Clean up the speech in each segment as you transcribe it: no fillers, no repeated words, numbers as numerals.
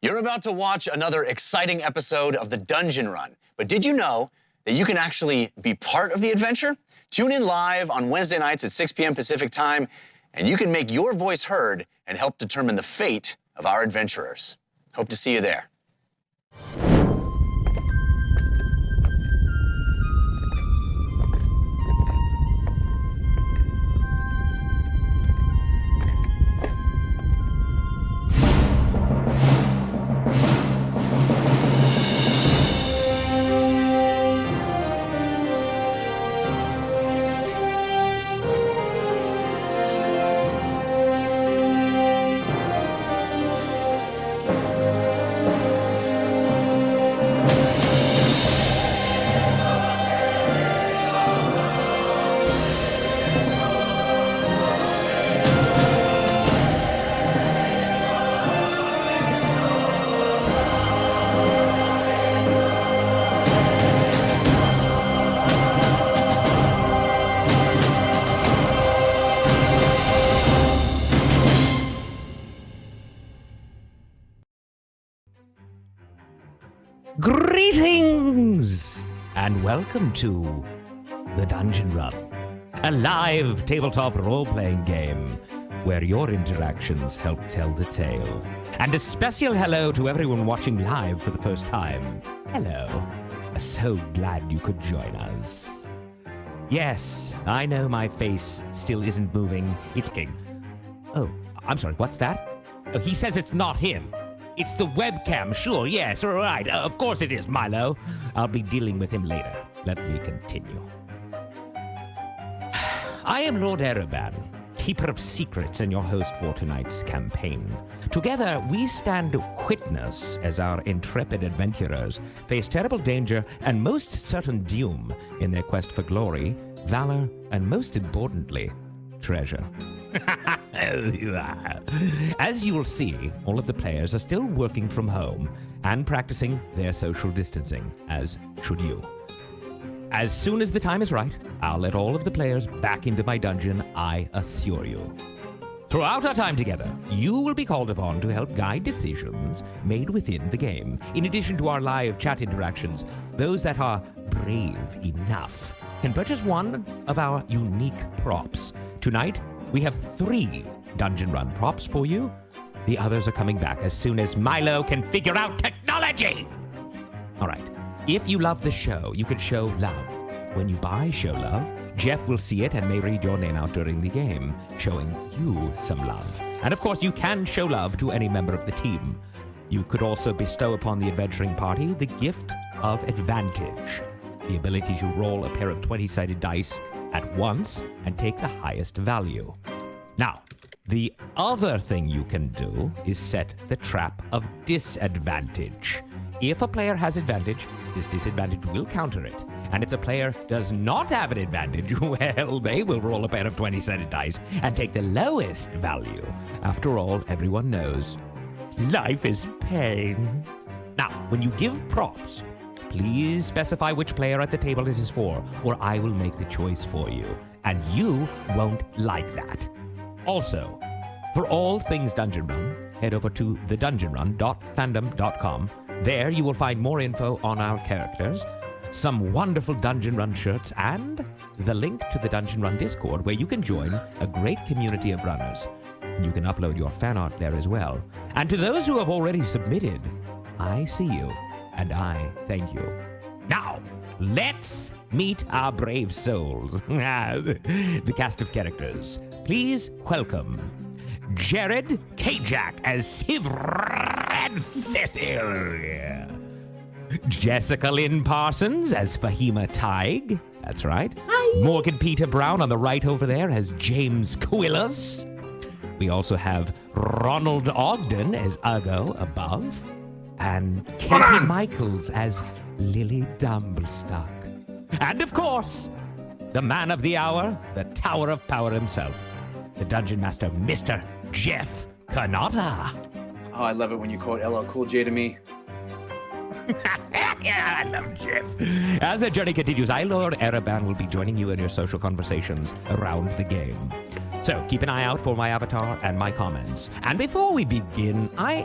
You're about to watch another exciting episode of the Dungeon Run, but did you know that you can actually be part of the adventure? Tune in live on Wednesday nights at 6 p.m. Pacific time, and you can make your voice heard and help determine the fate of our adventurers. Hope to see you there. Greetings, and welcome to The Dungeon Run, a live tabletop role-playing game where your interactions help tell the tale. And a special hello to everyone watching live for the first time. Hello. So glad you could join us. Yes, I know my face still isn't moving. It's king. Oh, I'm sorry, what's that? Oh, he says it's not him. It's the webcam, sure, yes, all right. Of course it is, Milo. I'll be dealing with him later. Let me continue. I am Lord Ereban, Keeper of Secrets and your host for tonight's campaign. Together, we stand witness as our intrepid adventurers face terrible danger and most certain doom in their quest for glory, valor, and most importantly, treasure. As you will see, all of the players are still working from home and practicing their social distancing, as should you. As soon as the time is right, I'll let all of the players back into my dungeon, I assure you. Throughout our time together, you will be called upon to help guide decisions made within the game. In addition to our live chat interactions, those that are brave enough can purchase one of our unique props. Tonight, we have 3 Dungeon Run props for you. The others are coming back as soon as Milo can figure out technology. All right. If you love the show, you can show love. When you buy Show Love, Jeff will see it and may read your name out during the game, showing you some love. And of course, you can show love to any member of the team. You could also bestow upon the adventuring party the gift of advantage, the ability to roll a pair of 20-sided dice at once and take the highest value. Now, the other thing you can do is set the trap of disadvantage. If a player has advantage, this disadvantage will counter it. And if the player does not have an advantage, well, they will roll a pair of 20-sided dice and take the lowest value. After all, everyone knows life is pain. Now, when you give props, please specify which player at the table it is for, or I will make the choice for you. And you won't like that. Also, for all things Dungeon Run, head over to thedungeonrun.fandom.com. There you will find more info on our characters, some wonderful Dungeon Run shirts, and the link to the Dungeon Run Discord where you can join a great community of runners. And you can upload your fan art there as well. And to those who have already submitted, I see you. And I thank you. Now, let's meet our brave souls. The cast of characters. Please welcome Jared Kajak as Sivran Cecil. Jessica Lynn Parsons as Fahima Tig. That's right. Hi. Morgan Peter Brown on the right over there as James Quillas. We also have Ronald Ogden as Ugo above. And Katie Michaels as Lily Dumblestock. And of course, the man of the hour, the Tower of Power himself, the Dungeon Master, Mr. Jeff Kanata. Oh, I love it when you quote LL Cool J to me. Yeah, I love Jeff. As the journey continues, I, Lord Ereban, will be joining you in your social conversations around the game. So keep an eye out for my avatar and my comments. And before we begin, I,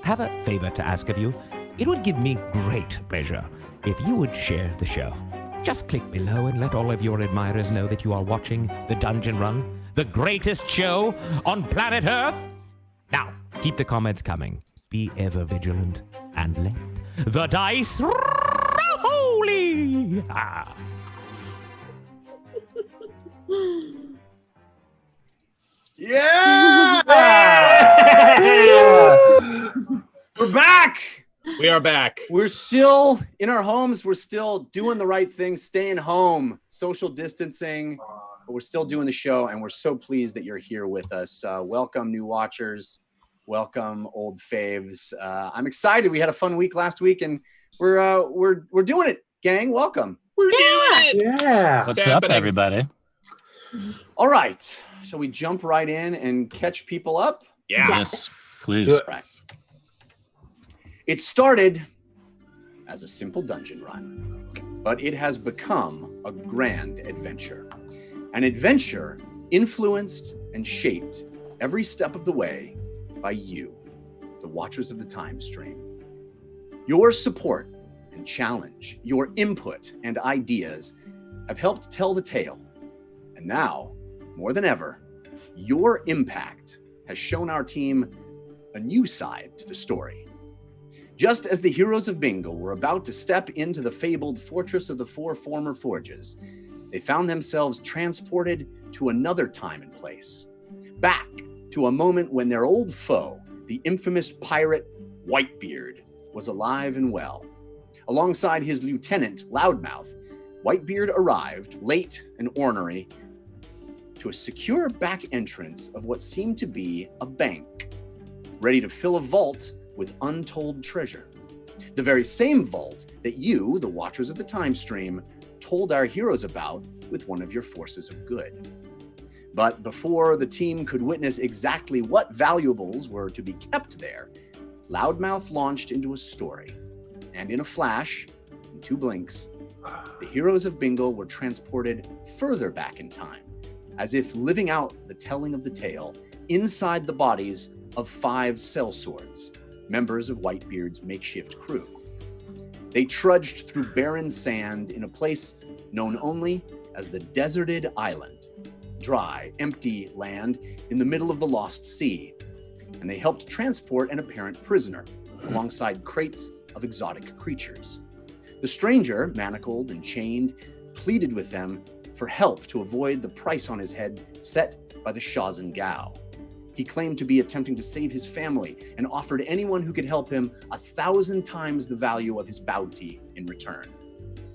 have a favor to ask of you. It would give me great pleasure if you would share the show. Just click below and let all of your admirers know that you are watching The Dungeon Run, the greatest show on planet Earth. Now, keep the comments coming. Be ever vigilant and let the dice roll holy. Yeah! We're back! We are back. We're still in our homes. We're still doing the right thing, staying home, social distancing, but we're still doing the show, and we're so pleased that you're here with us. Welcome, new watchers. Welcome, old faves. I'm excited. We had a fun week last week, and we're doing it, gang. Welcome. We're doing it. Yeah. What's up, everybody? All right. Shall we jump right in and catch people up? Yeah. Yes, please. Right. It started as a simple dungeon run, but it has become a grand adventure. An adventure influenced and shaped every step of the way by you, the watchers of the time stream. Your support and challenge, your input and ideas have helped tell the tale. And now, more than ever, your impact has shown our team a new side to the story. Just as the heroes of Bingle were about to step into the fabled Fortress of the Four Former Forges, they found themselves transported to another time and place, back to a moment when their old foe, the infamous pirate Whitebeard, was alive and well. Alongside his lieutenant, Loudmouth, Whitebeard arrived, late and ornery, to a secure back entrance of what seemed to be a bank, ready to fill a vault with untold treasure. The very same vault that you, the watchers of the time stream, told our heroes about with one of your forces of good. But before the team could witness exactly what valuables were to be kept there, Loudmouth launched into a story. And in a flash, in 2 blinks, the heroes of Bingle were transported further back in time, as if living out the telling of the tale inside the bodies of 5 sellswords, members of Whitebeard's makeshift crew. They trudged through barren sand in a place known only as the Deserted Island, dry, empty land in the middle of the Lost Sea, and they helped transport an apparent prisoner alongside crates of exotic creatures. The stranger, manacled and chained, pleaded with them for help to avoid the price on his head set by the Shazan Gao. He claimed to be attempting to save his family and offered anyone who could help him 1,000 times the value of his bounty in return.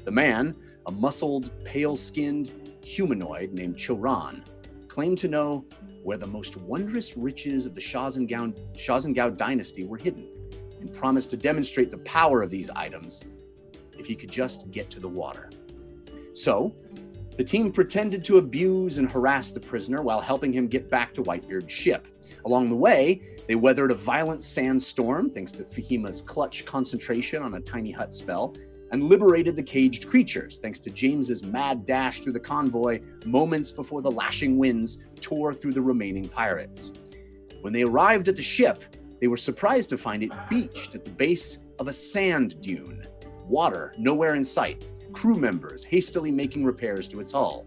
The man, a muscled, pale-skinned humanoid named Choran, claimed to know where the most wondrous riches of the Shazan Gao dynasty were hidden, and promised to demonstrate the power of these items if he could just get to the water. So, the team pretended to abuse and harass the prisoner while helping him get back to Whitebeard's ship. Along the way, they weathered a violent sandstorm thanks to Fahima's clutch concentration on a tiny hut spell, and liberated the caged creatures thanks to James's mad dash through the convoy moments before the lashing winds tore through the remaining pirates. When they arrived at the ship, they were surprised to find it beached at the base of a sand dune. Water nowhere in sight. Crew members hastily making repairs to its hull.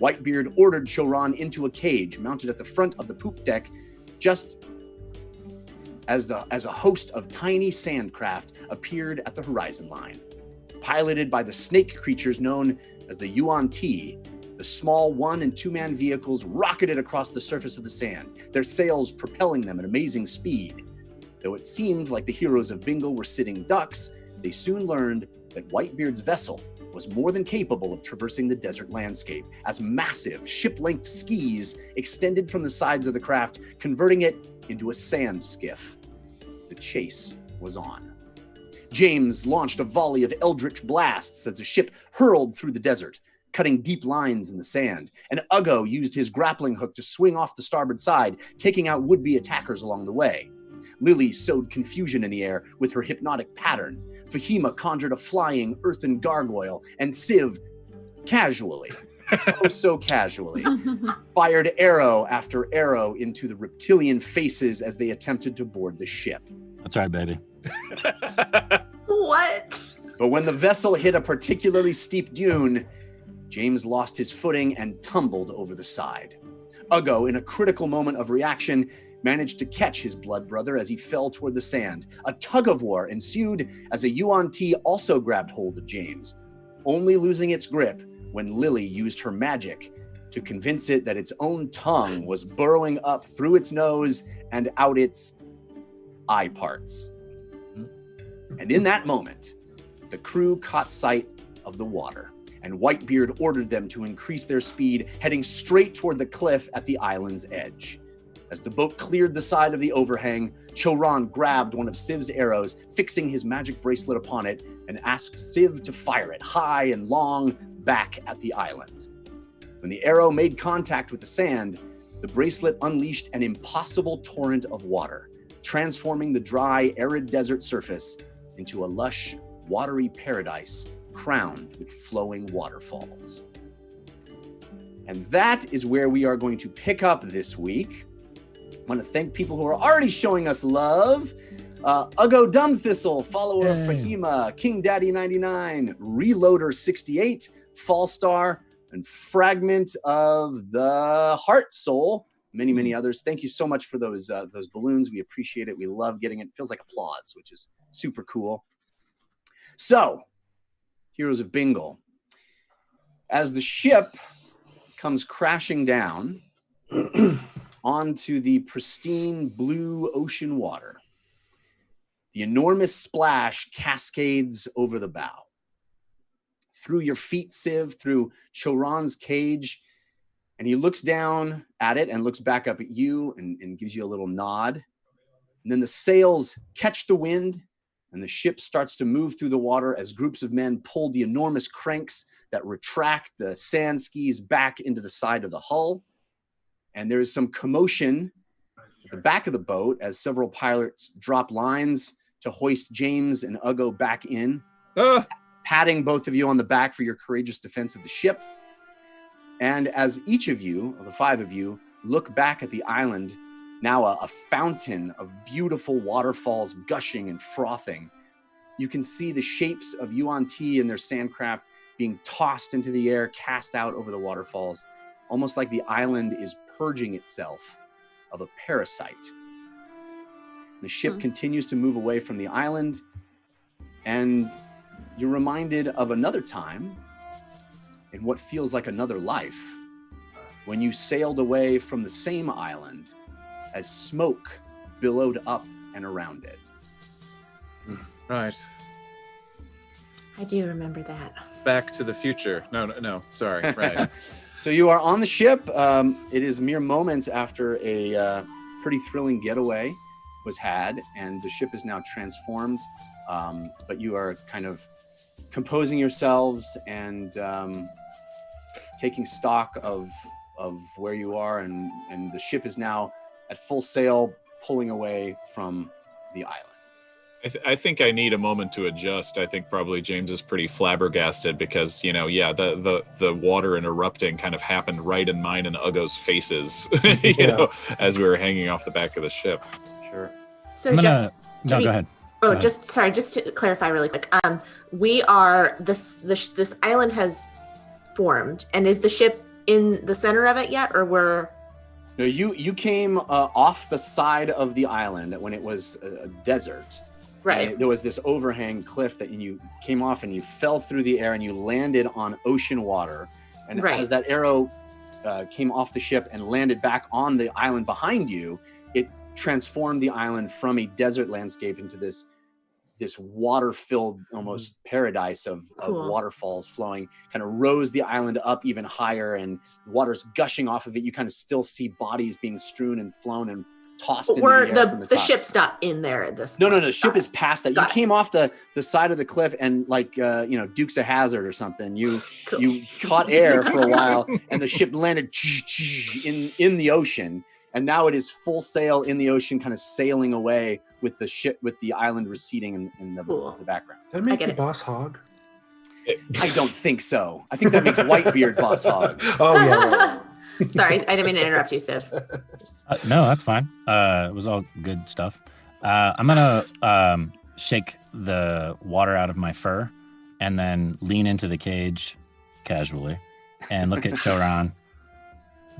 Whitebeard ordered Choran into a cage mounted at the front of the poop deck, just as a host of tiny sandcraft appeared at the horizon line. Piloted by the snake creatures known as the Yuan-Ti, the small 1- and 2-man vehicles rocketed across the surface of the sand, their sails propelling them at amazing speed. Though it seemed like the heroes of Bingle were sitting ducks, they soon learned that Whitebeard's vessel was more than capable of traversing the desert landscape, as massive ship-length skis extended from the sides of the craft, converting it into a sand skiff. The chase was on. James launched a volley of eldritch blasts as the ship hurled through the desert, cutting deep lines in the sand, and Uggo used his grappling hook to swing off the starboard side, taking out would-be attackers along the way. Lily sowed confusion in the air with her hypnotic pattern. Fahima conjured a flying earthen gargoyle, and Civ casually oh so casually, fired arrow after arrow into the reptilian faces as they attempted to board the ship. That's right, baby. What? But when the vessel hit a particularly steep dune, James lost his footing and tumbled over the side. Uggo, in a critical moment of reaction, managed to catch his blood brother as he fell toward the sand. A tug-of-war ensued as a Yuan-Ti also grabbed hold of James, only losing its grip when Lily used her magic to convince it that its own tongue was burrowing up through its nose and out its eye parts. And in that moment, the crew caught sight of the water, and Whitebeard ordered them to increase their speed, heading straight toward the cliff at the island's edge. As the boat cleared the side of the overhang, Choron grabbed one of Siv's arrows, fixing his magic bracelet upon it, and asked Siv to fire it high and long back at the island. When the arrow made contact with the sand, the bracelet unleashed an impossible torrent of water, transforming the dry, arid desert surface into a lush, watery paradise crowned with flowing waterfalls. And that is where we are going to pick up this week. I want to thank people who are already showing us love. Uggo Dumbthistle, follower of Fahima, King Daddy 99, Reloader 68, Fallstar, and Fragment of the Heart Soul. Many others. Thank you so much for those balloons. We appreciate it. We love getting it. It feels like applause, which is super cool. So, Heroes of Bingle. As the ship comes crashing down onto the pristine blue ocean water, the enormous splash cascades over the bow. Through your feet, Siv, through Choron's cage, and he looks down at it and looks back up at you and gives you a little nod. And then the sails catch the wind, and the ship starts to move through the water as groups of men pull the enormous cranks that retract the sand skis back into the side of the hull. And there is some commotion at the back of the boat as several pilots drop lines to hoist James and Uggo back in, patting both of you on the back for your courageous defense of the ship. And as each of you, the five of you, look back at the island, now a fountain of beautiful waterfalls gushing and frothing, you can see the shapes of Yuan-Ti and their sandcraft being tossed into the air, cast out over the waterfalls, almost like the island is purging itself of a parasite. The ship continues to move away from the island, and you're reminded of another time in what feels like another life when you sailed away from the same island as smoke billowed up and around it. Right. I do remember that. Back to the future. No, sorry. Right. So you are on the ship. It is mere moments after a pretty thrilling getaway was had, and the ship is now transformed. But you are kind of composing yourselves and taking stock of where you are, and the ship is now at full sail, pulling away from the island. I think I need a moment to adjust. I think probably James is pretty flabbergasted because, the water and erupting kind of happened right in mine and Uggo's faces, as we were hanging off the back of the ship. Sure. So go ahead. Oh, just to clarify really quick. We are this island has formed, and is the ship in the center of it yet, or we're? No, you came off the side of the island when it was a desert. Right. And there was this overhang cliff that you came off, and you fell through the air and you landed on ocean water. And as that arrow came off the ship and landed back on the island behind you, it transformed the island from a desert landscape into this water-filled almost paradise of waterfalls flowing, kind of rose the island up even higher, and water's gushing off of it. You kind of still see bodies being strewn and flown and tossed into the air from the top. The ship's not in there at this point. No, the ship is past that. You came off the side of the cliff, and like Dukes of Hazzard or something, you caught air for a while, and the ship landed in the ocean, and now it is full sail in the ocean, kind of sailing away with the ship, with the island receding in the background. That make you Boss Hog? I don't think so. I think that makes Whitebeard Boss Hog. Oh, yeah. Sorry, I didn't mean to interrupt you, Civ. No, that's fine. It was all good stuff. I'm gonna shake the water out of my fur and then lean into the cage casually and look at Choran.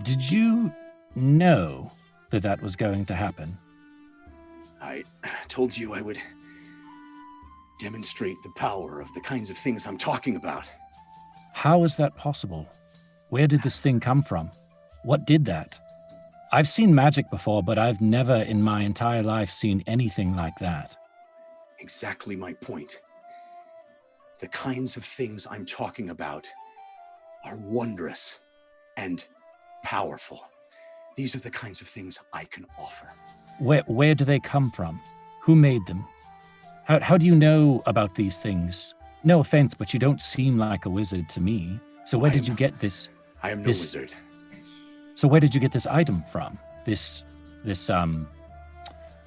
Did you know that that was going to happen? I told you I would demonstrate the power of the kinds of things I'm talking about. How is that possible? Where did this thing come from? What did that? I've seen magic before, but I've never in my entire life seen anything like that. Exactly my point. The kinds of things I'm talking about are wondrous and powerful. These are the kinds of things I can offer. Where do they come from? Who made them? How do you know about these things? No offense, but you don't seem like a wizard to me. So where did you get this? I am no wizard. So where did you get this item from? This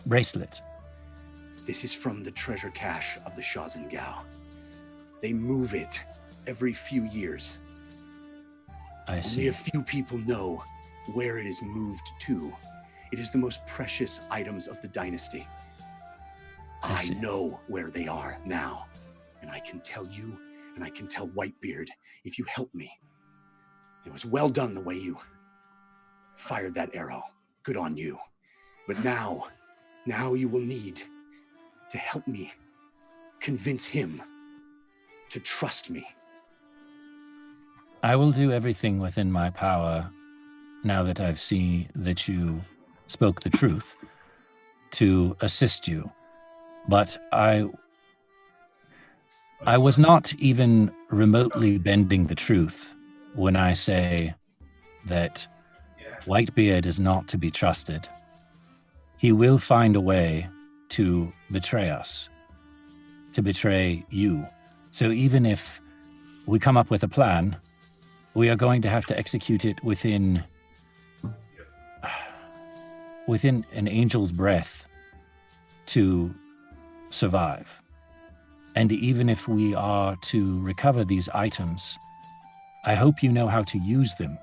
bracelet? This is from the treasure cache of the Shazengao. They move it every few years. I see. Only a few people know where it is moved to. It is the most precious items of the dynasty. I know where they are now, and I can tell you, and I can tell Whitebeard, if you help me. It was well done the way you fired that arrow. Good on you. But now you will need to help me convince him to trust me. I will do everything within my power, now that I've seen that you spoke the truth, to assist you. But I was not even remotely bending the truth when I say that Whitebeard is not to be trusted. He will find a way to betray us, to betray you. So even if we come up with a plan, we are going to have to execute it within an angel's breath to survive. And even if we are to recover these items, I hope you know how to use them,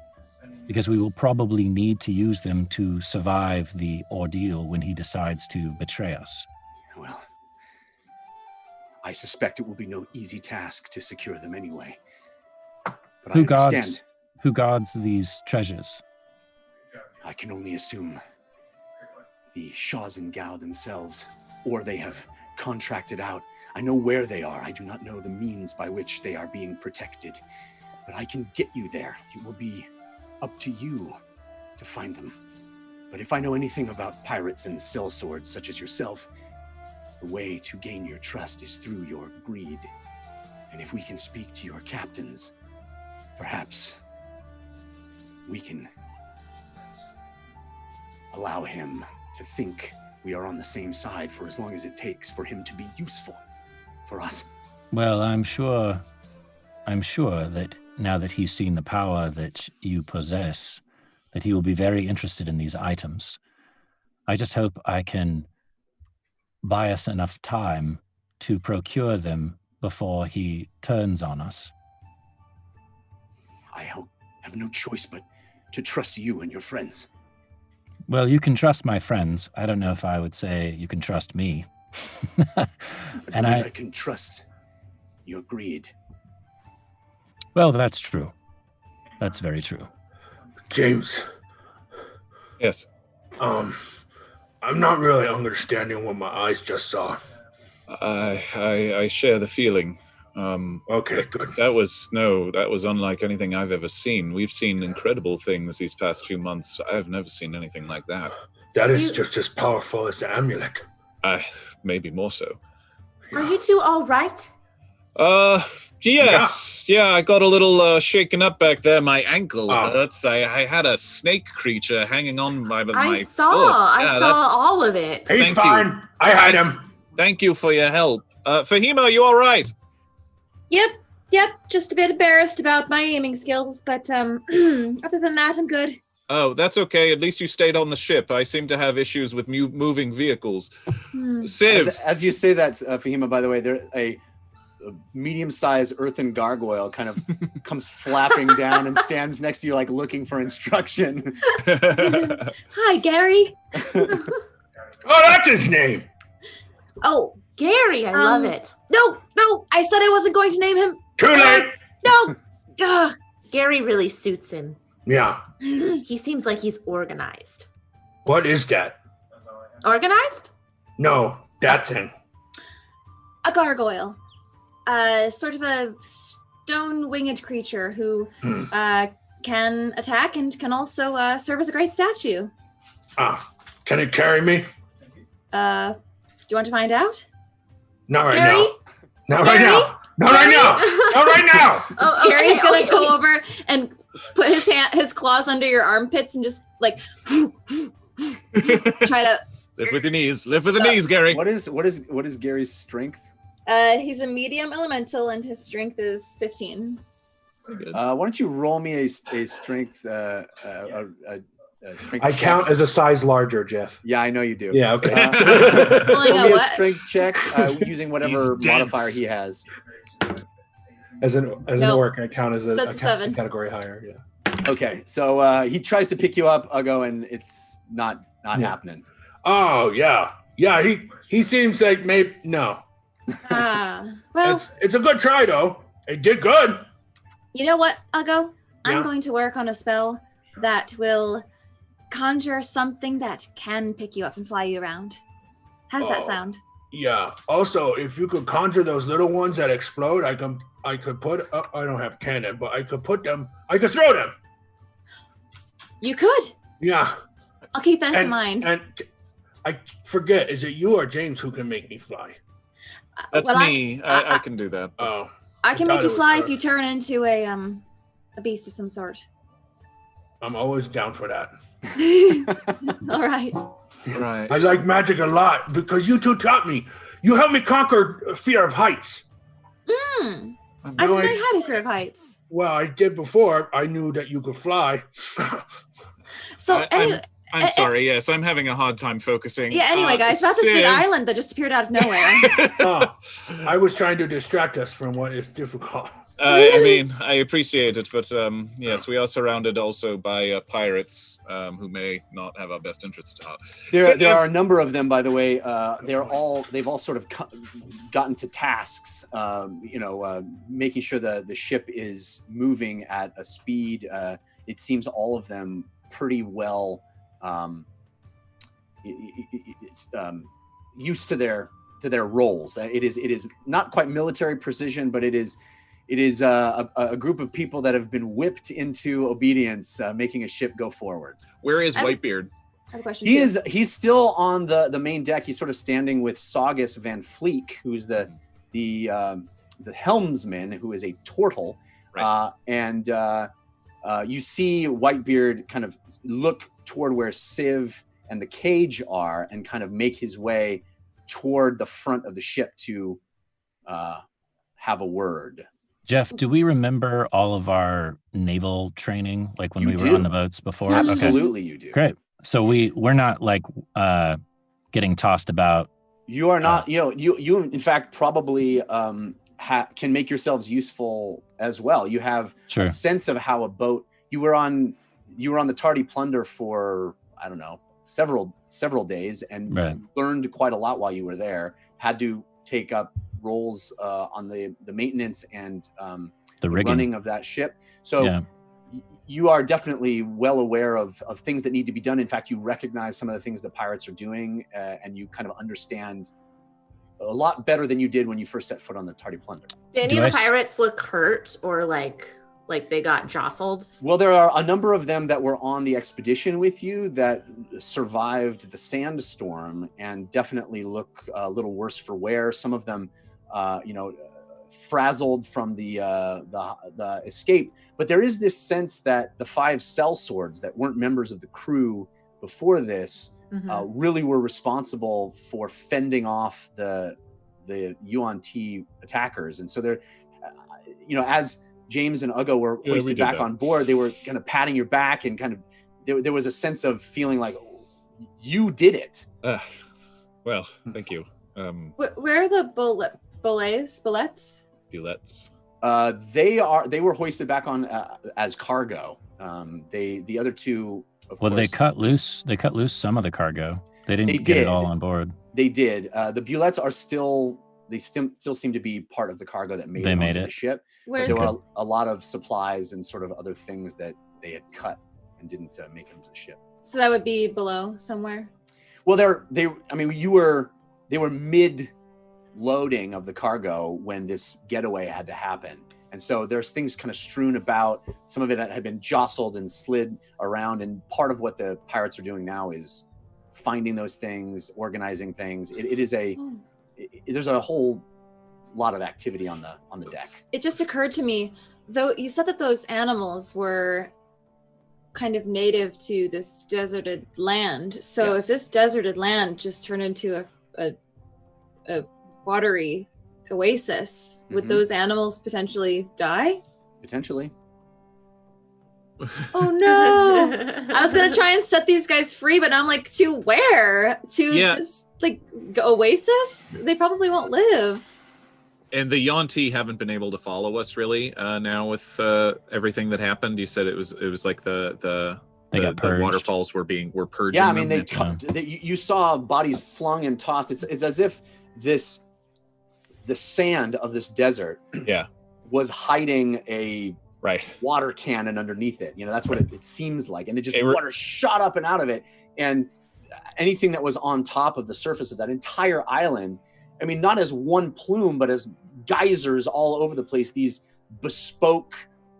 because we will probably need to use them to survive the ordeal when he decides to betray us. Well, I suspect it will be no easy task to secure them anyway. But I understand. Who guards these treasures? I can only assume the Shazengao themselves, or they have contracted out. I know where they are. I do not know the means by which they are being protected, but I can get you there. It will be up to you to find them. But if I know anything about pirates and sellswords such as yourself, the way to gain your trust is through your greed. And if we can speak to your captains, perhaps we can allow him to think we are on the same side for as long as it takes for him to be useful for us. Well, I'm sure that now that he's seen the power that you possess, that he will be very interested in these items. I just hope I can buy us enough time to procure them before he turns on us. I have no choice but to trust you and your friends. Well, you can trust my friends. I don't know if I would say you can trust me. And I can trust your greed. Well, that's true. That's very true. James. Yes. I'm not really understanding what my eyes just saw. I share the feeling. Okay, good. That was unlike anything I've ever seen. We've seen incredible things these past few months. I've never seen anything like that. That is just as powerful as the amulet. Maybe more so. Are you two all right? Yes. Yeah, I got a little shaken up back there. My ankle hurts. I had a snake creature hanging on my foot. I saw all of it. He's fine. I hide him. Thank you for your help. Fahima, are you all right? Yep. Just a bit embarrassed about my aiming skills, but other than that, I'm good. Oh, that's okay. At least you stayed on the ship. I seem to have issues with moving vehicles. Civ. As you say that, Fahima, by the way, medium-sized earthen gargoyle kind of comes flapping down and stands next to you, like looking for instruction. Hi, Gary. Oh, that's his name. Oh, Gary, I love it. No, I said I wasn't going to name him. Too late. No. Ugh. Gary really suits him. Yeah. He seems like he's organized. What is that? Organized? No, that's him. A gargoyle. Sort of a stone-winged creature who can attack and can also serve as a great statue. Can it carry me? Do you want to find out? Not right Gary? now. Not Gary? right now. Not right now. Not right now. Oh, Gary's gonna go over and put his claws under your armpits and just like try to. Lift with your knees. Lift with the knees, Gary. What is Gary's strength? He's a medium elemental and his strength is 15. Good. Why don't you roll me a strength? Strength I check. count as a size larger, Jeff. Yeah, I know you do. Yeah, okay. Rolling Roll a me a what? strength check using whatever He's dense. modifier he has. As an No. orc, I count as a That's 7. category higher. Yeah. Okay, so he tries to pick you up, Uggo, and it's not happening. Oh yeah. He seems like maybe no. Well, It's a good try though. It did good. you know what, Uggo? Yeah. I'm going to work on a spell that will conjure something that can pick you up and fly you around. How does that Oh. sound? Yeah. Also, if you could conjure those little ones that explode, I could put. I don't have cannon, but I could put them. I could throw them. You could. Yeah. I'll keep that in mind. And I forget. Is it you or James who can make me fly? That's Well, me. I can do that. Oh. I can I make thought you it was fly her. if you turn into a beast of some sort. I'm always down for that. All right. Right. I like magic a lot because you two taught me. You helped me conquer fear of heights. I No, didn't know you had a fear of heights. Well, I did before. I knew that you could fly. So anyway, I'm sorry. Yes, I'm having a hard time focusing. anyway, guys, about this big Civ. island that just appeared out of nowhere. Oh, I was trying to distract us from what is difficult. I mean, I appreciate it, but yes, we are surrounded also by pirates who may not have our best interests at heart. There are a number of them, by the way. They've all sort of gotten to tasks. Making sure the ship is moving at a speed. It seems all of them pretty well used to their roles. It is not quite military precision, but it is a group of people that have been whipped into obedience, making a ship go forward. Where is Whitebeard? I have a question. He's still on the main deck. He's sort of standing with Saugus Van Fleek, who's the helmsman, who is a turtle. Right. You see Whitebeard kind of look toward where Civ and the cage are and kind of make his way toward the front of the ship to have a word. Jeff, do we remember all of our naval training, like when You we do. were on the boats before? Okay. Absolutely, you do. Great. So we're not like getting tossed about. You are not. You in fact probably can make yourselves useful as well. You have Sure. a sense of how a boat. You were on the Tardy Plunder for I don't know several days and Right. learned quite a lot while you were there. Had to take up roles on the maintenance and The rigging. running of that ship. So Yeah. you are definitely well aware of things that need to be done. In fact, you recognize some of the things the pirates are doing, and you kind of understand a lot better than you did when you first set foot on the Tardy Plunder. Do any Do of I the s- pirates look hurt or like they got jostled? Well, there are a number of them that were on the expedition with you that survived the sandstorm and definitely look a little worse for wear. Some of them, frazzled from the escape. But there is this sense that the 5 sellswords that weren't members of the crew before this really were responsible for fending off the Yuan-Ti attackers. And so they're, as James and Uggo were Yeah, we hoisted did back that. on board, they were kind of patting your back and kind of there was a sense of feeling like you did it. Well, thank you. Where are the bullets? bullets? They were hoisted back on as cargo. The other two, of course. They cut loose some of the cargo. They didn't get it all on board. They did. The bullets are still seem to be part of the cargo that made it onto the ship. But there were a lot of supplies and sort of other things that they had cut and didn't make it into the ship. So that would be below somewhere. Well, they were mid loading of the cargo when this getaway had to happen. And so there's things kind of strewn about. Some of it had been jostled and slid around. And part of what the pirates are doing now is finding those things, organizing things. There's a whole lot of activity on the deck. It just occurred to me, though, you said that those animals were kind of native to this deserted land. So if this deserted land just turned into a watery oasis, would those animals potentially die? Potentially. Oh no! I was gonna try and set these guys free, but I'm like, to where? To this oasis? They probably won't live. And the Yuan-Ti haven't been able to follow us really now with everything that happened. You said it was like the waterfalls were purging. Yeah, I mean you saw bodies flung and tossed. It's as if the sand of this desert was hiding a water cannon underneath it. That's what it seems like. And it just water shot up and out of it. And anything that was on top of the surface of that entire island, I mean, not as one plume, but as geysers all over the place, these bespoke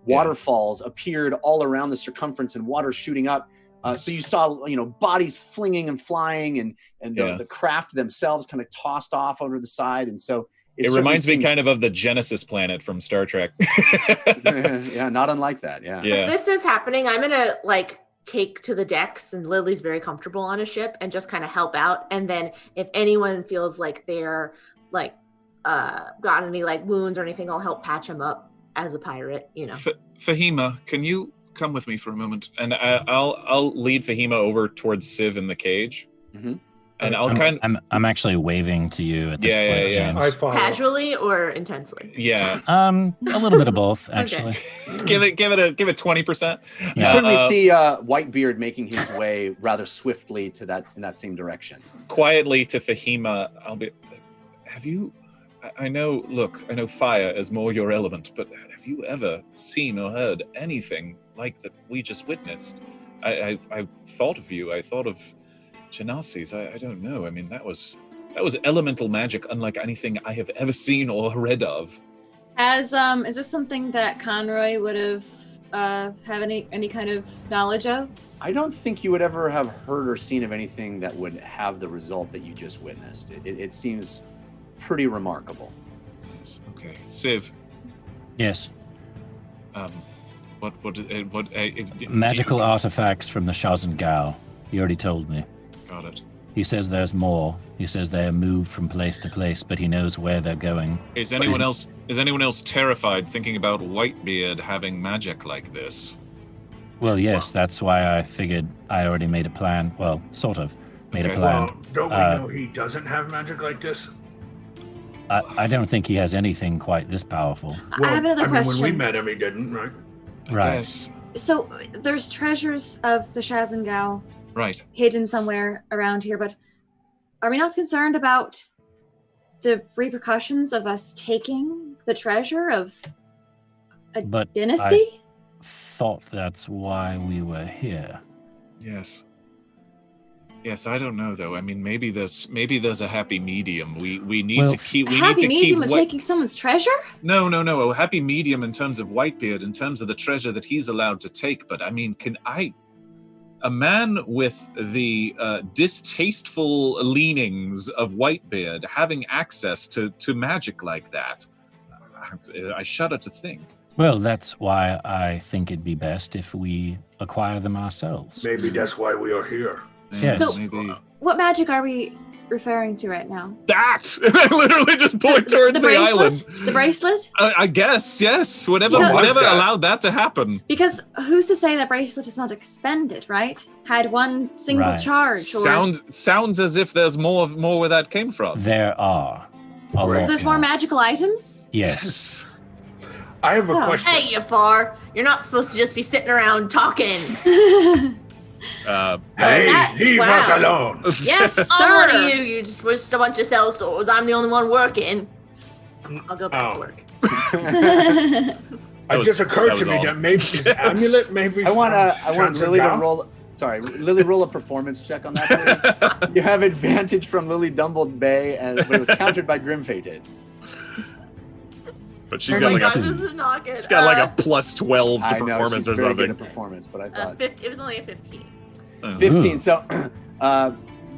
waterfalls appeared all around the circumference and water shooting up. So you saw, bodies flinging and flying and the craft themselves kind of tossed off over the side. And so it reminds me kind of the Genesis planet from Star Trek. Yeah, not unlike that. Yeah. If this is happening, I'm going to take to the decks, and Lily's very comfortable on a ship, and just kind of help out. And then if anyone feels like they're got any wounds or anything, I'll help patch them up as a pirate, Fahima, can you come with me for a moment? And I'll lead Fahima over towards Civ in the cage. Mm-hmm. And I'm actually waving to you at this point, James. I follow. Casually or intensely? Yeah. A little bit of both, actually. Give it 20%. You certainly see Whitebeard making his way rather swiftly to in that same direction. Quietly to Fahima, I know fire is more your element, but have you ever seen or heard anything like that we just witnessed? I thought of you. I thought of Genasi's. I don't know. I mean, that was elemental magic unlike anything I have ever seen or read of. Is this something that Conroy would have any kind of knowledge of? I don't think you would ever have heard or seen of anything that would have the result that you just witnessed. It seems pretty remarkable. Okay, Civ. Yes. What magical artifacts from the Shazan Gao. He already told me. Got it. He says there's more. He says they're moved from place to place, but he knows where they're going. Is anyone else terrified thinking about Whitebeard having magic like this? Well, yes, that's why I figured I already made a plan. Well, sort of made a plan. Well, don't we know he doesn't have magic like this? I don't think he has anything quite this powerful. Well, I have another question. When we met him, he didn't, right? Right. Yes. So there's treasures of the Shazan Gao hidden somewhere around here, but are we not concerned about the repercussions of us taking the treasure of a dynasty? I thought that's why we were here. Yes. Yes, I don't know though. I mean, maybe there's a happy medium. We need to keep. A happy medium of taking someone's treasure? No. A happy medium in terms of Whitebeard, in terms of the treasure that he's allowed to take. But I mean, a man with the distasteful leanings of Whitebeard having access to magic like that, I shudder to think. Well, that's why I think it'd be best if we acquire them ourselves. Maybe that's why we are here. Yes. So, maybe. What magic are we referring to right now? That! I literally just point towards the island. The bracelet? I guess, yes. Whatever allowed that to happen. Because who's to say that bracelet is not expended, right? Had one single charge. Sounds as if there's more where that came from. There are. There's more magical items? Yes. I have a Oh. question. Hey, you four! You're not supposed to just be sitting around talking. Hey, That- leave wow. us alone. Yes, I'm one of sir. you just was a bunch of sellswords. I'm the only one working. I'll go back to Oh. work. It just occurred to me all. that maybe the amulet maybe. I want shuts it Lily to down. roll. Sorry, Lily, roll a performance check on that, please. You have advantage from Lily Dumbled Bay, but it was countered by Grim Fated. But she's got like Why a does it not get, she's got like a plus 12 to I know performance she's or very good something. at performance, but I it thought was only a 15. 15. So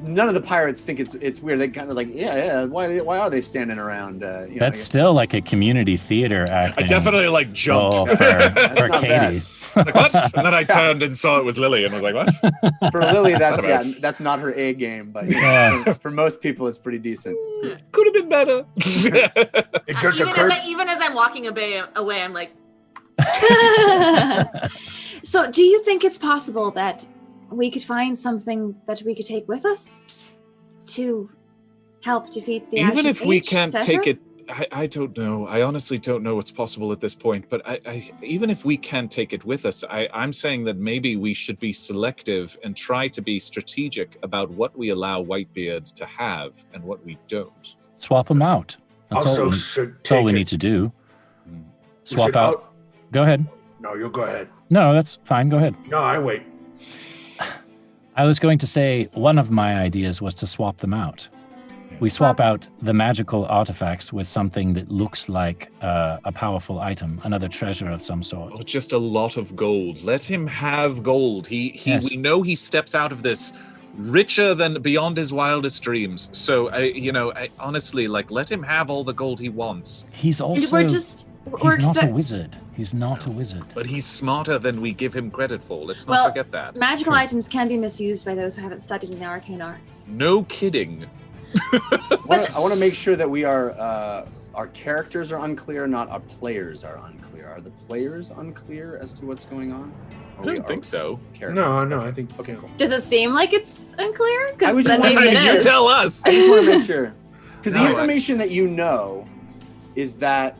none of the pirates think it's weird. They kind of like, yeah. Why are they standing around? That's still like a community theater acting. I definitely like jumped. Oh, for not Katie. Like, what? And then I turned and saw it was Lily and was like, what? For Lily, that's Not that's not her A game, but Yeah. for most people, it's pretty decent. Could have been better. It just occurred. Even as I'm walking away, I'm like, So, do you think it's possible that we could find something that we could take with us to help defeat the Even Ashen if we Age, can't et take cetera? it, I don't know. I honestly don't know what's possible at this point. But even if we can't take it with us, I'm saying that maybe we should be selective and try to be strategic about what we allow Whitebeard to have and what we don't. Swap them out. That's Also, all we, should that's all take we it- need to do. we Swap should out. Go ahead. No, you go ahead. No, that's fine. Go ahead. No, I wait. I was going to say one of my ideas was to swap them out. We swap out the magical artifacts with something that looks like a powerful item, another treasure of some sort. Oh, just a lot of gold. Let him have gold. Yes. We know he steps out of this richer than beyond his wildest dreams. So I honestly, like, let him have all the gold he wants. He's also we're he's not a expect- wizard. He's not a wizard. But he's smarter than we give him credit for. Let's not Well, forget that. magical True. items can be misused by those who haven't studied in the arcane arts. No kidding. I want to make sure that we are our characters are unclear, not our players are unclear. Are the players unclear as to what's going on? I don't think so. Characters? No, I think. Okay, cool. Does it seem like it's unclear? I Because was then just maybe it wondering, is. You tell us. I just want to make sure, because the No, information that you know is that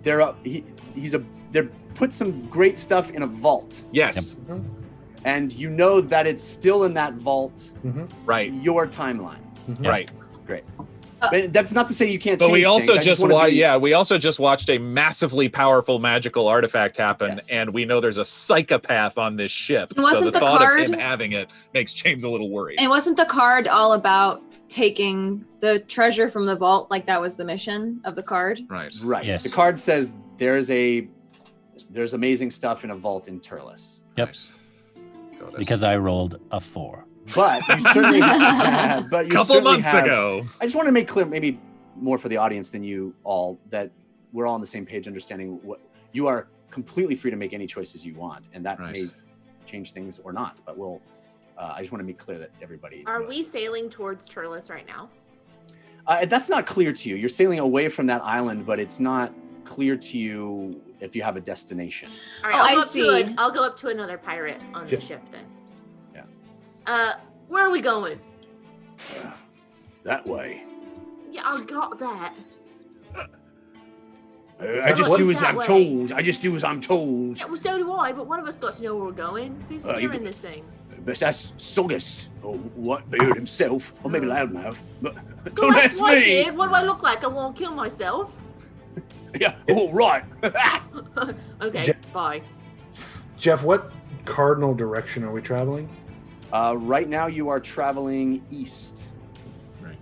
they're put some great stuff in a vault, Yes. and you know that it's still in that vault. Right. Your timeline. Right. Great. But that's not to say you can't. But we change also things. I just wanna watched. be- Yeah, we also just watched a massively powerful magical artifact happen, Yes. and we know there's a psychopath on this ship. And So wasn't the the thought card- of him having it makes James a little worried. And wasn't the card all about taking the treasure from the vault? Like that was the mission of the card? Right. Right. Yes. The card says there's amazing stuff in a vault in Turles. Yep. Right. Got it. Because I rolled a 4. But you certainly but you Couple certainly months have- ago. I just want to make clear, maybe more for the audience than you all, that we're all on the same page, understanding what you are completely free to make any choices you want, and that Right. may change things or not. But we'll. I just want to make clear that everybody. are knows we this. sailing towards Turles right now? That's not clear to you. You're sailing away from that island, but it's not clear to you if you have a destination. All right, Oh, I'll I go up to see. I'll go up to another pirate on the Yeah. ship then. Yeah. Where are we going? That way. Yeah, I got that. I just do as That I'm way. told. I just do as I'm told. Yeah, well, so do I. But one of us got to know where we're going. Who's You- steering this thing? But that's Sogus, or Whitebeard himself, or maybe Loudmouth. But Go don't ahead, ask me. Whitebeard. What do I look like? I won't kill myself. Yeah. Oh, right. Okay, Je- bye. Jeff, what cardinal direction are we traveling? Right now, you are traveling east. Right.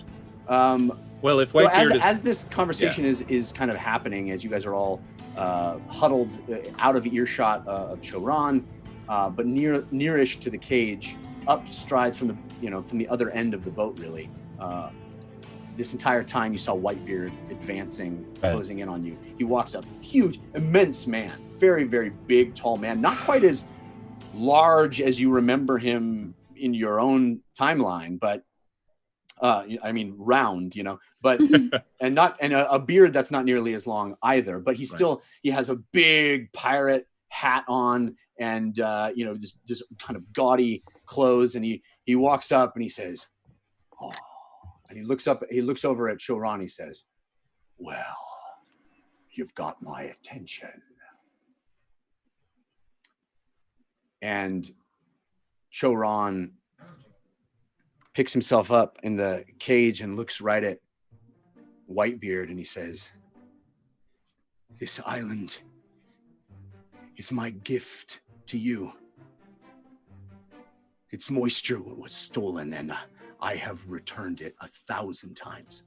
So Well, if as, Whitebeard is as this conversation is kind of happening, as you guys are all huddled out of earshot of Choran, but nearish to the cage, up strides from the other end of the boat. Really, this entire time you saw Whitebeard advancing, Right. closing in on you. He walks up, huge, immense man, very, very big, tall man, not quite as large as you remember him in your own timeline, but I mean round, but and a beard that's not nearly as long either. But he has a big pirate hat on, and this kind of gaudy clothes, and he walks up and he says, "Oh," And he looks over at Choran. He says, well, you've got my attention. And Choran picks himself up in the cage and looks right at Whitebeard, and he says, this island is my gift to you. Its moisture was stolen, and I have returned it 1,000 times.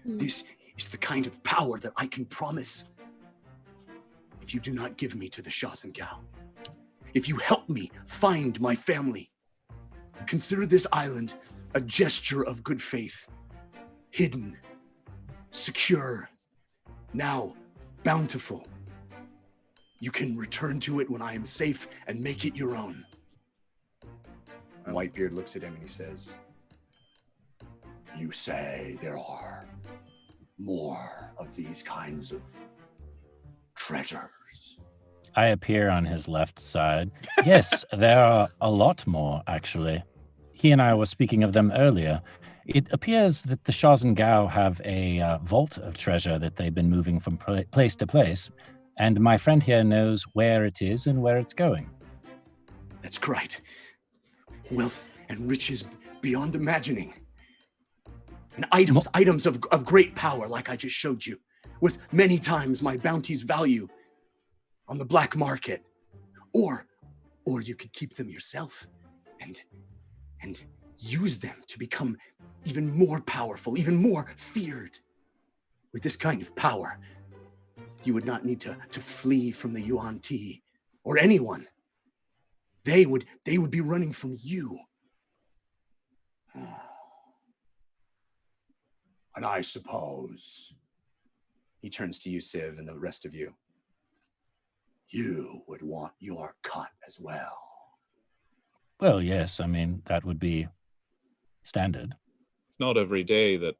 This is the kind of power that I can promise if you do not give me to the Shazengao. If you help me find my family, consider this island a gesture of good faith, hidden, secure, now bountiful. You can return to it when I am safe and make it your own. And Whitebeard looks at him and he says, you say there are more of these kinds of treasures? I appear on his left side. Yes, there are a lot more, actually. He and I were speaking of them earlier. It appears that the Shazengao have a vault of treasure that they've been moving from place to place, and my friend here knows where it is and where it's going. That's right. Wealth and riches beyond imagining. And items of great power, like I just showed you, with many times my bounty's value on the black market. Or you could keep them yourself and use them to become even more powerful, even more feared. With this kind of power, you would not need to flee from the Yuan-Ti or anyone. They would be running from you. And I suppose, he turns to you, Civ, and the rest of you, you would want your cut as well. Well, yes, I mean, that would be standard. It's not every day that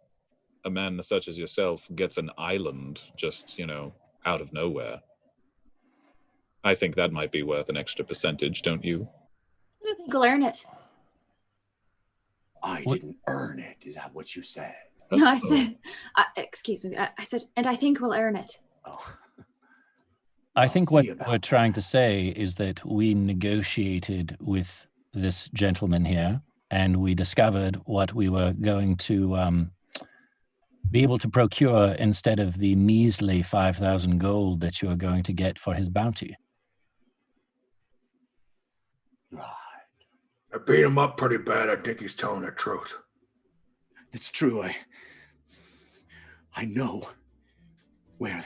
a man such as yourself gets an island just, out of nowhere. I think that might be worth an extra percentage, don't you? I think I'll earn it. I didn't earn it. Is that what you said? No, I said, excuse me, I said, and I think we'll earn it. Oh. I think what we're trying to say is that we negotiated with this gentleman here, and we discovered what we were going to be able to procure instead of the measly 5,000 gold that you are going to get for his bounty. Right. I beat him up pretty bad. I think he's telling the truth. It's true. I know where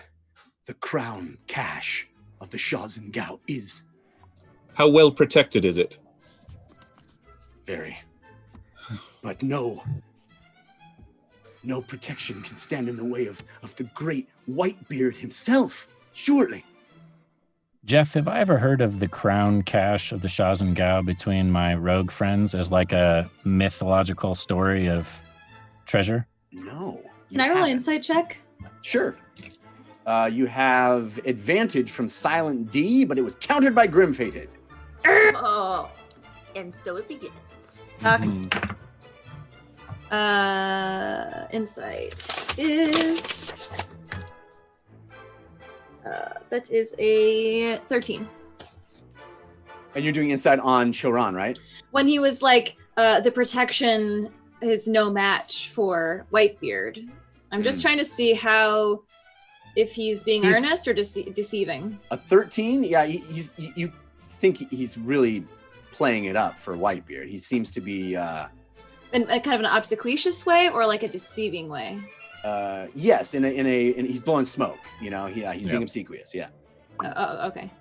the crown cache of the Shazengao is. How well protected is it? Very. But no protection can stand in the way of the great Whitebeard himself, surely. Jeff, have I ever heard of the crown cache of the Shazengao between my rogue friends as like a mythological story of treasure? No. Can I roll an insight check? Sure. You have advantage from Silent D, but it was countered by Grim-Fated. Oh, and so it begins. Insight is that is a 13. And you're doing insight on Choran, right? When he was like, the protection is no match for Whitebeard. I'm just trying to see if he's being earnest or deceiving. A 13? Yeah, you think he's really playing it up for Whitebeard. He seems to be... in a kind of an obsequious way or like a deceiving way? Yes, in he's blowing smoke. He's being obsequious. Yeah. Oh, okay.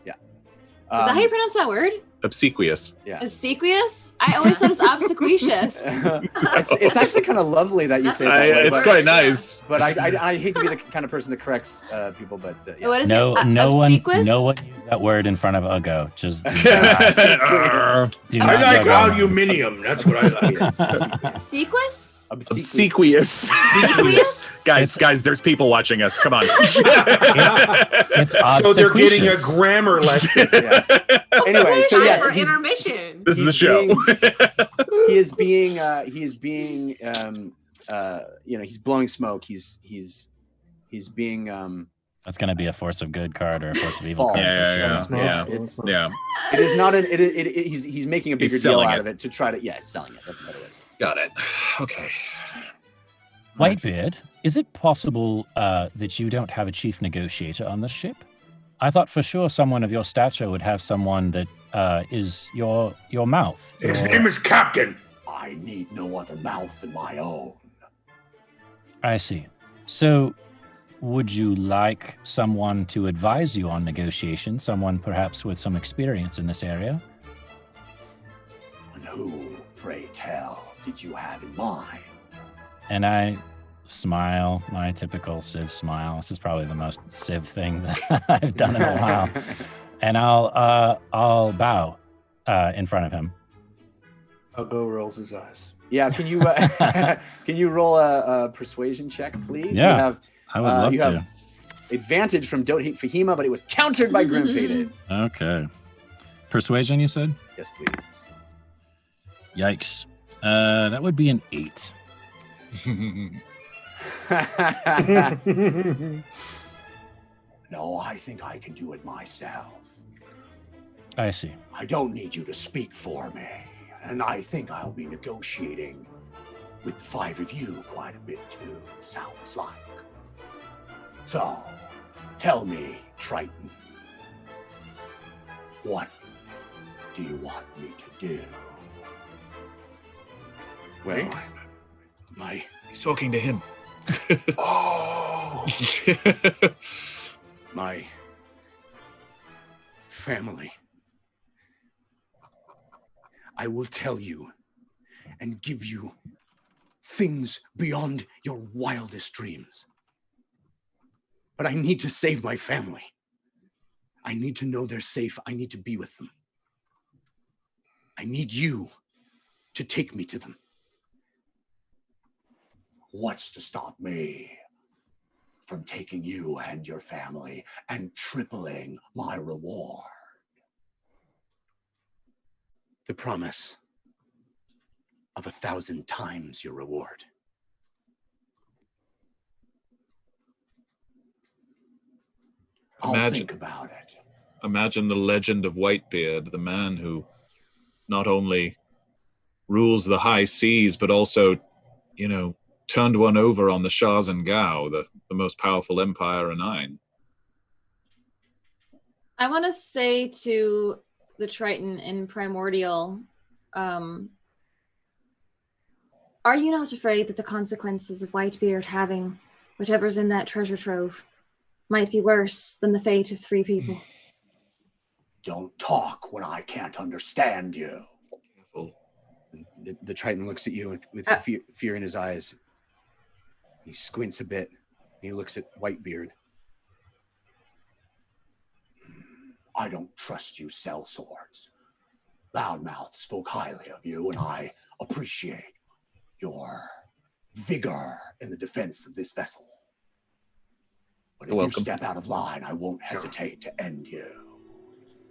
Yeah. Is that how you pronounce that word? Obsequious. Yeah. Obsequious? I always thought it was obsequious. It's actually kind of lovely that you say that. It's quite nice. But I hate to be the kind of person that corrects people. But yeah. What is no one use that word in front of Ugo. Just do I like aluminium. That's what I like. Obsequious? Obsequious. Guys, there's people watching us. Come on. It's so they're getting a grammar lesson. Yeah. Anyway, so yes, for intermission. This is a show. He is being he's blowing smoke. He's being That's going to be a force of good card or a force of evil false. card. Yeah. It is not he's making a bigger deal selling out it. of it to try to selling it. That's a better way to say it. Got it. Okay. Whitebeard, is it possible that you don't have a chief negotiator on this ship? I thought for sure someone of your stature would have someone that is your mouth. His name is Captain. I need no other mouth than my own. I see. So, would you like someone to advise you on negotiation? Someone perhaps with some experience in this area? And who, pray tell, did you have in mind? And I smile, my typical Civ smile. This is probably the most Civ thing that I've done in a while. And I'll bow in front of him. Ugo rolls his eyes. Yeah, can you roll a persuasion check, please? Yeah, I would love you to. have advantage from Don't Hate Fahima, but it was countered by Grim Faded. Okay. Persuasion, you said? Yes, please. Yikes. That would be an 8. No, I think I can do it myself. I see. I don't need you to speak for me. And I think I'll be negotiating with the 5 of you quite a bit too, it sounds like. So, tell me, Triton, what do you want me to do? Well, He's talking to him. Oh! My family. I will tell you and give you things beyond your wildest dreams. But I need to save my family. I need to know they're safe. I need to be with them. I need you to take me to them. What's to stop me from taking you and your family and tripling my reward? The promise of 1,000 times your reward. I'll think about it. Imagine the legend of Whitebeard, the man who not only rules the high seas, but also, turned one over on the Shahs and Gao, the most powerful empire in Nine. I want to say to the Triton in Primordial, are you not afraid that the consequences of Whitebeard having whatever's in that treasure trove might be worse than the fate of 3 people? Don't talk when I can't understand you. Careful. The Triton looks at you with fear in his eyes. He squints a bit. He looks at Whitebeard. I don't trust you sellswords. Loudmouth spoke highly of you, and I appreciate your vigor in the defense of this vessel. But if you step out of line, I won't hesitate to end you.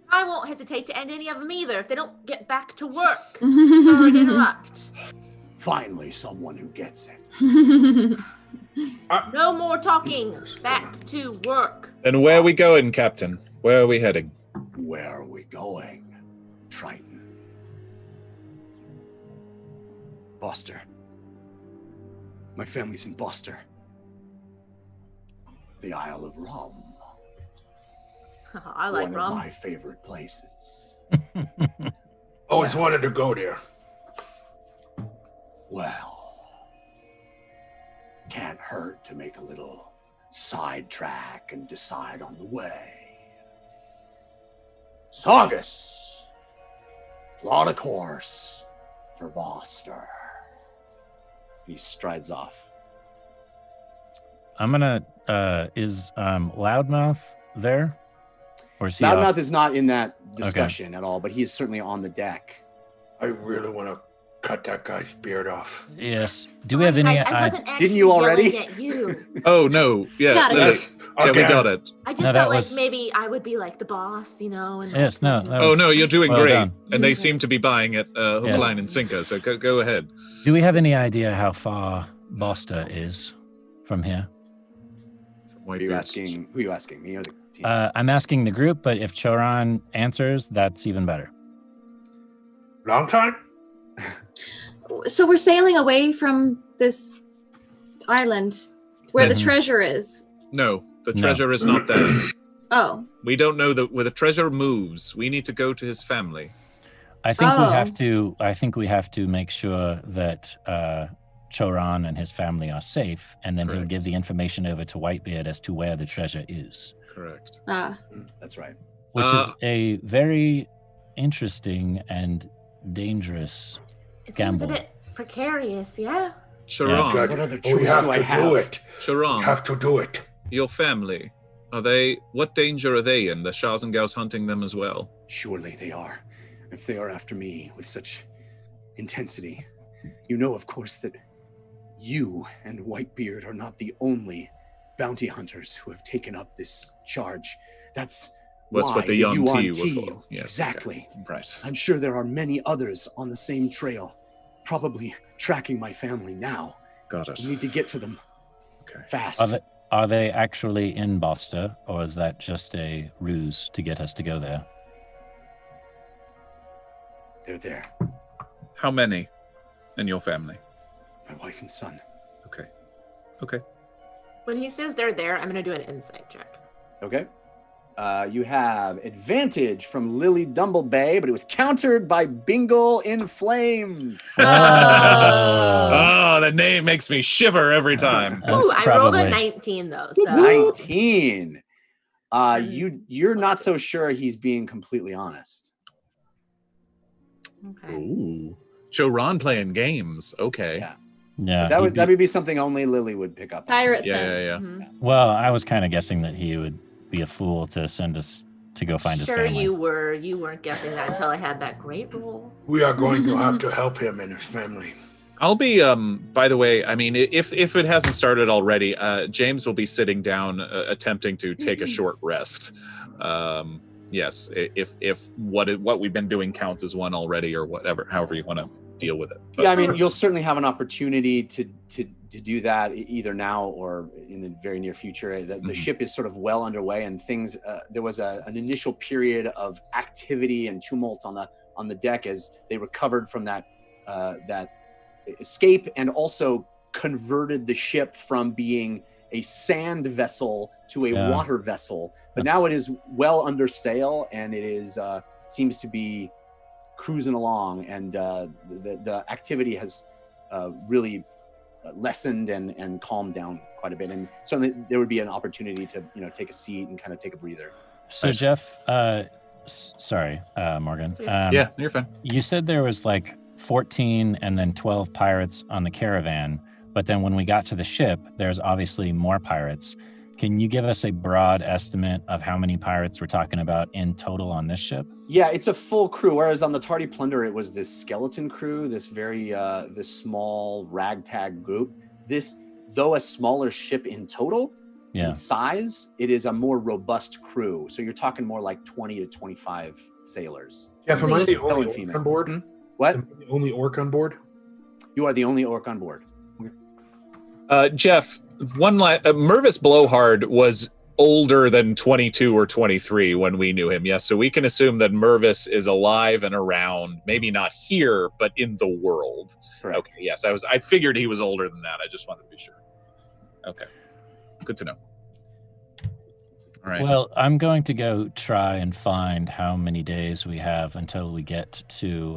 I won't hesitate to end any of them either if they don't get back to work. Sorry to interrupt. Finally, someone who gets it. No more talking. Back to work. And where are we going, Captain? Where are we heading? Where are we going, Triton? Boster. My family's in Boster. The Isle of Rum. I like one rum. One of my favorite places. Always wanted to go there. Well, can't hurt to make a little sidetrack and decide on the way. Saugus, plot a course for Boster. He strides off. I'm gonna. Is Loudmouth there? Or is he Loudmouth off? is not in that discussion at all, but he is certainly on the deck. I really want to cut that guy's beard off. Yes. Do we have any? I wasn't actually Didn't you already? yelling at you. Oh, no. Yeah, Got it. Liz. Yeah, we got it. I just No, that felt like was- maybe I would be like the boss, And Yes, no, that Oh, was no, you're doing well great. done. And they seem to be buying it hook, Yes. line, and sinker, so go ahead. Do we have any idea how far Bosta is from here? Who are you asking? Who are you asking? Me or the team? I'm asking the group, but if Choran answers, that's even better. Long time? So we're sailing away from this island where the treasure is. No, the treasure is not there. Oh. We don't know where the treasure moves. We need to go to his family. I think we have to make sure that Choran and his family are safe, and then he'll give the information over to Whitebeard as to where the treasure is. Correct. That's right. Which is a very interesting and dangerous gamble. Seems a bit precarious, yeah? Choran. What other choice do I have? Choran. We have to do it. Your family, what danger are they in? The Shazengau's hunting them as well? Surely they are. If they are after me with such intensity. You know, of course, that you and Whitebeard are not the only bounty hunters who have taken up this charge. That's what the Yuan-Ti were for. Yes, exactly. Okay. Right. I'm sure there are many others on the same trail, probably tracking my family now. Got it. We need to get to them. Okay. Fast. Are they actually in Bosta, or is that just a ruse to get us to go there? They're there. How many in your family? My wife and son. Okay. When he says they're there, I'm going to do an insight check. Okay. You have advantage from Lily Dumblebay, but it was countered by Bingle in Flames. Oh, the name makes me shiver every time. Ooh, I rolled a 19 though. So 19. You're not so sure he's being completely honest. Okay. Ooh. Choran playing games. Okay. Yeah. That would be something only Lily would pick up on. Pirate Yeah. sense. Mhm. Well, I was kind of guessing that he would be a fool to send us to go find his Sure family. you were. You weren't guessing that until I had that great roll. We are going to have to help him and his family. I'll be, by the way, I mean, if it hasn't started already, James will be sitting down attempting to take a short rest. Yes, if what we've been doing counts as one already or whatever, however you want to deal with it. But, Yeah, I mean, you'll certainly have an opportunity to do that either now or in the very near future. The ship is sort of well underway, and things. There was an initial period of activity and tumult on the deck as they recovered from that escape, and also converted the ship from being a sand vessel to a water vessel. But now it is well under sail, and it is seems to be cruising along, and the activity has really lessened and calmed down quite a bit. And certainly there would be an opportunity to take a seat and kind of take a breather. So Jeff, sorry, Morgan. Yeah, you're fine. You said there was like 14 and then 12 pirates on the caravan, but then when we got to the ship, there's obviously more pirates. Can you give us a broad estimate of how many pirates we're talking about in total on this ship? Yeah, it's a full crew. Whereas on the Tardy Plunder, it was this skeleton crew, this very this small ragtag group. This, though a smaller ship in total, in size, it is a more robust crew. So you're talking more like 20 to 25 sailors. Jeff, am I the Male only and orc female. on board? What? Am I the only orc on board? You are the only orc on board. Jeff, Mervis Blowhard was older than 22 or 23 when we knew him. Yes, so we can assume that Mervis is alive and around, maybe not here, but in the world. Correct. Okay, yes, I figured he was older than that. I just wanted to be sure. Okay, good to know. All right. Well, I'm going to go try and find how many days we have until we get to,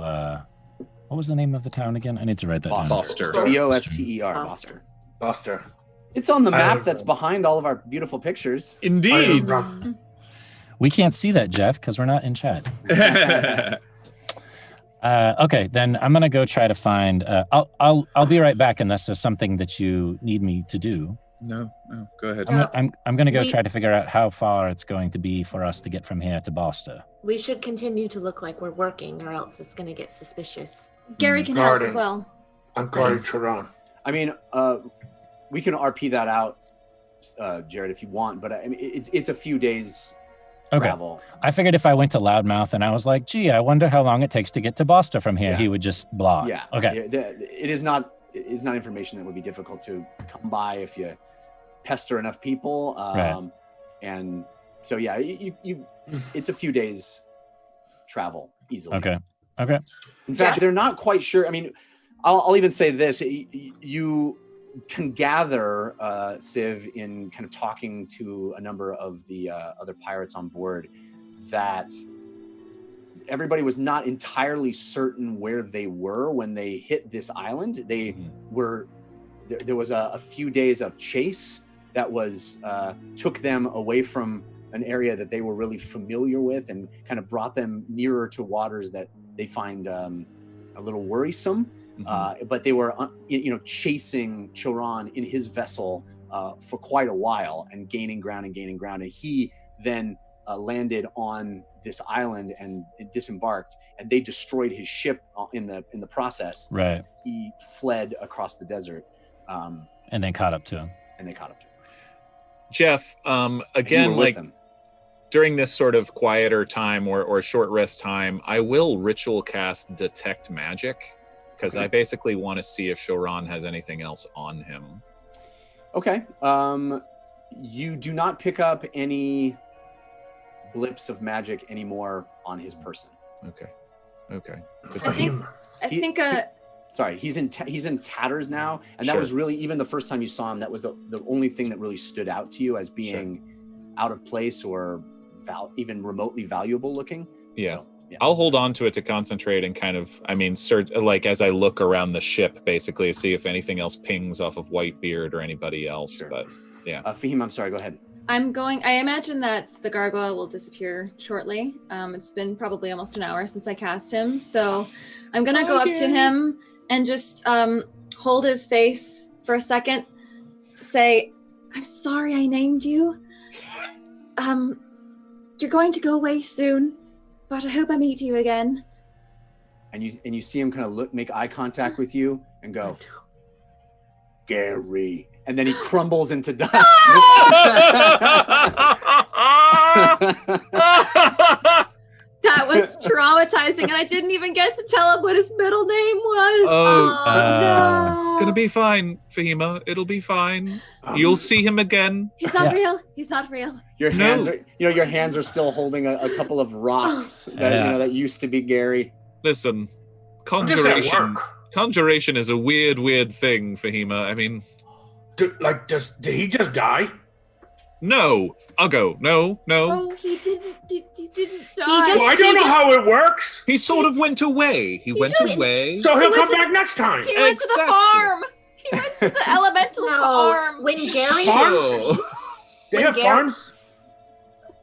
what was the name of the town again? I need to write that down. Boster. Boster. Boster. Buster. It's on the I map have that's them. behind all of our beautiful pictures. Indeed. We can't see that, Jeff, because we're not in chat. Okay, then I'm gonna go try to find. I'll be right back unless there's something that you need me to do. No, go ahead. I'm gonna go We- try to figure out how far it's going to be for us to get from here to Bosta. We should continue to look like we're working, or else it's going to get suspicious. Gary can help as Garden. well. I'm guarding Charon. I mean, we can RP that out, Jared, if you want. But I mean, it's a few days travel. I figured if I went to Loudmouth and I was like, gee, I wonder how long it takes to get to Bosta from here, Yeah. he would just blah. Yeah. Okay. It is not is not information that would be difficult to come by if you pester enough people. Right. And so, yeah, it's a few days travel easily. Okay. In fact, they're not quite sure. I mean, I'll even say this. You can gather, Civ, in kind of talking to a number of the other pirates on board, that everybody was not entirely certain where they were when they hit this island. They were, there was a few days of chase that was, took them away from an area that they were really familiar with and kind of brought them nearer to waters that they find a little worrisome. But they were, chasing Choron in his vessel for quite a while and gaining ground. And he then landed on this island and disembarked, and they destroyed his ship in the process. Right. He fled across the desert. And then caught up to him. Jeff, again, like during this sort of quieter time or short rest time, I will ritual cast Detect Magic, because I basically want to see if Choron has anything else on him. Okay. You do not pick up any blips of magic anymore on his person. Okay. I think sorry, he's in tatters now, and that was really, even the first time you saw him, that was the only thing that really stood out to you as being out of place or even remotely valuable looking. Yeah. I'll hold on to it to concentrate and kind of, search, like, as I look around the ship, basically, see if anything else pings off of Whitebeard or anybody else. Sure. But yeah. Fahim, I'm sorry, go ahead. I imagine that the gargoyle will disappear shortly. It's been probably almost an hour since I cast him. So I'm going to go up to him and just hold his face for a second. Say, I'm sorry I named you. You're going to go away soon, but I hope I meet you again. And you see him kind of make eye contact with you and go, Gary. And then he crumbles into dust. That was traumatizing, and I didn't even get to tell him what his middle name was. No. It's gonna be fine, Fahima. It'll be fine. You'll see him again. He's not real. He's not real. Your hands are still holding a couple of rocks that used to be Gary. Listen, conjuration is a weird thing, Fahima. Did he just die? No, Uggo, no. Oh, he didn't die. I don't know how it works. He sort of went away. He went away. So he'll come back next time. He went to the farm. He went to the elemental farm. When Gary They have farms?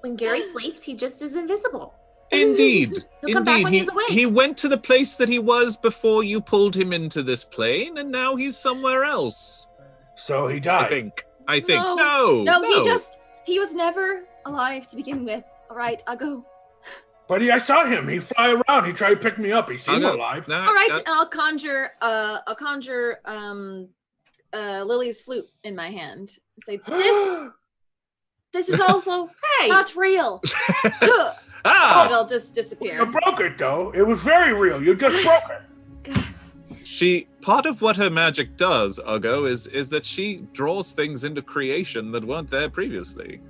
When Gary sleeps, he just is invisible. Indeed. He'll come back when he's awake. He went to the place that he was before you pulled him into this plane, and now he's somewhere else. So he died. I think. No, he was never alive to begin with. All right, I'll go. But I saw him. He fly around. He tried to pick me up. He seemed alive. All right, and I'll conjure Lily's flute in my hand and say, this is also not real. It'll just disappear. You broke it, though. It was very real. You just broke it. Part of what her magic does, Uggo, is that she draws things into creation that weren't there previously.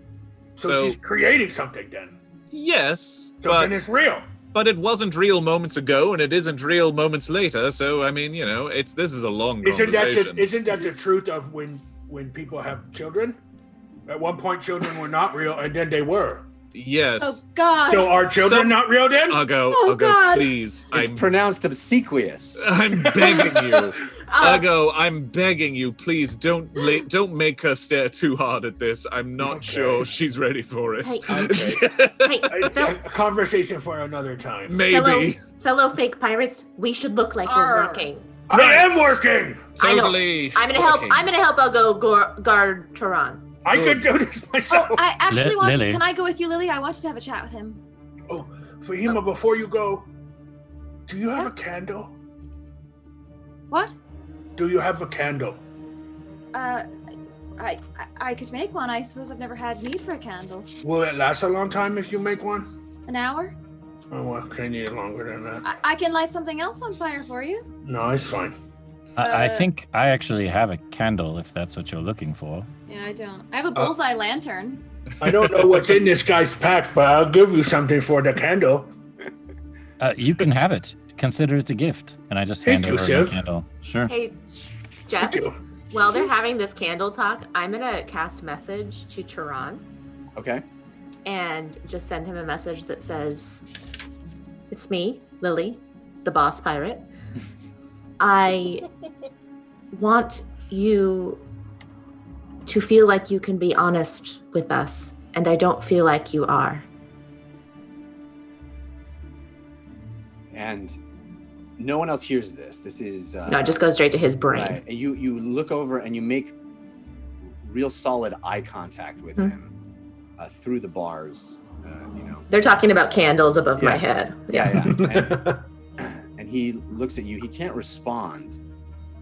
So she's creating something then? Yes. Then it's real. But it wasn't real moments ago, and it isn't real moments later, so, this is a long conversation. Isn't that the truth of when people have children? At one point, children were not real, and then they were. Yes. Oh, God. So are children not real then? Uggo, God. Please. It's pronounced obsequious. I'm begging you. Uggo, I'm begging you, please don't make her stare too hard at this. I'm not sure she's ready for it. A conversation for another time. Maybe. Fellow fake pirates, we should look like we're working. I am working. Totally. I'm gonna help Uggo guard Choron. I could do this myself. Oh, I actually want Lily. to. Can I go with you, Lily? I wanted to have a chat with him. Oh, Fahima, before you go, do you have a candle? What? Do you have a candle? I could make one. I suppose I've never had need for a candle. Will it last a long time if you make one? An hour? Oh, well, I need it longer than that. I can light something else on fire for you. No, it's fine. I think I actually have a candle, if that's what you're looking for. Yeah, I don't. I have a bullseye lantern. I don't know what's in this guy's pack, but I'll give you something for the candle. You can have it. Consider it a gift. And I just hand Thank you, over my Shiv. candle. Sure. Hey, Jeff, Thank you. while they're having this candle talk, I'm going to cast message to Turan Okay. and just send him a message that says, "It's me, Lily, the boss pirate. I want you to feel like you can be honest with us, and I don't feel like you are." And no one else hears this. This is No, it just goes straight to his brain. right. And you look over and you make real solid eye contact with him through the bars. They're talking about candles above my Yeah. head. Yeah. And he looks at you. He can't respond,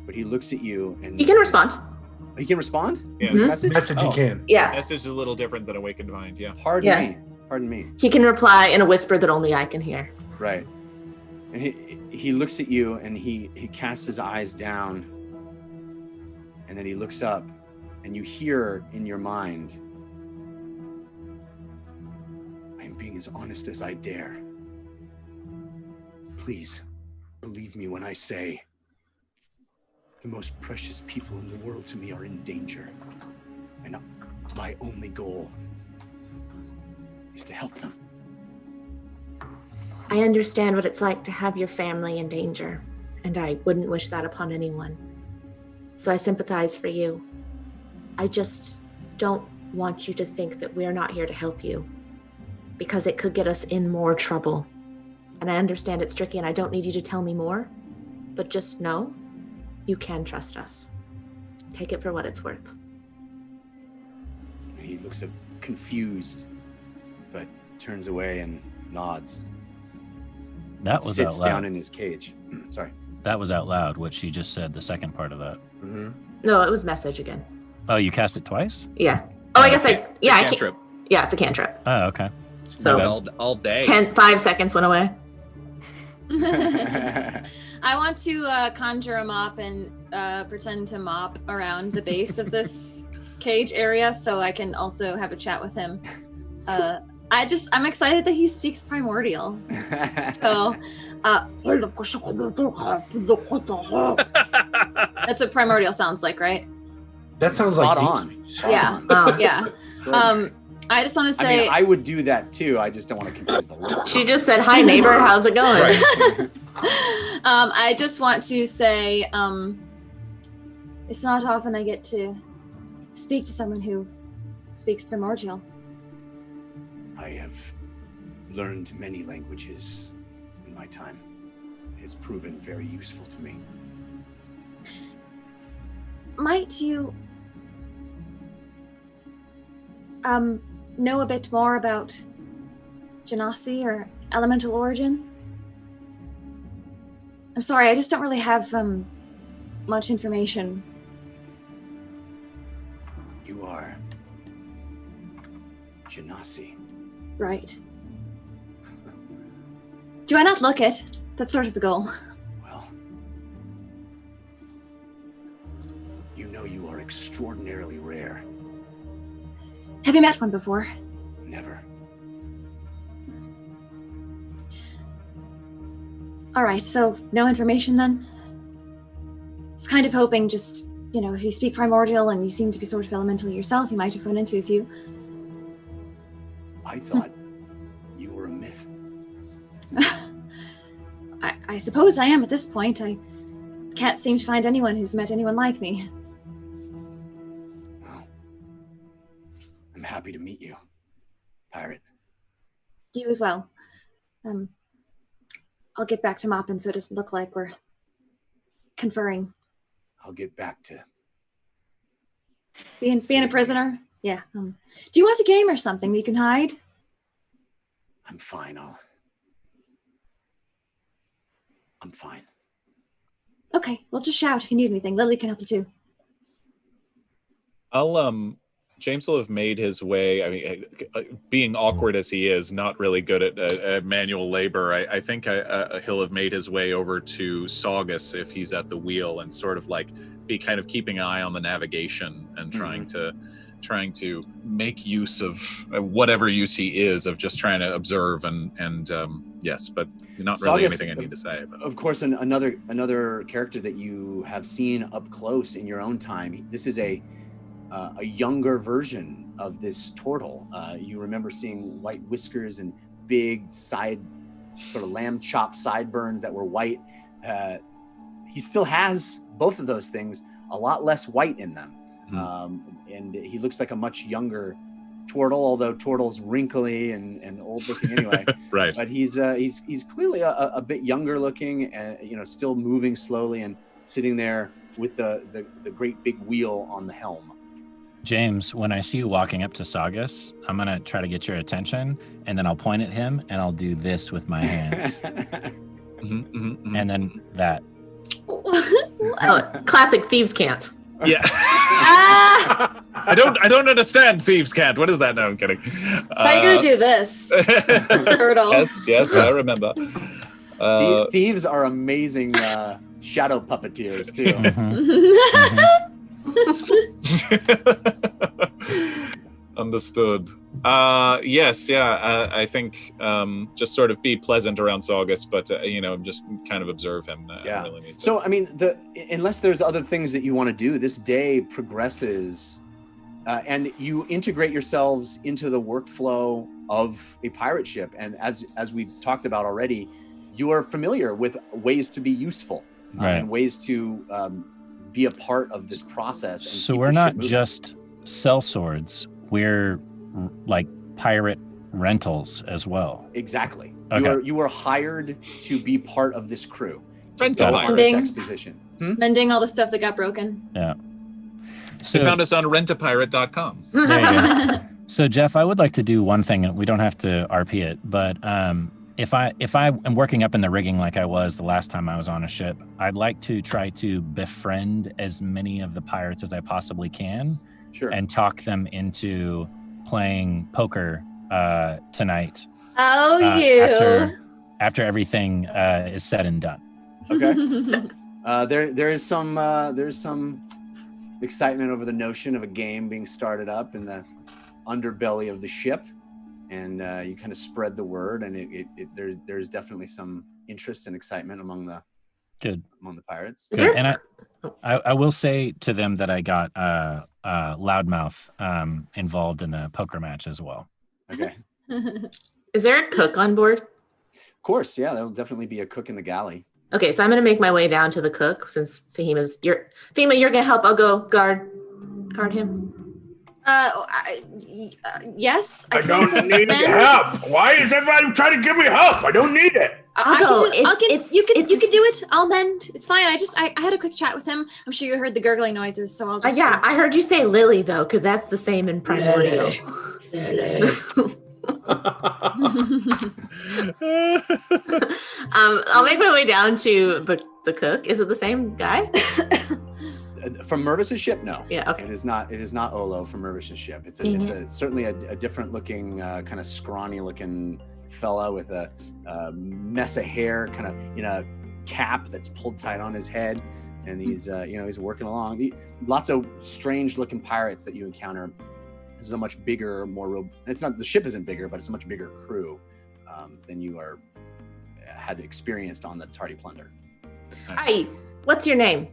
but he looks at you and He can respond. He can respond. Yeah. Mhm. Message. Message you Oh, can. Yeah. Message is a little different than Awakened Mind. Yeah. Pardon Yeah. me. Pardon me. He can reply in a whisper that only I can hear. Right. And he looks at you and he casts his eyes down, and then he looks up, and you hear in your mind, "I am being as honest as I dare. Please believe me when I say the most precious people in the world to me are in danger, and my only goal is to help them." I understand what it's like to have your family in danger, and I wouldn't wish that upon anyone. So I sympathize for you. I just don't want you to think that we're not here to help you, because it could get us in more trouble. And I understand it's tricky, and I don't need you to tell me more, but just know you can trust us. Take it for what it's worth. And he looks up confused, but turns away and nods. That was Sits out loud. down in his cage. Sorry. That was out loud, what she just said, the second part of that. Mm-hmm. No, it was message again. Oh, you cast it twice? Yeah. Oh, I guess It's a I can't. cantrip. Yeah, it's a cantrip. Oh, okay. So all day. 5 seconds went away. I want to conjure a mop and pretend to mop around the base of this cage area so I can also have a chat with him. I'm excited that he speaks primordial. So that's what primordial sounds like, right? That sounds Spot like on. Spot Yeah. on. Yeah. Extraordinary. I just want to I say mean, I would do that too. I just don't want to confuse the listener. She just said, "Hi, neighbor. How's it going?" Right. I just want to say it's not often I get to speak to someone who speaks primordial. I have learned many languages in my time. It's proven very useful to me. Might you know a bit more about Genasi or elemental origin? I'm sorry, I just don't really have much information. You are Genasi. Right. Do I not look it? That's sort of the goal. Well, you know you are extraordinarily rare. Have you met one before? Never. All right, so no information then? I was kind of hoping just, if you speak primordial and you seem to be sort of elemental yourself, you might have run into a few. I thought you were a myth. I suppose I am at this point. I can't seem to find anyone who's met anyone like me. Well, I'm happy to meet you, pirate. You as well. I'll get back to mopping so it doesn't look like we're conferring. I'll get back to Being a prisoner? Yeah. Do you want a game or something that you can hide? I'm fine. I'm fine. Okay, well just shout if you need anything. Lily can help you too. I'll James will have made his way. I mean, being awkward as he is, not really good at manual labor. I think he'll have made his way over to Saugus if he's at the wheel, and sort of like be kind of keeping an eye on the navigation and trying to make use of whatever use he is of just trying to observe and yes, but not really Saugus, anything I need to say. But. Of course, another character that you have seen up close in your own time. This is a younger version of this turtle. You remember seeing white whiskers and big side, sort of lamb chop sideburns that were white. He still has both of those things, a lot less white in them. And he looks like a much younger turtle, although turtle's wrinkly and old looking anyway. Right. But he's clearly a bit younger looking, and still moving slowly and sitting there with the great big wheel on the helm. James, when I see you walking up to Saugus, I'm going to try to get your attention, and then I'll point at him, and I'll do this with my hands. And then that. Oh, classic thieves can't. Yeah. I don't understand thieves can't. What is that? No, I'm kidding. Thought you were going to do this. Turtle. Yes, I remember. Thieves are amazing shadow puppeteers, too. Understood. Yes, yeah. I think just sort of be pleasant around Saugus, but just kind of observe him. Yeah. Really need to. So I mean, unless there's other things that you want to do, this day progresses, and you integrate yourselves into the workflow of a pirate ship. And as we talked about already, you are familiar with ways to be useful, and ways to be a part of this process. And so we're not just sellswords, we're like pirate rentals as well. Exactly. Okay. You were hired to be part of this crew. Rental go on this exposition. Mending all the stuff that got broken. Yeah. So they found us on rentapirate.com. There you go. So Jeff, I would like to do one thing. We don't have to RP it, but if I am working up in the rigging like I was the last time I was on a ship, I'd like to try to befriend as many of the pirates as I possibly can. Sure. And talk them into playing poker tonight. Oh, you! After everything is said and done. Okay. There's some excitement over the notion of a game being started up in the underbelly of the ship, and you kind of spread the word, and there's definitely some interest and excitement among the pirates. Good. And I will say to them that I got Loudmouth involved in the poker match as well. Okay. Is there a cook on board? Of course, yeah. There'll definitely be a cook in the galley. Okay, so I'm gonna make my way down to the cook since Fahima, you're gonna help. I'll go guard him. Yes. I don't need help. Why is everybody trying to give me help? I don't need it. You can do it. I'll mend. It's fine. I had a quick chat with him. I'm sure you heard the gurgling noises, so I'll just. Yeah, I heard you say Lily though, because that's the same in Primordial. I'll make my way down to the cook. Is it the same guy? From Mervis's ship? No. Yeah. Okay. It is not Olo from Mervis's ship. It's certainly a different looking, kind of scrawny looking fella with a mess of hair, kind of in a cap that's pulled tight on his head, and he's working along. Lots of strange looking pirates that you encounter. This is a much bigger, the ship isn't bigger, but it's a much bigger crew than you had experienced on the Tardy Plunder. Hi, what's your name?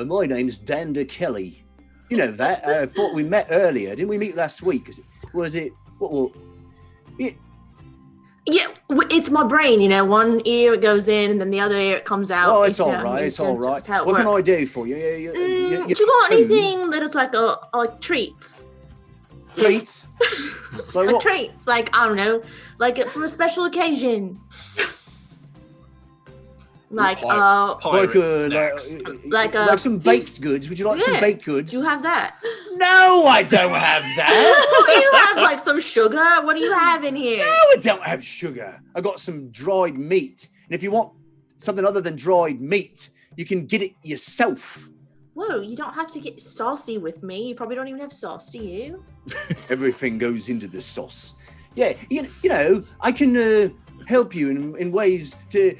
My name's Dander Kelly. You know that. I thought we met earlier. Didn't we meet last week? Yeah, it's my brain. One ear it goes in, and then the other ear it comes out. Oh, it's all right. It's all right. What can I do for you? Do you want anything that is like treats? Treats? Like treats, I don't know, for a special occasion. Like some baked goods. Would you like some baked goods? Do you have that? No, I don't have that. Do you have some sugar? What do you have in here? No, I don't have sugar. I got some dried meat. And if you want something other than dried meat, you can get it yourself. Whoa, you don't have to get saucy with me. You probably don't even have sauce, do you? Everything goes into the sauce. Yeah, you know, I can help you in ways to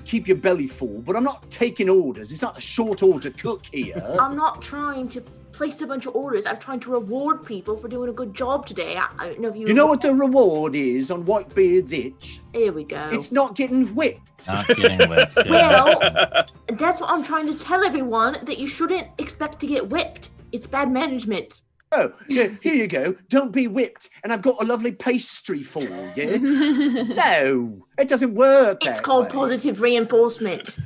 keep your belly full, but I'm not taking orders. It's not a short order cook here. I'm not trying to place a bunch of orders. I'm trying to reward people for doing a good job today. I don't know if you... You know what the reward is on Whitebeard's itch? Here we go. It's not getting whipped. Not getting whipped. Well, that's what I'm trying to tell everyone, that you shouldn't expect to get whipped. It's bad management. Oh, yeah, here you go. Don't be whipped. And I've got a lovely pastry for you. No, it doesn't work. It's called positive reinforcement.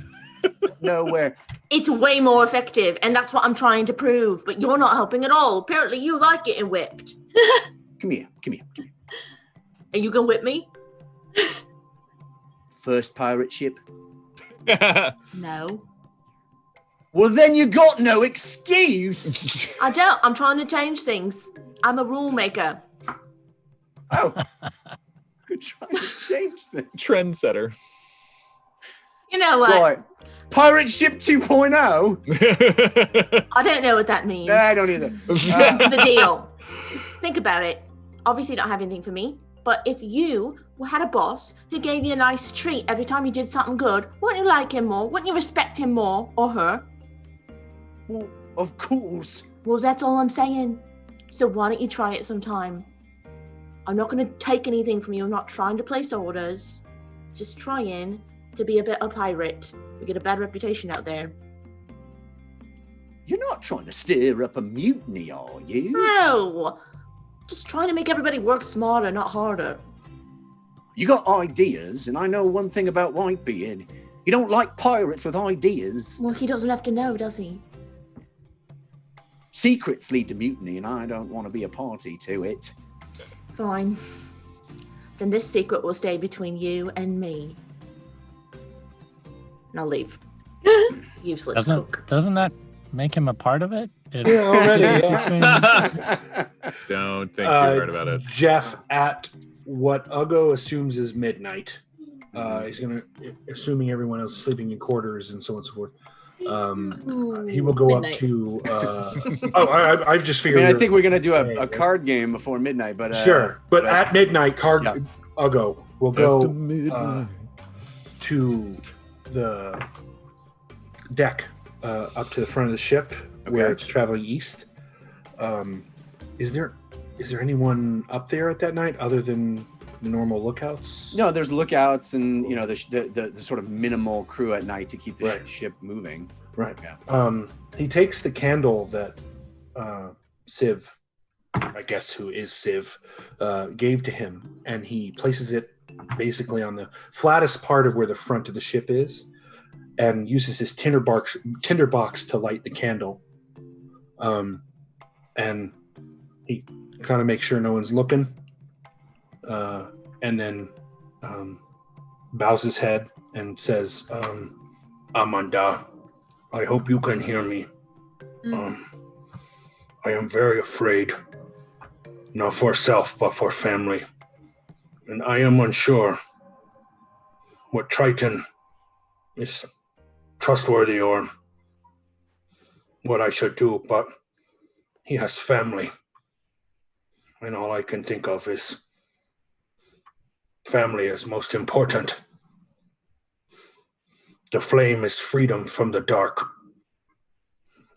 Nowhere. It's way more effective, and that's what I'm trying to prove. But you're not helping at all. Apparently, you like getting whipped. Come here. Are you gonna whip me? First pirate ship. No. Well, then you got no excuse. I don't. I'm trying to change things. I'm a rule maker. Oh, good trying to change things. Trendsetter. You know what? Right. Pirate ship 2.0? I don't know what that means. I don't either. The deal. Think about it. Obviously, you don't have anything for me. But if you had a boss who gave you a nice treat every time you did something good, wouldn't you like him more? Wouldn't you respect him more? Or her? Well, of course. Well, that's all I'm saying. So why don't you try it sometime? I'm not going to take anything from you. I'm not trying to place orders. Just trying to be a bit of a pirate. We get a bad reputation out there. You're not trying to stir up a mutiny, are you? No! Just trying to make everybody work smarter, not harder. You got ideas, and I know one thing about Whitebeard. You don't like pirates with ideas. Well, he doesn't have to know, does he? Secrets lead to mutiny, and I don't want to be a party to it. Fine. Then this secret will stay between you and me. And I'll leave. Useless cook. Doesn't that make him a part of it? Yeah, already, yeah. Don't think too hard about it. Jeff, at what Uggo assumes is midnight. He's assuming everyone else is sleeping in quarters and so on and so forth. He will go midnight. Up to. I've just figured. I think we're gonna do a card game before midnight, but sure. But at midnight, Uggo will go to the deck up to the front of the ship where it's traveling east. Is there anyone up there at that night other than the normal lookouts? No, there's lookouts and the sort of minimal crew at night to keep the ship moving. Right. Yeah. He takes the candle that Civ, I guess who is Civ, gave to him, and he places it basically on the flattest part of where the front of the ship is, and uses his tinderbox to light the candle. And he kind of makes sure no one's looking, and then bows his head and says, Amanda, I hope you can hear me. I am very afraid, not for self, but for family. And I am unsure what Triton is trustworthy or what I should do, but he has family. And all I can think of is family is most important. The flame is freedom from the dark.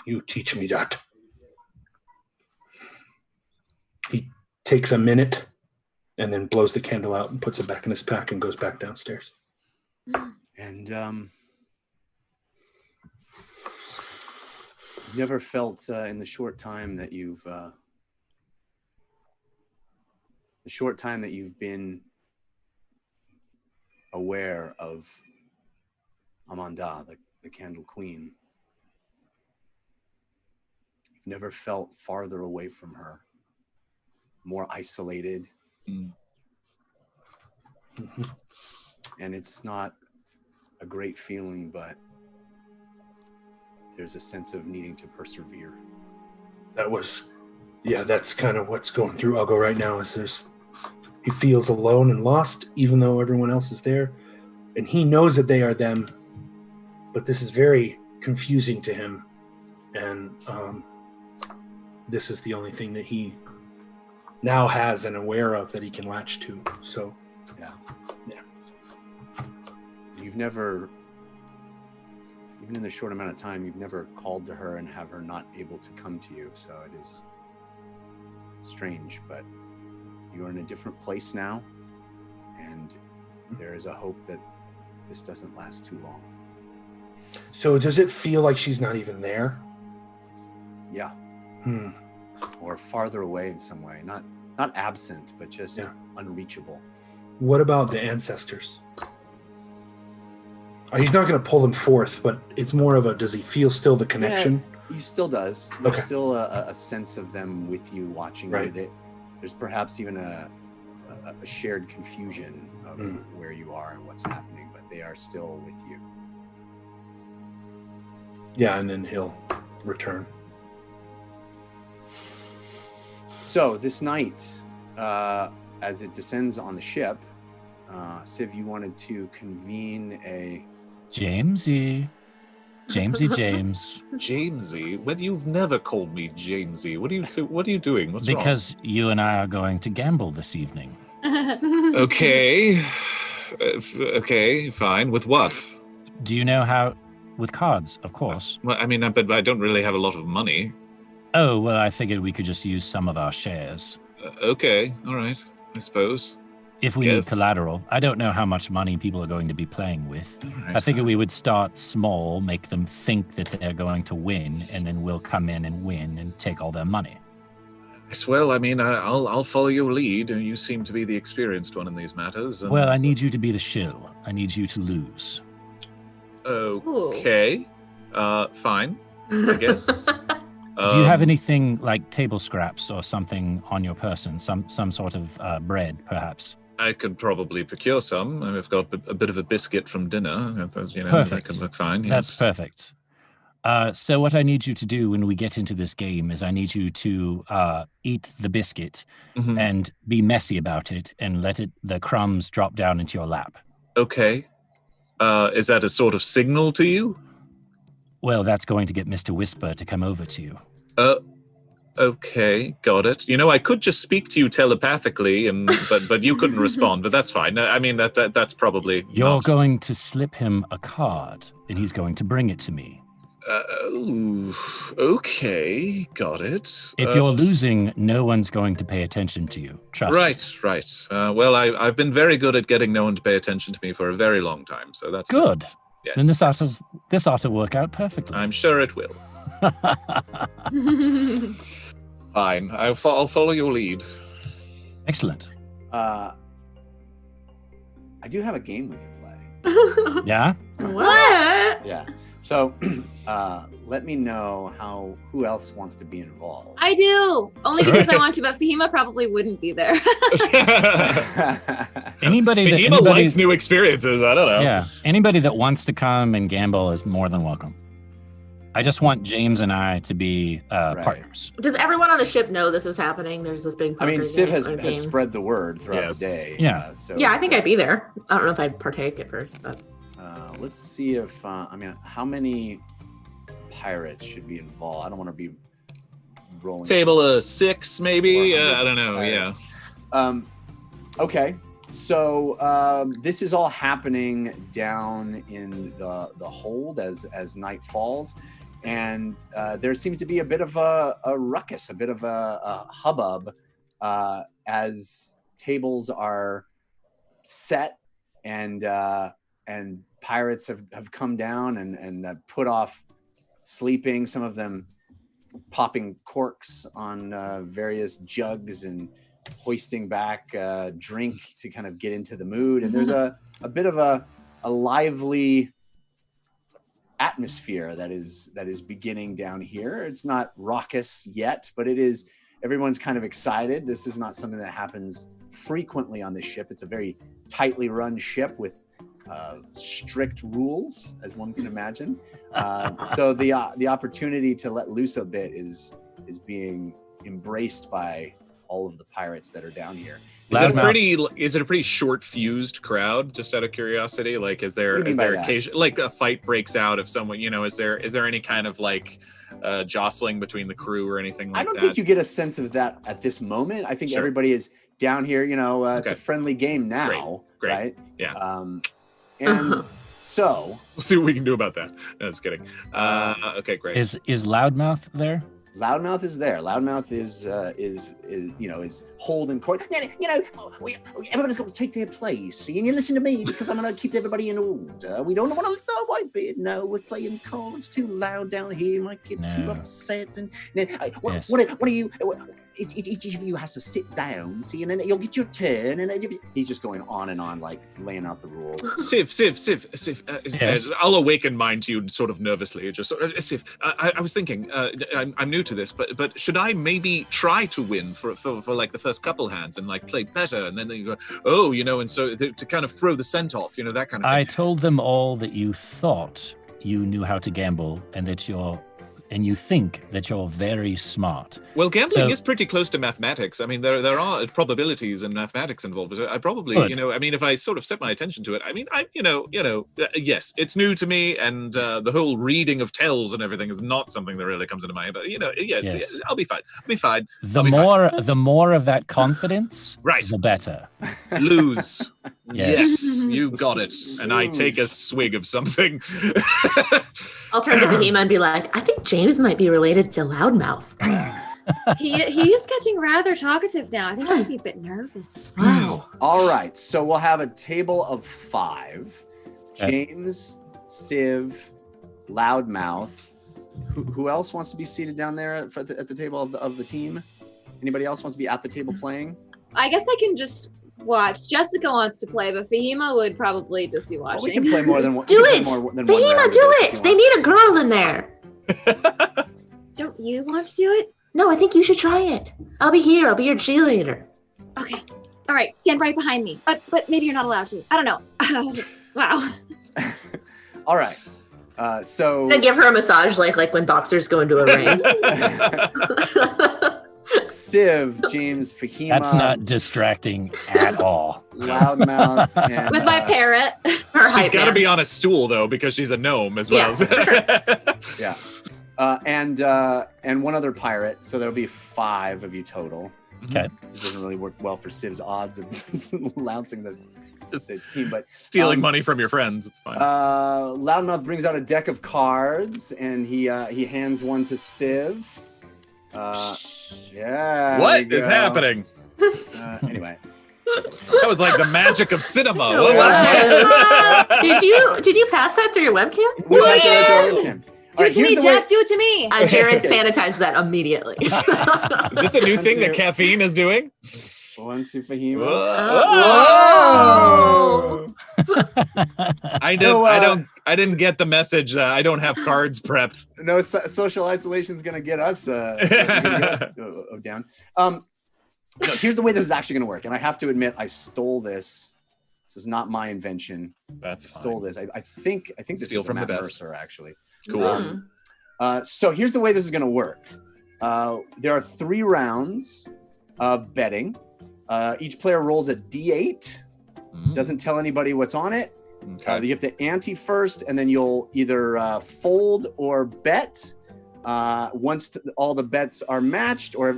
You teach me that. He takes a minute and then blows the candle out and puts it back in his pack and goes back downstairs. And never felt in the short time that you've been aware of Amanda, the Candle Queen, you've never felt farther away from her, more isolated. Mm-hmm. And it's not a great feeling, but there's a sense of needing to persevere. That's kind of what's going through Uggo right now. He feels alone and lost, even though everyone else is there, and he knows that they are them. But this is very confusing to him, and this is the only thing that he now has and aware of that he can latch to. So, Yeah. Yeah. You've never, even in the short amount of time, you've never called to her and have her not able to come to you. So it is strange, but you're in a different place now, and there is a hope that this doesn't last too long. So does it feel like she's not even there? Yeah. Hmm. Or farther away in some way. Not absent, but just unreachable. What about the ancestors? He's not going to pull them forth, but it's more of a, does he feel still the connection? Yeah, he still does. There's Okay. still a sense of them with you, watching you. Right. There's perhaps even a shared confusion of where you are and what's happening, but they are still with you. Yeah, and then he'll return. So this night, as it descends on the ship, Civ, you wanted to convene a... Jamesy. James. Jamesy? Well, you've never called me Jamesy. What are you doing? What's Because you and I are going to gamble this evening. wrong? Okay. Okay, fine. With what? Do you know how? With cards, of course. Well, I mean, but I don't really have a lot of money. Oh, well, I figured we could just use some of our shares. Okay, all right, I suppose. If we Yes. need collateral. I don't know how much money people are going to be playing with. All right. I figure we would start small, make them think that they're going to win, and then we'll come in and win and take all their money. Yes, well, I mean, I'll follow your lead. You seem to be the experienced one in these matters. And... Well, I need you to be the shill. I need you to lose. Okay. Fine, I guess. Do you have anything like table scraps or something on your person? Some sort of bread, perhaps? I could probably procure some. I've got a bit of a biscuit from dinner. You know, Perfect. That could look fine. That's Yes. perfect. So what I need you to do when we get into this game is I need you to eat the biscuit Mhm. and be messy about it and let the crumbs drop down into your lap. Okay. Is that a sort of signal to you? Well, that's going to get Mr. Whisper to come over to you. Okay, got it. You know, I could just speak to you telepathically, but you couldn't respond. But that's fine. I mean, that's probably You're not. going to slip him a card, and he's going to bring it to me. Okay, got it. If you're losing, no one's going to pay attention to you. Trust me. Right. Well, I've been very good at getting no one to pay attention to me for a very long time, so that's Good. Yes. Then this ought to work out perfectly. I'm sure it will. Fine. I'll follow your lead. Excellent. I do have a game we can play. Yeah? What? Yeah. So let me know who else wants to be involved. I do. Only because I want to, but Fahima probably wouldn't be there. Anybody that Fahima likes new experiences. I don't know. Yeah. Anybody that wants to come and gamble is more than welcome. I just want James and I to be partners. Does everyone on the ship know this is happening? There's this big. I mean, poker Civ game has or game. spread the word throughout Yes. the day. Yeah. So Yeah, I it's, think I'd be there. I don't know if I'd partake at first, but let's see if how many pirates should be involved. I don't want to be rolling. Table of 6, maybe. 400 I don't know. pirates. Yeah. Okay. So this is all happening down in the hold as night falls, and there seems to be a bit of a ruckus, a bit of a hubbub as tables are set and pirates have come down and put off sleeping. Some of them popping corks on various jugs and hoisting back drink to kind of get into the mood. And there's a bit of a lively atmosphere that is beginning down here. It's not raucous yet, but it is. Everyone's kind of excited. This is not something that happens frequently on this ship. It's a very tightly run ship with strict rules, as one can imagine. So the opportunity to let loose a bit is being embraced by all of the pirates that are down here. Is it a pretty short fused crowd? Just out of curiosity, like is there What do you mean by that? occasion like a fight breaks out if someone is there any kind of like jostling between the crew or anything like that? I don't think you get a sense of that at this moment. I think Sure. everybody is down here. You know, it's Okay. a friendly game now, Great. right? Yeah. And so We'll see what we can do about that. No, just kidding. Okay, great. Is Loudmouth there? Loudmouth is there. Loudmouth is holding court. You know, everybody's got to take their place. See, and you listen to me because I'm going to keep everybody in order. We don't want to know Whitebeard. No, we're playing cards too loud down here. Might get too No. upset. And Yes. what are you? Each of you has to sit down, see, and then you'll get your turn. And then he's just going on and on, like laying out the rules. Civ. Yes. I'll awaken mine to you sort of nervously. Just sort of, Civ. I was thinking. I'm new to this, but should I maybe try to win for like the first couple hands and like play better, and then you go, oh, you know, and so to kind of throw the scent off, you know, that kind of thing. I told them all that you thought you knew how to gamble and you think that you're very smart. Well, gambling So- is pretty close to mathematics. I mean, there are probabilities and mathematics involved. I probably, Good. you know, I mean, if I sort of set my attention to it, I mean, yes, it's new to me, and the whole reading of tells and everything is not something that really comes into my head. But yes, I'll be fine. The more of that confidence, Right. the better. Lose. Yes. You got it. And I take a swig of something. I'll turn to Fahima and be like, I think James might be related to Loudmouth. He is getting rather talkative now. I think he might be a bit nervous. Wow. All right, so we'll have a table of 5. Okay. James, Civ, Loudmouth. Who else wants to be seated down there at the table of the team? Anybody else wants to be at the table playing? I guess I can just watch. Jessica wants to play, but Fahima would probably just be watching. Well, we can play more than one. Do we can it! play more than one Fahima, round of do this if it! you They want. need a girl in there. Don't you want to do it? No, I think you should try it. I'll be here. I'll be your cheerleader. Okay. All right. Stand right behind me. But maybe you're not allowed to. I don't know. Wow. All right. So I give her a massage like when boxers go into a ring. Civ, James, Fahima. That's not distracting at all. Loudmouth. And, With my parrot. Her She's hype got to man. be on a stool though, because she's a gnome as well. Yeah. And one other pirate. So there'll be 5 of you total. Okay. This doesn't really work well for Civ's odds of announcing the team, but Stealing money from your friends, it's fine. Loudmouth brings out a deck of cards and he hands one to Civ. Yeah. What there is you go. happening? Anyway. That was like the magic of cinema. Oh, What was wow. that? Did you pass that through your webcam? We like to go with him. Do All it to right, me, here's the way- Jeff. Do it to me. Jared sanitized that immediately. Is this a new thing that Let's caffeine is doing? One to Fahima. Oh. I didn't get the message. I don't have cards prepped. No, social isolation is going to get us, down. No, here's the way this is actually going to work. And I have to admit, I stole this. This is not my invention. That's I stole this. I think this Steal is from from the Matt best. Mercer, actually. Cool. So here's the way this is going to work. There are 3 rounds of betting. Each player rolls a D8. Doesn't tell anybody what's on it. Okay. You have to ante first, and then you'll either fold or bet. Once all the bets are matched, or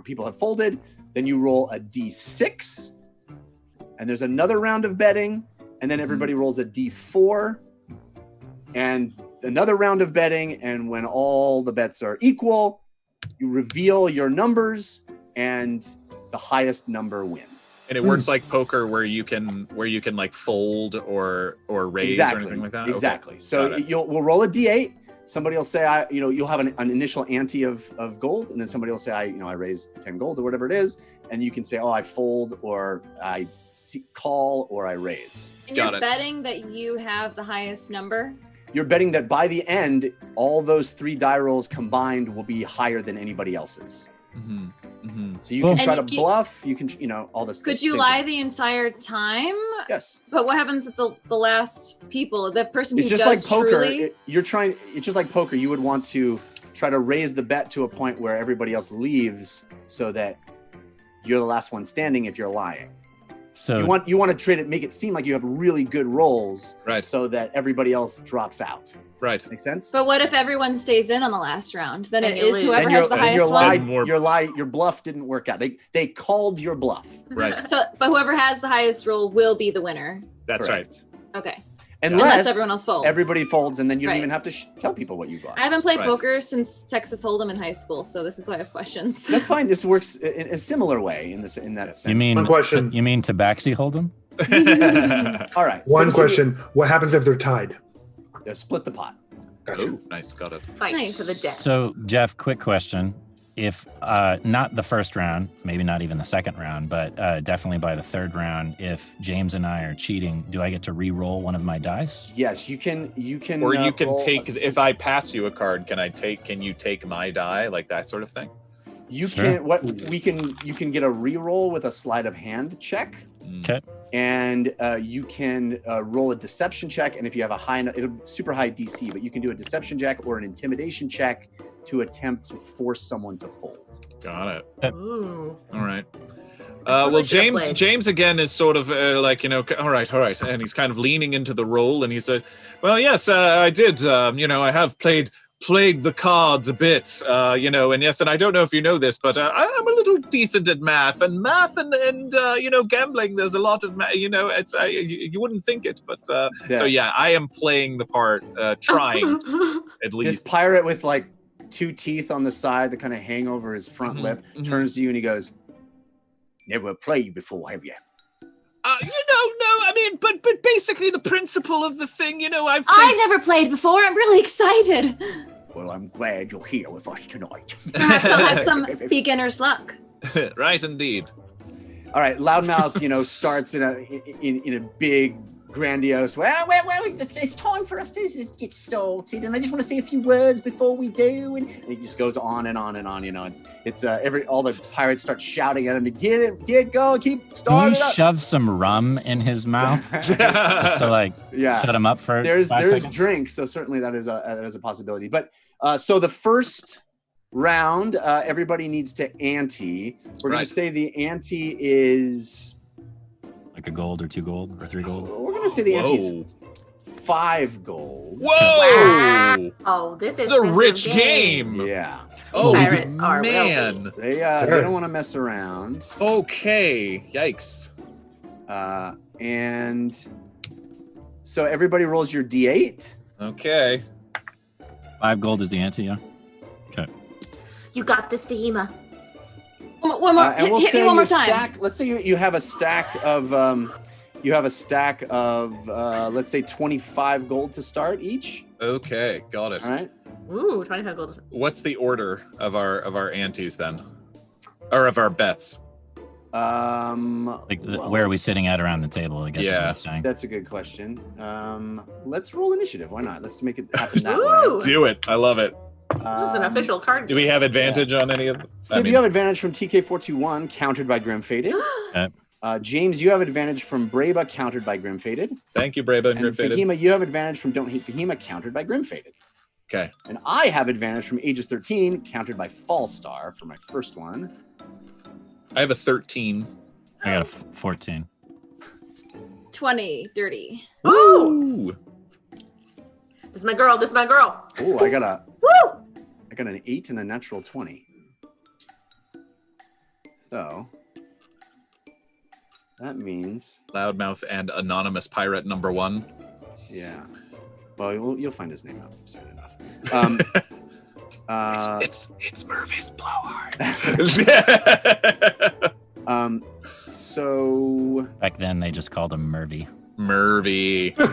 people have folded, then you roll a D6, and there's another round of betting, and then everybody rolls a D4, and another round of betting, and when all the bets are equal, you reveal your numbers, and the highest number wins. And it works like poker, where you can like fold or raise or anything like that. Okay. Exactly. So Got it. we'll roll a D8. Somebody will say, you'll have an initial ante of gold, and then somebody will say, I raised 10 gold or whatever it is, and you can say, I fold, or I call, or I raise. And Got you're it. betting that you have the highest number. You're betting that by the end, all those 3 die rolls combined will be higher than anybody else's. So you can And try to you- bluff. You can, all this. Could you lie the entire time? Yes. But what happens with the last people? The person It's who just does like poker. truly. It's just like poker. You would want to try to raise the bet to a point where everybody else leaves, so that you're the last one standing if you're lying. So You want to trade it, make it seem like you have really good rolls, Right. so that everybody else drops out. Right. Make sense? But what if everyone stays in on the last round? Then And it you is lose. whoever And has the highest one. your bluff didn't work out. They called your bluff. Right. So, but whoever has the highest roll will be the winner. That's Correct. Okay. Unless everyone else folds. Everybody folds, and then you don't Right. even have to tell people what you got. I haven't played Right. poker since Texas Hold'em in high school, so this is why I have questions. That's fine. This works in a similar way in that sense. You mean One question. You mean Tabaxi Hold'em? right. All right. One so question. What happens if they're tied? Split the pot. Gotcha. Oh, nice. Got it. Fight Nice. to the death. So, Jeff, quick question. If not the first round, maybe not even the second round, but definitely by the third round, if James and I are cheating, do I get to re-roll one of my dice? Yes, you can. Or you can roll take, a if I pass you a card, can you take my die? Like that sort of thing? You Sure. you can get a re-roll with a sleight of hand check, Okay. and you can roll a deception check. And if you have a super high DC, but you can do a deception check or an intimidation check to attempt to force someone to fold. Got it. Ooh. All right. Totally Well, should've played. James again is sort of like, all right, and he's kind of leaning into the role, and he said, "Well, yes, I did. I have played the cards a bit, and yes, and I don't know if you know this, but I'm a little decent at math and gambling. There's a lot of it's you wouldn't think it, but so yeah, I am playing the part, trying at This least." pirate with like 2 teeth on the side that kind of hang over his front lip turns to you and he goes, "Never played before, have you?" No, I mean, but basically the principle of the thing, I've I've never played before. I'm really excited. Well, I'm glad you're here with us tonight. Perhaps I'll have some beginner's luck. Right, indeed. All right, Loudmouth, starts in a big, grandiose way. Well, it's time for us to get started, and I just want to say a few words before we do. And it just goes on and on and on. It's all the pirates start shouting at him to get going, keep Can starting you up. shove some rum in his mouth just to Yeah. shut him up for There's 5 seconds? drinks, so certainly that is a possibility. But so the first round, everybody needs to ante. We're going Right. to say the ante is. Like a gold or 2 gold or 3 gold? We're going to say the ante is 5 gold. Whoa! Oh, this is It's a rich game. Yeah. Oh, Pirates are man. They don't want to mess around. Okay. Yikes. And so everybody rolls your D8. Okay. 5 gold is the ante, yeah? Okay. You got this, Behemoth. One more. And we'll hit say me one more your time. stack. Let's say you have a stack of let's say 25 gold to start each. Okay. Got it. All right. Ooh, 25 gold. What's the order of our antes then? Or of our bets? Where are we sitting at around the table, I guess is what Yeah. I'm saying. That's a good question. Let's roll initiative. Why not? Let's make it happen that Ooh. way. Do it. I love it. This is an official card. Do we have advantage on any of them? Sid, you have advantage from TK421, countered by Grim Faded. James, you have advantage from Braba, countered by Grim Faded. Thank you, Braba and And Grim Faded. Fahima, you have advantage from Don't Hate Fahima, countered by Grim Faded. Okay. And I have advantage from Aegis 13, countered by Fallstar for my first one. I have a 13. I got a 14. 20, dirty. Ooh, Ooh. this is my girl. This is my girl. Oh, I got an 8 and a natural 20. So that means, Loudmouth and anonymous pirate number 1. yeah. Well, you'll find his name out soon enough. It's Murphy's blowhard. So Back then, they just called him Murphy. Murphy. Good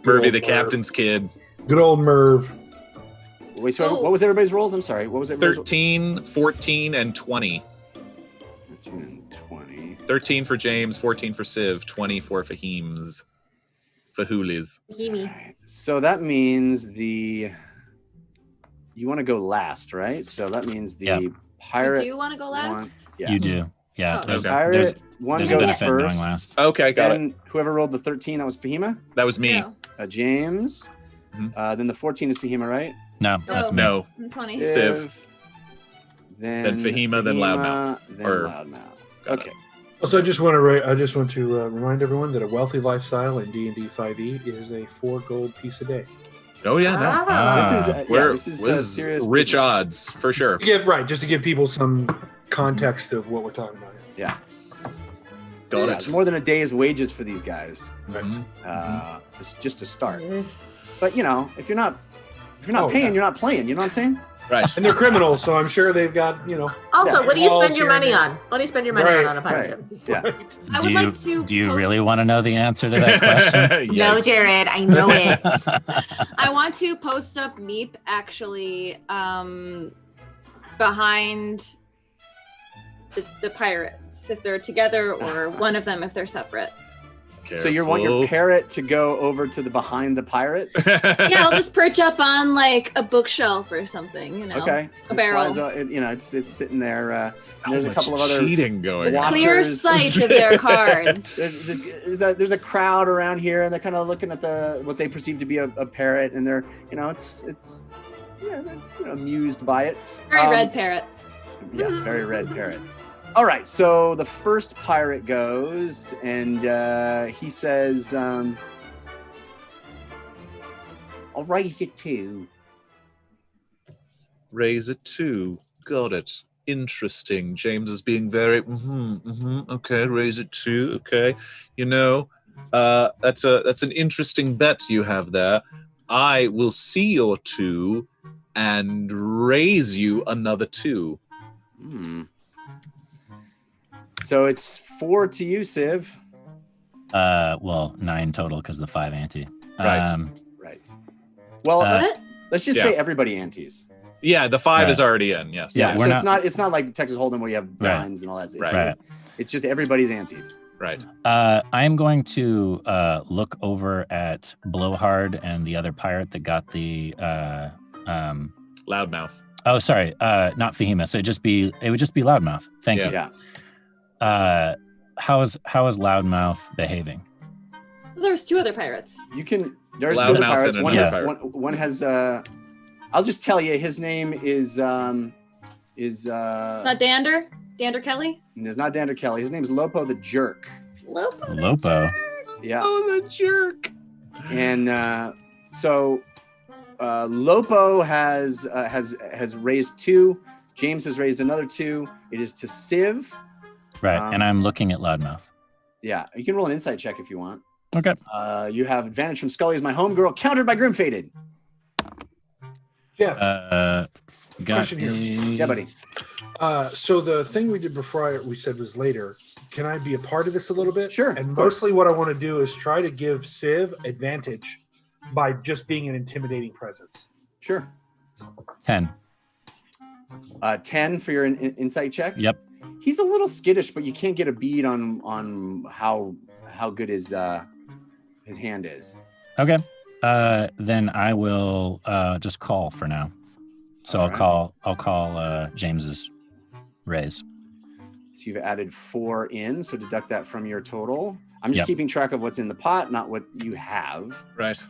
Murphy, old the Merv. captain's kid. Good old Merv. wait, so Oh. what was everybody's rolls? I'm sorry. What was it? 13, 14, and 20. 13 and 20. 13 for James, 14 for Civ, 20 for Fahims. Fahulis. Behemy. Right. So that means you want to go last, right? So that means the Yeah. pirate. Do you want to go last? Yeah. You do. Yeah. Oh. There's, Okay. Pirate there's, one there's a goes benefit in going first. last. Okay, got it. Then whoever rolled the 13, that was Fahima. That was me. No. James. Mhm. Then the 14 is Fahima, right? No, that's me. No. I'm 20. Civ. Then Fahima, then Loudmouth. Then Or- Loudmouth. Got Okay. Also, I just want to remind everyone that a wealthy lifestyle in D&D 5e is a 4 gold piece a day. Oh yeah, no. This is serious rich business. odds for sure. Just to give people some context of what we're talking about. Yeah. Got It's it. more than a day's wages for these guys, just to start. But you know, if you're not paying, you're not playing. You know what I'm saying? Right. And they're criminals, so I'm sure they've got Also, Yeah. what do you spend your Walls money here. on? What do you spend your money on a pirate ship? Yeah. I would like to. Do you post- really want to know the answer to that question? No, Yikes. Jared, I know it. I want to post up Meep actually behind the pirates if they're together, or one of them if they're separate. So you want your parrot to go over to the behind the pirates? Yeah, I'll just perch up on like a bookshelf or something, you know. Okay. A barrel. It flies, you know, it's sitting there. There's a much couple of other cheating going With on. clear watchers. sight of their cards. There's a crowd around here, and they're kind of looking at what they perceive to be a parrot, and they're they're amused by it. Very red parrot. Yeah, very red parrot. All right, so the first pirate goes, and he says, "I'll raise it 2." Raise it 2. Got it. Interesting. James is being very okay, raise it 2. Okay. You know, that's an interesting bet you have there. I will see your 2 and raise you another 2. So it's 4 to you, Civ. Well, 9 total because the 5 ante. Right. Right. Well, What? let's just say everybody antes. Yeah, the 5 is Right. already in. Yes. Yeah, So we're it's not like Texas Hold'em where you have Right. nines and all that. It's, Right. it's just everybody's anteed. Right. I am going to look over at Blowhard and the other pirate that got the. Loudmouth. Oh, sorry, not Fahima. So it would just be Loudmouth. Thank you. Yeah. How is Loudmouth behaving? There's 2 other pirates. You can. There's 2 Loudmouth other pirates. and One another has. pirate. One has. I'll just tell you. His name is. It's not Dander? Dander Kelly? It's not Dander Kelly. His name is Lopo the Jerk. Lopo. Yeah. Oh, the jerk. And so Lopo has raised 2. James has raised another 2. It is to Civ. Right, and I'm looking at Loudmouth. Yeah, you can roll an insight check if you want. Okay. You have advantage from Scully as my homegirl, countered by Grim Faded. Yeah. Got Question here. Yeah, buddy. So the thing we did before we said was later. Can I be a part of this a little bit? Sure, And of course. mostly what I want to do is try to give Civ advantage by just being an intimidating presence. Sure. 10. 10 for your insight check. Yep. He's a little skittish, but you can't get a bead on how good his hand is. Okay. Then I will just call for now. So All I'll call James's raise. So you've added 4 in, so deduct that from your total. I'm just Yep. keeping track of what's in the pot, not what you have. Right.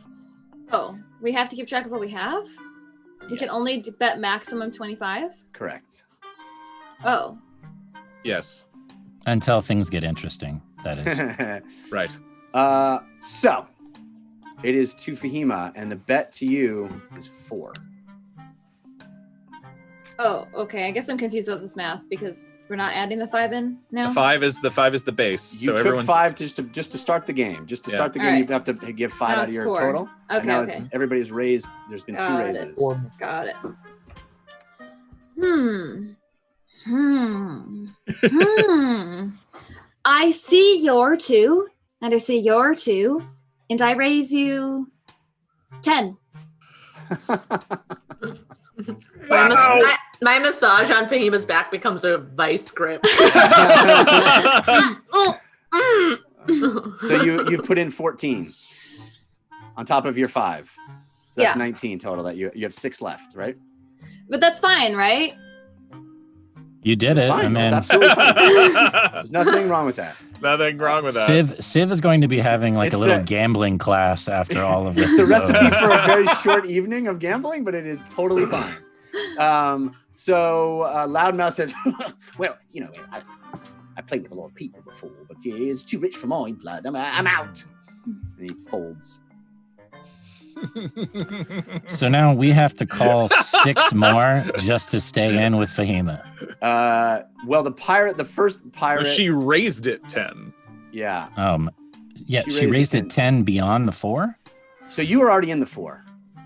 Oh, we have to keep track of what we have? We can Yes. only bet maximum 25? Correct. Oh. Yes. Until things get interesting, that is. Right. So it is to Fahima, and the bet to you is 4. Oh, okay. I guess I'm confused about this math because we're not adding the 5 in now. The 5 is the base. You so took everyone's 5 just to start the game. Just to Yeah. start the game, All right. you have to give 5 Now out of it's your 4. total. and Okay, now okay. everybody's raised. There's been 2 Got it. raises. Got it. I see your 2, and I see your 2, and I raise you 10. My massage on Fahima's back becomes a vice grip. So you put in 14 on top of your 5. So that's Yeah. 19 total. That you have 6 left, right? But that's fine, right? You did That's it. fine. I mean, That's absolutely fine. There's nothing wrong with that. Nothing wrong with that. Civ is going to be having like it's a little the- gambling class after all of this. It's a is recipe over. for a very short evening of gambling, but it is totally fine. So Loudmouth says, "Well, you know, I played with a lot of people before, but yeah, it's too rich for my blood. I'm out." And he folds. So now we have to call 6 more just to stay in with Fahima. Well, the first pirate. She raised it 10. Yeah. Yeah, she raised it 10 beyond the 4. So you were already in the 4.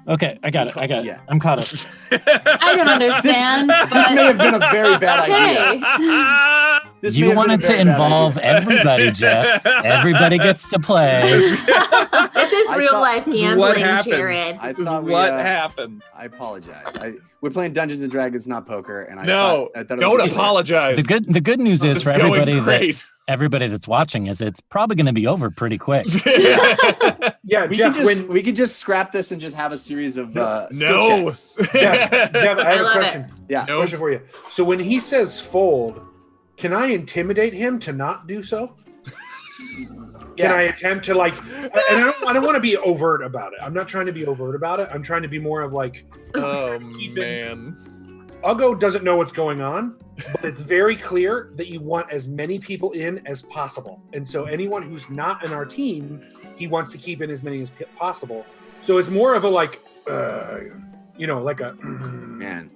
Okay, I got it. Yeah. I'm caught up. I don't understand. This may have been a very bad idea. Okay. You wanted to involve everybody, Jeff. Everybody gets to play. This is real life gambling, Jared. This is what happens. I apologize. We're playing Dungeons and Dragons, not poker, and I thought don't apologize. The good news is for everybody that's watching is it's probably going to be over pretty quick. Yeah, we could just scrap this and just have a series of skill checks. Jeff, I have a question. Yeah, question for you. So when he says fold, can I intimidate him to not do so? Can I attempt to and I don't want to be overt about it. I'm not trying to be overt about it. I'm trying to be more of oh man. Uggo doesn't know what's going on, but it's very clear that you want as many people in as possible. And so anyone who's not in our team, he wants to keep in as many as possible. So it's more of a man.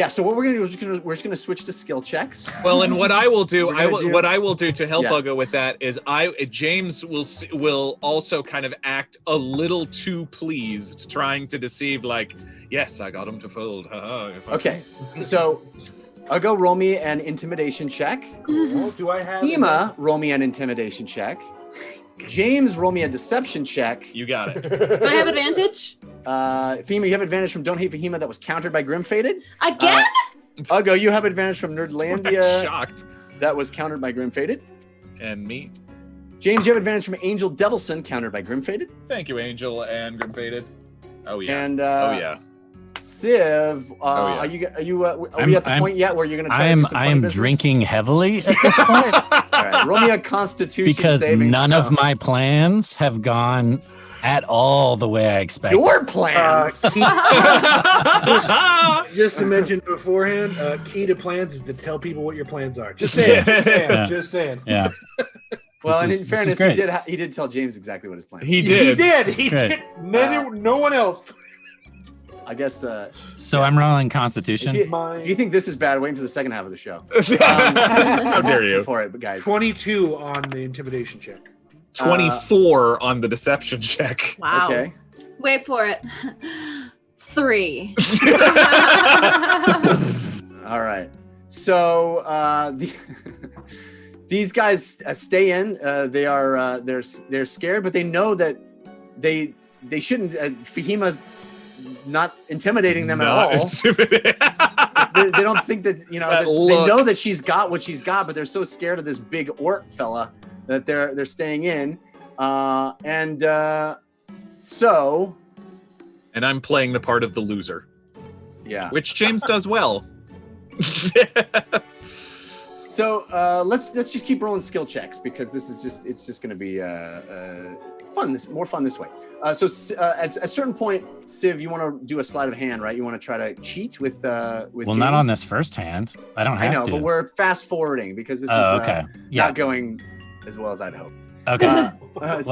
So what we're gonna do is we're just gonna switch to skill checks. Well, and what I will do, what I will do to help Uggo with that is James will also kind of act a little too pleased, trying to deceive, yes, I got him to fold. Okay, so Uggo, roll me an intimidation check. Cool. Do I have Fahima, roll me an intimidation check. James, roll me a deception check. You got it. Do I have advantage? Fahima, you have advantage from Don't Hate Fahima that was countered by Grim Fated. Again? Uggo, you have advantage from Nerdlandia. Shocked. That was countered by Grim Fated. And me. James, you have advantage from Angel Devilson, countered by Grim Fated. Thank you, Angel and Grim Fated. Oh yeah. And oh yeah. Civ, are we at the point yet where you're going to try to do some I am business? Drinking heavily at this point. All right, roll me a Constitution because none of my plans have gone at all the way I expected. Your plans? Just to mention beforehand, key to plans is to tell people what your plans are. Just saying. Just saying. Yeah. Well, in fairness, he did tell James exactly what his plan was. He did. He did. No one else. I guess. So I'm rolling Constitution. If you think this is bad, wait until the second half of the show. How dare you? For it, but guys. 22 on the intimidation check. 24 on the deception check. Wow. Okay. Wait for it. 3. All right. So these guys stay in. They're scared, but they know that they shouldn't. Fahima's not intimidating them at all. They don't think that they know that she's got what she's got, but they're so scared of this big orc fella that they're staying in, and I'm playing the part of the loser. Yeah, which James does well. So let's just keep rolling skill checks because this is just going to be more fun this way. So at a certain point, Civ, you want to do a sleight of hand, right? You want to try to cheat with Well, James? Not on this first hand. I don't have to. I know, but we're fast forwarding because this is not going as well as I'd hoped. Okay.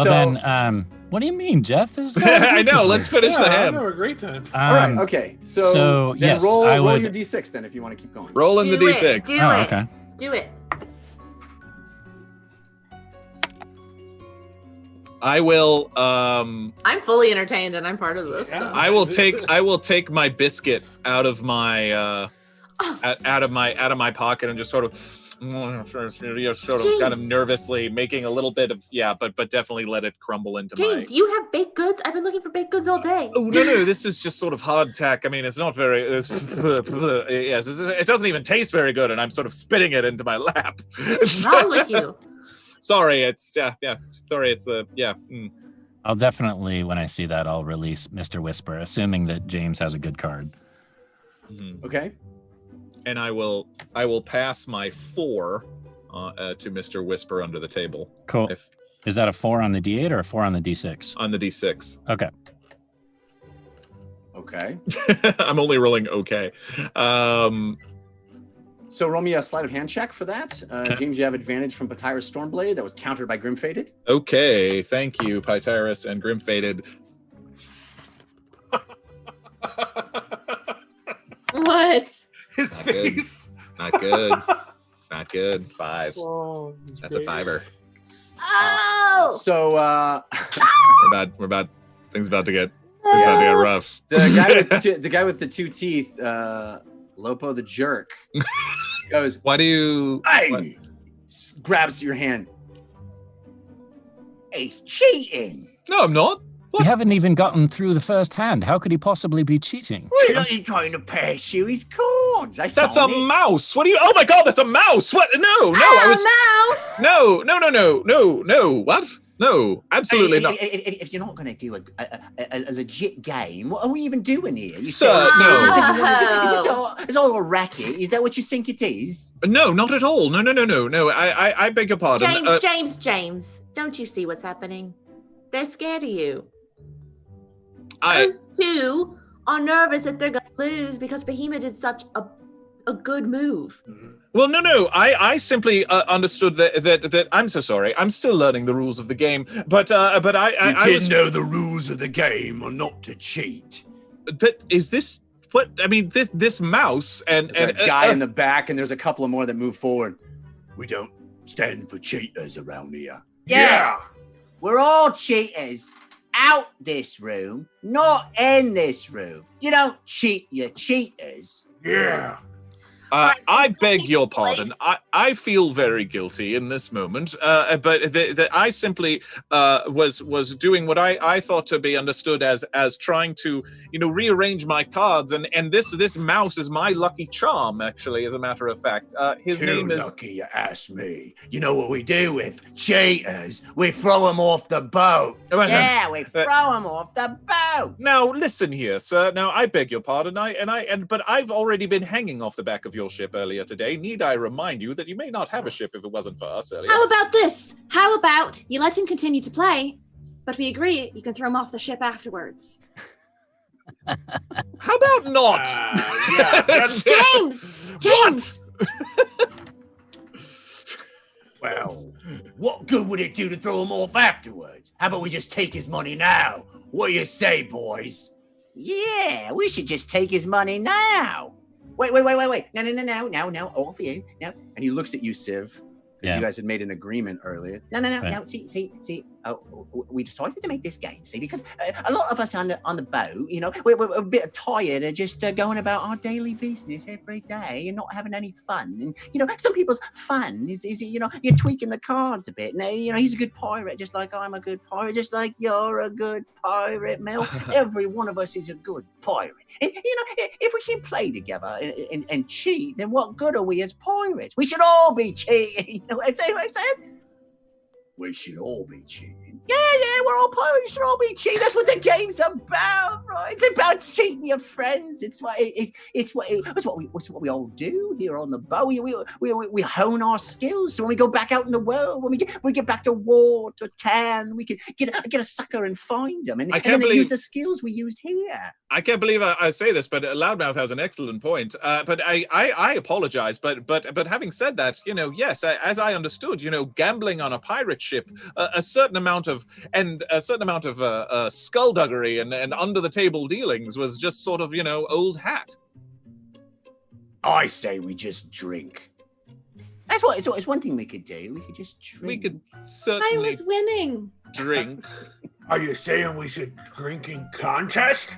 Then, what do you mean, Jeff? This is I know. Let's finish the hand. Have a great time. All right. Okay. So then yes, roll your d6 then if you want to keep going. Roll in the d6. Do it. Okay. Do it. I will. I'm fully entertained, and I'm part of this. So. I will take my biscuit out of my out of my pocket and just sort of kind of nervously making a little bit of but definitely let it crumble into James, you have baked goods? I've been looking for baked goods all day. Oh no, this is just sort of hardtack. I mean, it's not very. Yes, it doesn't even taste very good, and I'm sort of spitting it into my lap. What's wrong with you? Sorry, it's Sorry, it's I'll definitely, when I see that, I'll release Mr. Whisper, assuming that James has a good card. Mm-hmm. Okay. And I will pass my 4 to Mr. Whisper under the table. Cool. Is that a 4 on the D8 or a 4 on the D6? On the D6. Okay. Okay. I'm only rolling okay. So roll me a sleight of hand check for that. James, you have advantage from Pytyrus Stormblade. That was countered by Grim-Fated. Okay, thank you, Pytyrus and Grim-Fated. What? His Not face. Not good. Not good. 5. Oh, That's a 5-er. Oh! So We're about. Things about to get. It's about to get rough. the guy with the 2 teeth, Lopo the jerk, goes, Why do you? "Hey!" what? Grabs your hand. Hey, cheating! No, I'm not. We What? haven't even gotten through the first hand. How could he possibly be cheating? We're not trying to pass you his cards. I That's saw a it. mouse. What do you? Oh my God, that's a mouse. What? No, I was. Mouse! No. What? No, absolutely not. If you're not going to do a legit game, what are we even doing here? You Sir, said- no. It's all a racket. Is that what you think it is? No, not at all. No. I beg your pardon. James, don't you see what's happening? They're scared of you. I Those two are nervous that they're going to lose because Behemoth did such a good move. well, no. I simply understood that. I'm so sorry. I'm still learning the rules of the game. But I was. know the rules of the game are not to cheat. That is this. What I mean, this mouse and There's a guy in the back, and there's a couple of more that move forward. We don't stand for cheaters around here. Yeah. We're all cheaters out this room, not in this room. You don't cheat your cheaters. Yeah. I beg your pardon. I feel very guilty in this moment, but I simply was doing what I thought to be understood as trying to rearrange my cards, and this mouse is my lucky charm. Actually, as a matter of fact, his name is. Lucky you asked me. You know what we do with cheaters? We throw them off the boat. Yeah, we throw them off the boat. Now listen here, sir. Now I beg your pardon. But I've already been hanging off the back of your ship earlier today. Need I remind you that you may not have a ship if it wasn't for us earlier? How about this? How about you let him continue to play, but we agree you can throw him off the ship afterwards. How about not? James! Well, what good would it do to throw him off afterwards? How about we just take his money now? What do you say, boys? Yeah, we should just take his money now. Wait. No, all of you. No. And he looks at you, Civ, because Yeah. you guys had made an agreement earlier. No. Right. See. We decided to make this game, see, because a lot of us on the boat, we're a bit tired of just going about our daily business every day and not having any fun. And some people's fun is you're tweaking the cards a bit. Now, he's a good pirate, just like I'm a good pirate, just like you're a good pirate, Mel. Every one of us is a good pirate. And, if we can play together and cheat, then what good are we as pirates? We should all be cheating. You know what I'm saying? We should all be cheating. Yeah, we're all pirates. We should all be cheating. That's what the game's about, right? It's about cheating your friends. It's what we all do here on the boat. We hone our skills. So when we go back out in the world, when we get back to war, to town, we can get a sucker and find them, and then they use the skills we used here. I can't believe I say this, but Loudmouth has an excellent point. But I apologize. But having said that, yes, as I understood, gambling on a pirate ship, a certain amount of skullduggery and under the table dealings was just sort of old hat. I say we just drink. It's one thing we could do. We could just drink. We could I certainly was winning. drink. Are you saying we should drinking contest?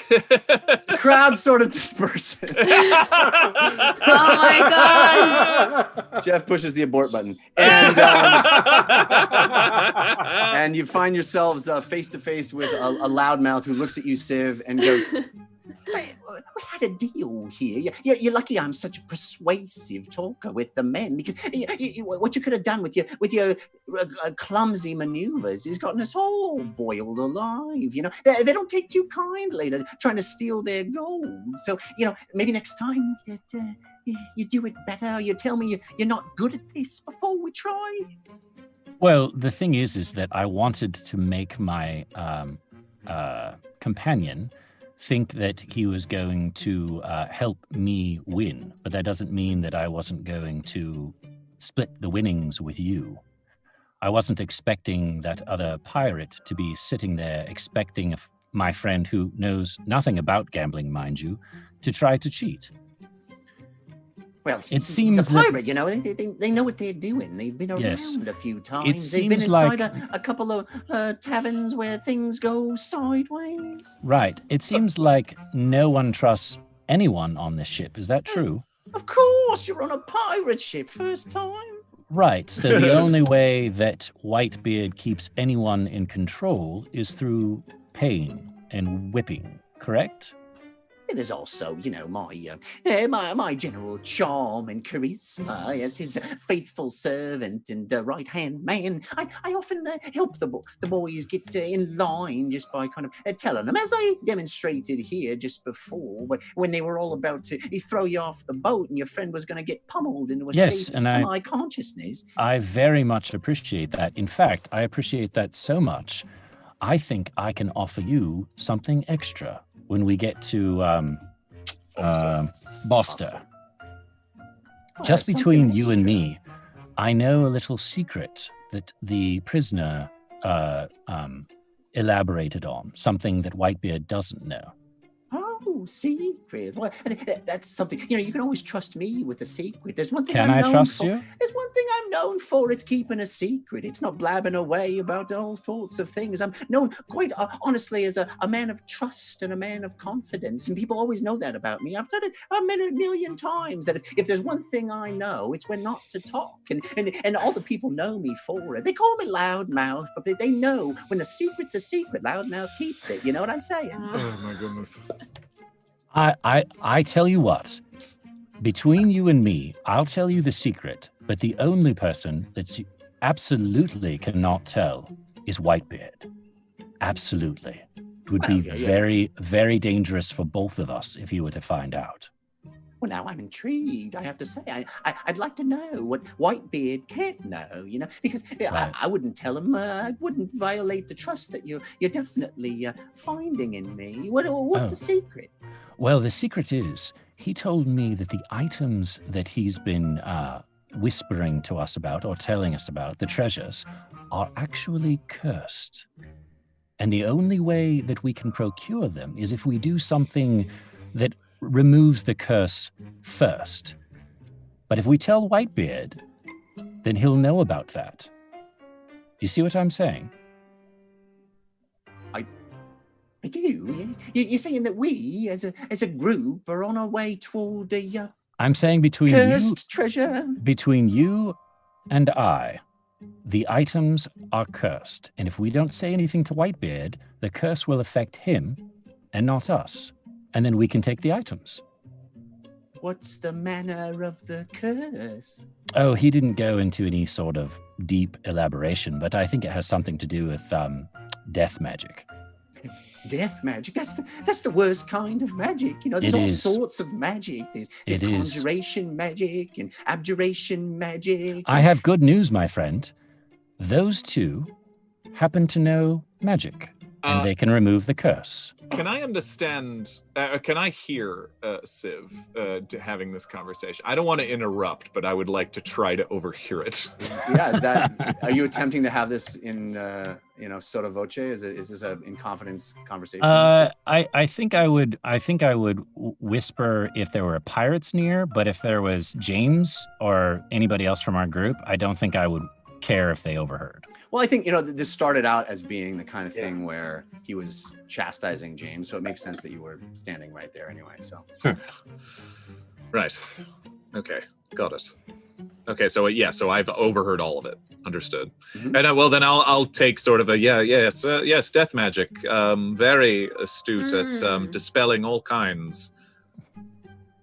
The crowd sort of disperses. Oh my god! Jeff pushes the abort button, and and you find yourselves face to face with a loudmouth who looks at you, Civ, and goes, "We had a deal here. You're lucky I'm such a persuasive talker with the men, because what you could have done with your clumsy maneuvers is gotten us all boiled alive. They don't take too kindly to trying to steal their gold. So maybe next time that you do it better. You tell me you're not good at this before we try." Well, the thing is that I wanted to make my companion think that he was going to help me win, but that doesn't mean that I wasn't going to split the winnings with you. I wasn't expecting that other pirate to be sitting there expecting my friend who knows nothing about gambling, mind you, to try to cheat. Well, it seems a pirate, you know, they know what they're doing. They've been around a few times. They've been inside a couple of taverns where things go sideways. Right. It seems like no one trusts anyone on this ship. Is that true? Of course, you're on a pirate ship, first time. Right. So the only way that Whitebeard keeps anyone in control is through pain and whipping, correct? There's also, you know, my general charm and charisma as his faithful servant and right-hand man. I often help the boys get in line just by kind of telling them, as I demonstrated here just before, when they were all about to throw you off the boat and your friend was going to get pummeled into a state of semi-consciousness. I very much appreciate that. In fact, I appreciate that so much. I think I can offer you something extra when we get to Boster. Just between you and me, I know a little secret that the prisoner elaborated on, something that Whitebeard doesn't know. Oh, secrets. Well, that's something, you know, you can always trust me with a secret. There's one thing Can I trust you? There's one thing I'm known for. It's keeping a secret. It's not blabbing away about all sorts of things. I'm known quite honestly as a man of trust and a man of confidence. And people always know that about me. I've said it a million times that if there's one thing I know, it's when not to talk. And all the people know me for it. They call me loudmouth, but they know when a secret's a secret, loudmouth keeps it. You know what I'm saying? Oh, my goodness. I tell you what, between you and me, I'll tell you the secret, but the only person that you absolutely cannot tell is Whitebeard. Absolutely. It would be very, very dangerous for both of us if you were to find out. Well, now I'm intrigued, I have to say. I'd like to know what Whitebeard can't know, you know, because I wouldn't tell him, I wouldn't violate the trust that you're definitely finding in me. What's the secret? Well, the secret is, he told me that the items that he's been whispering to us about or telling us about, the treasures, are actually cursed. And the only way that we can procure them is if we do something that removes the curse first. But if we tell Whitebeard, then he'll know about that. Do you see what I'm saying? I do. You're saying that we, as a group, are on our way toward a I'm saying between cursed treasure. Between you and I, the items are cursed. And if we don't say anything to Whitebeard, the curse will affect him and not us. And then we can take the items. What's the manner of the curse? Oh, he didn't go into any sort of deep elaboration, but I think it has something to do with death magic. Death magic? That's the worst kind of magic. You know, there's all sorts of magic. There's conjuration magic and abjuration magic. I have good news, my friend. Those two happen to know magic, and they can remove the curse. Can I understand, can I hear Civ having this conversation? I don't want to interrupt, but I would like to try to overhear it. Yeah, are you attempting to have this in, sotto voce? Is this a in confidence conversation? I think I would whisper if there were pirates near, but if there was James or anybody else from our group, I don't think I would care if they overheard. Well, I think, this started out as being the kind of thing where he was chastising James, so it makes sense that you were standing right there anyway, so. Right. Okay, got it. Okay, so so I've overheard all of it. Understood. Mm-hmm. And then I'll take sort of a yes, death magic. Very astute at dispelling all kinds.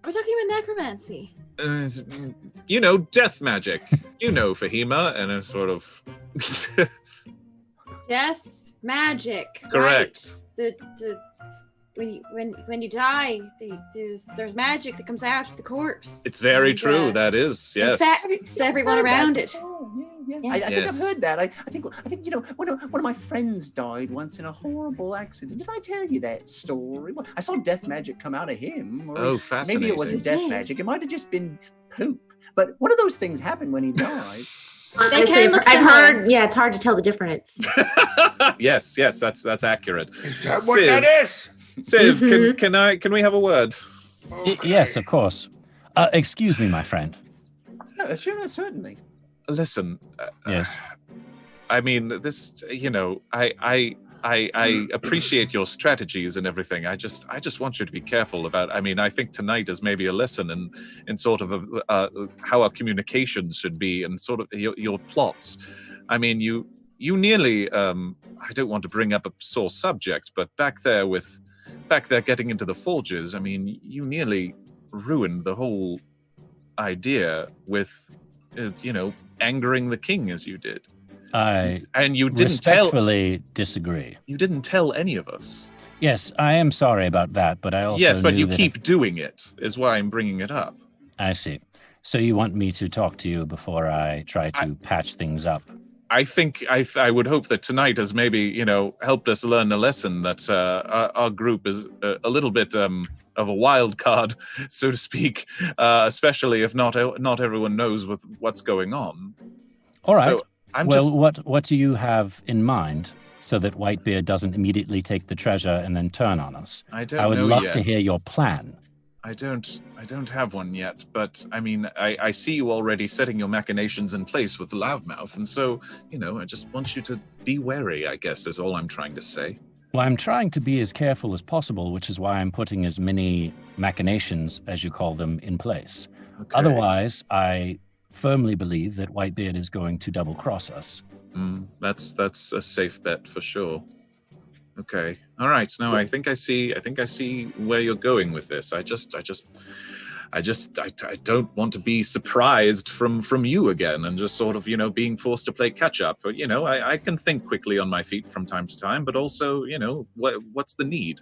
Are we talking about necromancy? Death magic. Fahima, and a sort of death magic. Correct. Right. When you die, there's magic that comes out of the corpse. It's very true. That is, yes. Infects everyone around it. Yeah. Yeah. I think I've Yes. heard that. I think you know one of my friends died once in a horrible accident. Did I tell you that story? Well, I saw death magic come out of him. Or Oh, maybe it wasn't fascinating. death You did. magic. It might have just been poop. But one of those things happened when he died. They can look I've similar. heard, yeah, it's hard to tell the difference. Yes, that's accurate. Is that what that is? Civ, Mhm. can we have a word? Yes, of course. Excuse me, my friend. No, sure, certainly. Listen, Yes. I mean, this, you know, I appreciate your strategies and everything. I just want you to be careful about. I mean, I think tonight is maybe a lesson in sort of how our communications should be and sort of your plots. I mean, you nearly. I don't want to bring up a sore subject, but back there getting into the forges. I mean, you nearly ruined the whole idea with, angering the king as you did. And you didn't respectfully disagree. You didn't tell any of us. Yes, I am sorry about that, but I also Yes, but knew you that keep doing it, is why I'm bringing it up. I see. So you want me to talk to you before I try to patch things up? I think I would hope that tonight has maybe, helped us learn a lesson that our group is a little bit of a wild card, so to speak, especially if not everyone knows what's going on. All right. So I'm what do you have in mind so that Whitebeard doesn't immediately take the treasure and then turn on us? I would know love yet. to hear your plan. I don't have one yet, but I mean, I see you already setting your machinations in place with Loudmouth, and so, I just want you to be wary, I guess, is all I'm trying to say. Well, I'm trying to be as careful as possible, which is why I'm putting as many machinations, as you call them, in place. Okay. Otherwise, I firmly believe that Whitebeard is going to double-cross us. That's a safe bet for sure. Okay. All right. No, I think I see where you're going with this. I don't want to be surprised from you again and just sort of, being forced to play catch up. But, I can think quickly on my feet from time to time, but also, what's the need?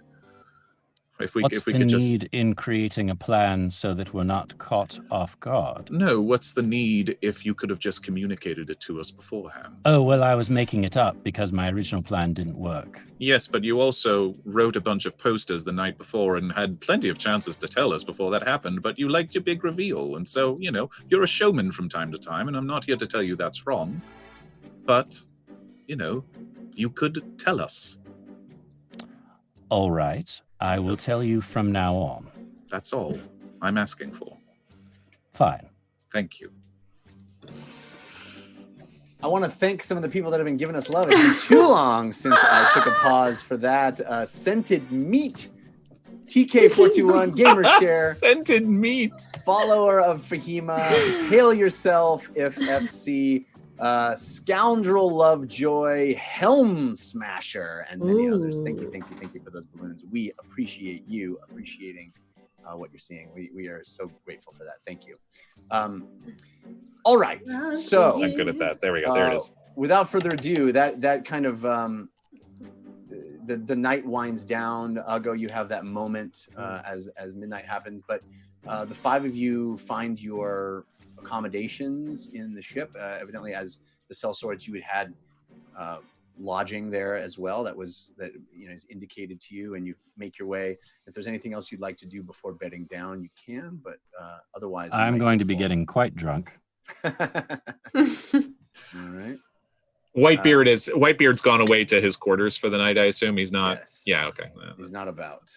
What's the need in creating a plan so that we're not caught off guard? No, what's the need if you could have just communicated it to us beforehand? Oh, well, I was making it up because my original plan didn't work. Yes, but you also wrote a bunch of posters the night before and had plenty of chances to tell us before that happened, but you liked your big reveal. And so, you're a showman from time to time, and I'm not here to tell you that's wrong. But, you could tell us. All right. I will tell you from now on. That's all I'm asking for. Fine. Thank you. I want to thank some of the people that have been giving us love. It's been too long since I took a pause for that. Scented Meat, TK421, Gamershare, Scented Meat, follower of Fahima, Hail Yourself, if FC, Scoundrel Lovejoy, Helm Smasher, and many others. Thank you for those balloons. We appreciate you appreciating what you're seeing. We are so grateful for that. Thank you. All right, so I'm good at that. There we go. There it is. Without further ado, that kind of the night winds down. Ugo, you have that moment as midnight happens, but the five of you find your accommodations in the ship. Evidently, as the sellswords, you had lodging there as well. That is indicated to you, and you make your way. If there's anything else you'd like to do before bedding down, you can. But otherwise, I'm going to be getting quite drunk. All right. Whitebeard's gone away to his quarters for the night. I assume he's not. Yes. Yeah. Okay. He's not about.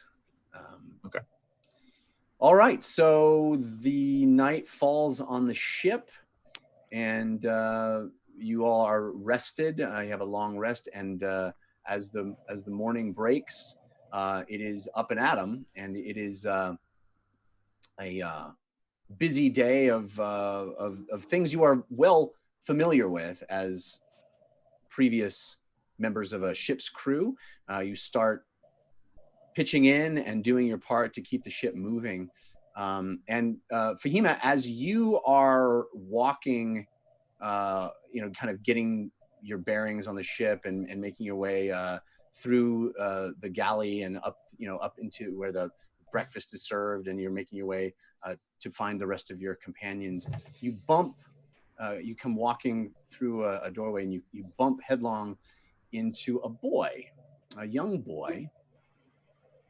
Okay. All right, so the night falls on the ship, and you all are rested. You have a long rest, and as the morning breaks, it is up and at 'em, and it is a busy day of things you are well familiar with as previous members of a ship's crew. You start pitching in and doing your part to keep the ship moving. And Fahima, as you are walking, kind of getting your bearings on the ship and making your way through the galley and up into where the breakfast is served, and you're making your way to find the rest of your companions, you bump you come walking through a doorway, and you bump headlong into a young boy,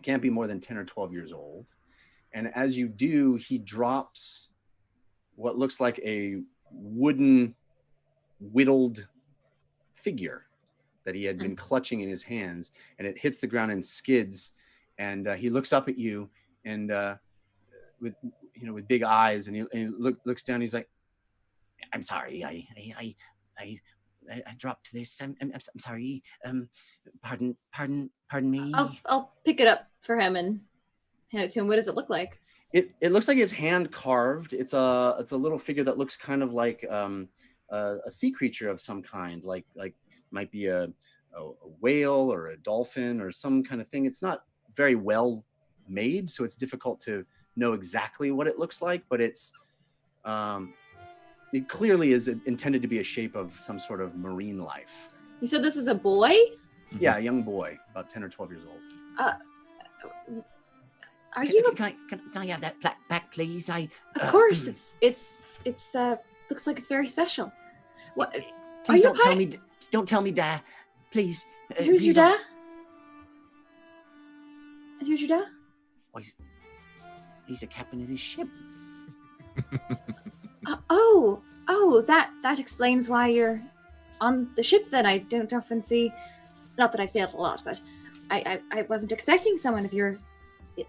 can't be more than 10 or 12 years old. And as you do, he drops what looks like a wooden whittled figure that he had been clutching in his hands, and it hits the ground and skids. And he looks up at you, and with big eyes, and he looks down. He's like, "I'm sorry, I dropped this. I'm sorry. Pardon me." I'll pick it up for him and hand it to him. What does it look like? It looks like it's hand carved. It's a little figure that looks kind of like a sea creature of some kind, like might be a whale or a dolphin or some kind of thing. It's not very well made, so it's difficult to know exactly what it looks like, but it clearly is intended to be a shape of some sort of marine life. You said this is a boy? Yeah, a young boy, about 10 or 12 years old. Are you? Can I have that plaque back, please? Of course, it's looks like it's very special. What? Please don't tell me. Don't tell me, Dad. Please. Who's your dad? And who's your dad? Well, he's the captain of this ship. That explains why you're on the ship. Then I don't often see. Not that I've sailed a lot, but I wasn't expecting someone of your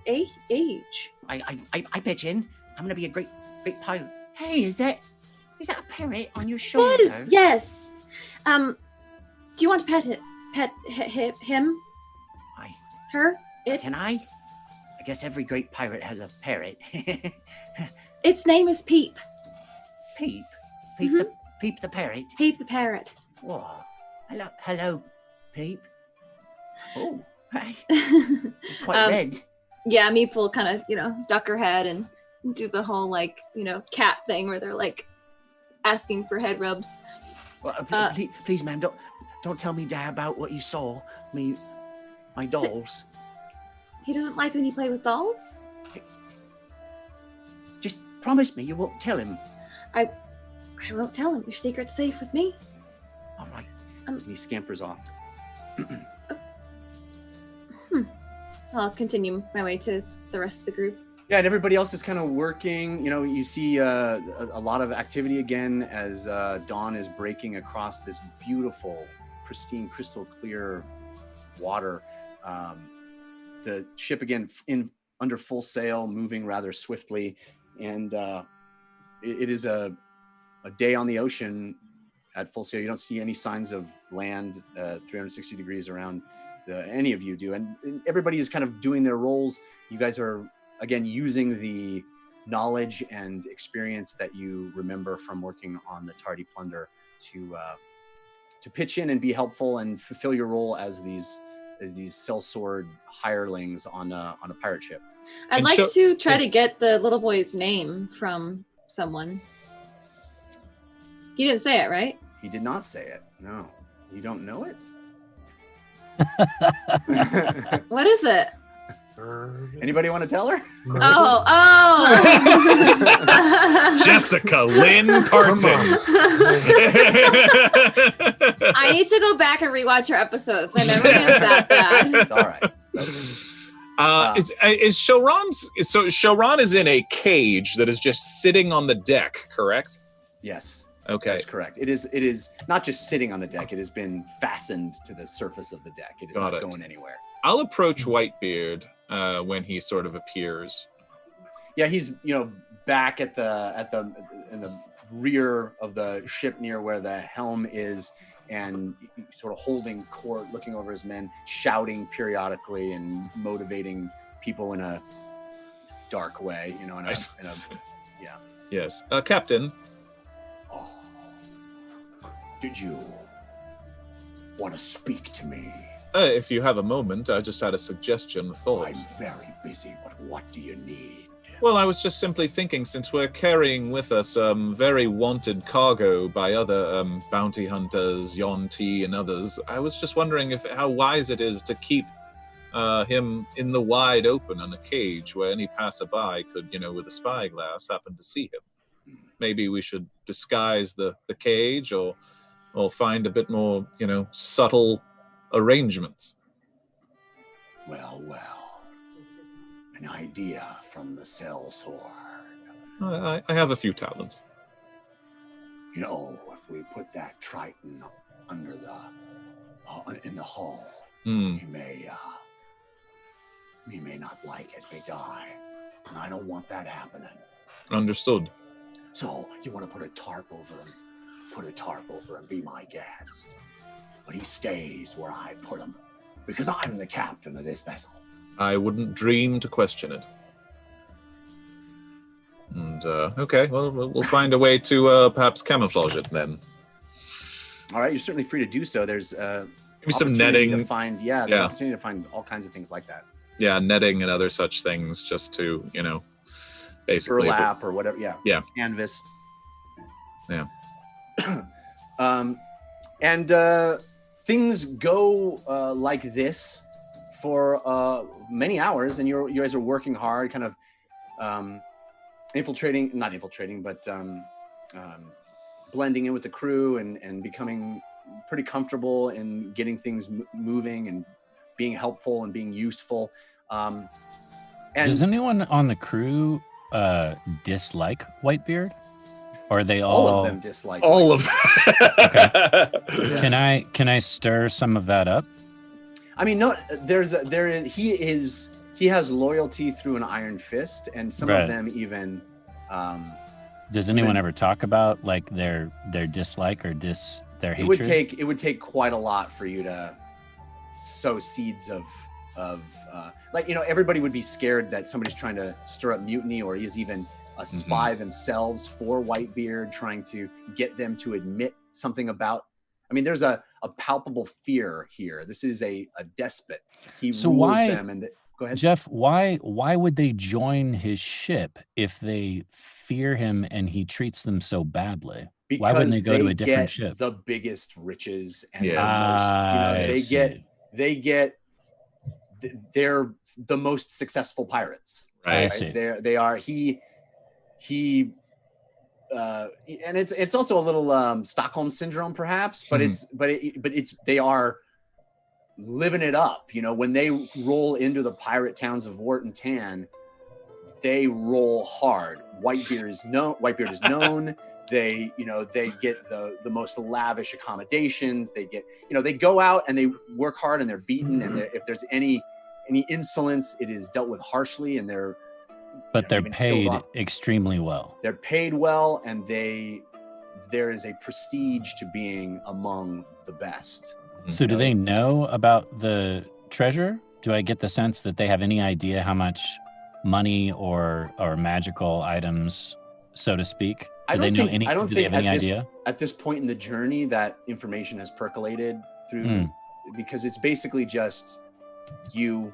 age. I bet you I'm gonna be a great pirate. Hey, is that a parrot on your shoulder? Yes. Do you want to pet him? Her? It? Can I? I guess every great pirate has a parrot. Its name is Peep. Peep? Peep the parrot? Peep the parrot. Whoa. Hello, Peep. Oh, hi. Quite red. Yeah, Meep will kind of, duck her head and do the whole, cat thing where they're, asking for head rubs. Well, please, ma'am, don't tell me, Dad, about what you saw. My dolls. He doesn't like when you play with dolls? Just promise me you won't tell him. I won't tell him. Your secret's safe with me. All right. And he scampers off. I'll continue my way to the rest of the group. Yeah, and everybody else is kind of working. You see a lot of activity again as dawn is breaking across this beautiful, pristine, crystal clear water. The ship again under full sail, moving rather swiftly, and it is a day on the ocean at full sail. You don't see any signs of land 360 degrees around any of you do, and everybody is kind of doing their roles. You guys are again using the knowledge and experience that you remember from working on the Tardy Plunder to pitch in and be helpful and fulfill your role as these sellsword hirelings on a pirate ship. I'd like to try to get the little boy's name from someone. You didn't say it, right? He did not say it. No, you don't know it. What is it? Anybody want to tell her? Oh. Jessica Lynn Parsons. I need to go back and rewatch your episodes. My memory is that bad. It's all right. Is Showron's? So Showron is in a cage that is just sitting on the deck, correct? Yes. Okay. That's correct. It is not just sitting on the deck. It has been fastened to the surface of the deck. It is not going anywhere. I'll approach Whitebeard when he sort of appears. Yeah, he's back in the rear of the ship near where the helm is, and sort of holding court, looking over his men, shouting periodically and motivating people in a dark way. Yeah. Yes, Captain. Oh, did you want to speak to me? If you have a moment, I just had a suggestion, thought. I'm very busy, but what do you need? Well, I was just simply thinking, since we're carrying with us very wanted cargo by other bounty hunters, Yuan-Ti and others, I was just wondering how wise it is to keep him in the wide open in a cage where any passerby could, with a spyglass, happen to see him. maybe we should disguise the cage or find a bit more, subtle arrangements. Well, an idea from the sellsword. I have a few talents. If we put that Triton under in the hull, he may not like it, may die. And I don't want that happening. Understood. So you want to put a tarp over him? Put a tarp over him, be my guest. But he stays where I put him, because I'm the captain of this vessel. I wouldn't dream to question it. And, okay, well, we'll find a way to perhaps camouflage it then. All right, you're certainly free to do so. There's maybe some netting. To find, there's opportunity to find all kinds of things like that. Yeah, netting and other such things, just to, basically. Burlap or whatever, Yeah. Canvas. Yeah. And things go like this for many hours, and you guys are working hard, kind of not infiltrating, but blending in with the crew and becoming pretty comfortable in getting things moving and being helpful and being useful. And does anyone on the crew dislike Whitebeard? Or are they all of them dislike all of them? Okay. Can I stir some of that up? I mean, no. He has loyalty through an iron fist, and some of them even. Does anyone ever talk about like their dislike or their hatred? It would take quite a lot for you to sow seeds of everybody would be scared that somebody's trying to stir up mutiny, or is even a spy themselves for Whitebeard, trying to get them to admit something about. I mean, there's a palpable fear here. This is a despot. He rules them. And go ahead, Jeff. Why would they join his ship if they fear him and he treats them so badly? Because why wouldn't they go to a different ship? The biggest riches and they're the most successful pirates. Right. I see. They are. He and it's also a little Stockholm syndrome, perhaps, but they are living it up. When they roll into the pirate towns of Wort and Tan, they roll hard. Whitebeard is known. They get the most lavish accommodations. They get, they go out and they work hard and they're beaten. And if there's any insolence, it is dealt with harshly, and they're paid extremely well. They're paid well, and there is a prestige to being among the best. So do they know about the treasure? Do I get the sense that they have any idea how much money or magical items, so to speak? Do they have any idea? At this point in the journey, that information has percolated through, because it's basically just you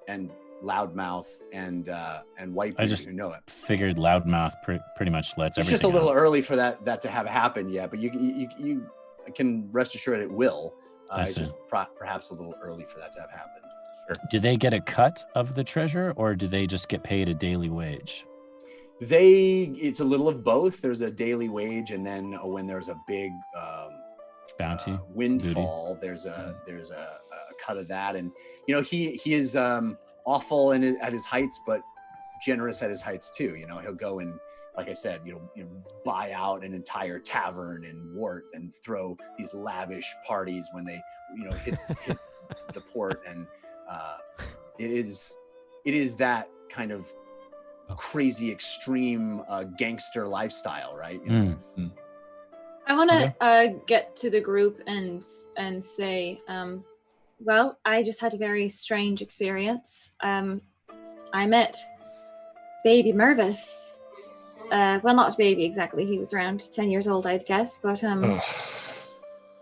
and Loudmouth and Whitebeard who know it. Figured Loudmouth pretty much lets everything. It's just a little early for that to have happened yet, but you can rest assured it will. It's just perhaps a little early for that to have happened. Sure. Do they get a cut of the treasure, or do they just get paid a daily wage? It's a little of both. There's a daily wage, and then when there's a big bounty windfall, there's a cut of that. And he is awful at his heights, but generous at his heights too. He'll go and, like I said, buy out an entire tavern in Wort and throw these lavish parties when they hit the port. And it is that kind of crazy extreme gangster lifestyle, right? I want to get to the group and say, well, I just had a very strange experience. I met baby Mervis. Well, not baby exactly. He was around 10 years old, I'd guess. But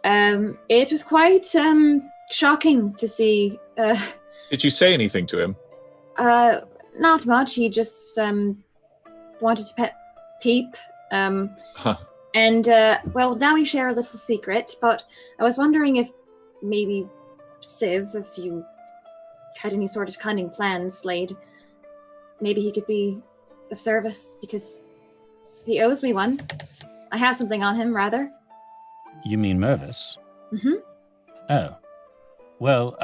it was quite shocking to see. Did you say anything to him? Not much. He just wanted to pet Peep. And, well, now we share a little secret, but I was wondering if maybe Civ, if you had any sort of cunning plans laid, maybe he could be of service, because He owes me one. I have something on him, rather. You mean Mervis? Mm-hmm. Oh. Well,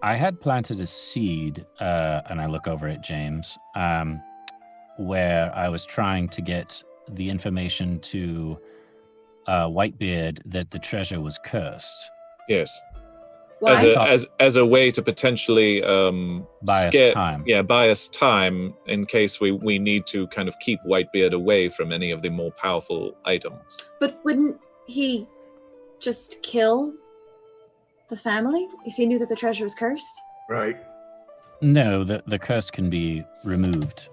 I had planted a seed, and I look over at James, where I was trying to get the information to Whitebeard that the treasure was cursed. Yes. Why? As a way to potentially Buy us time. Yeah, buy us time in case we need to kind of keep Whitebeard away from any of the more powerful items. But wouldn't he just kill the family if he knew that the treasure was cursed? Right. No, the curse can be removed.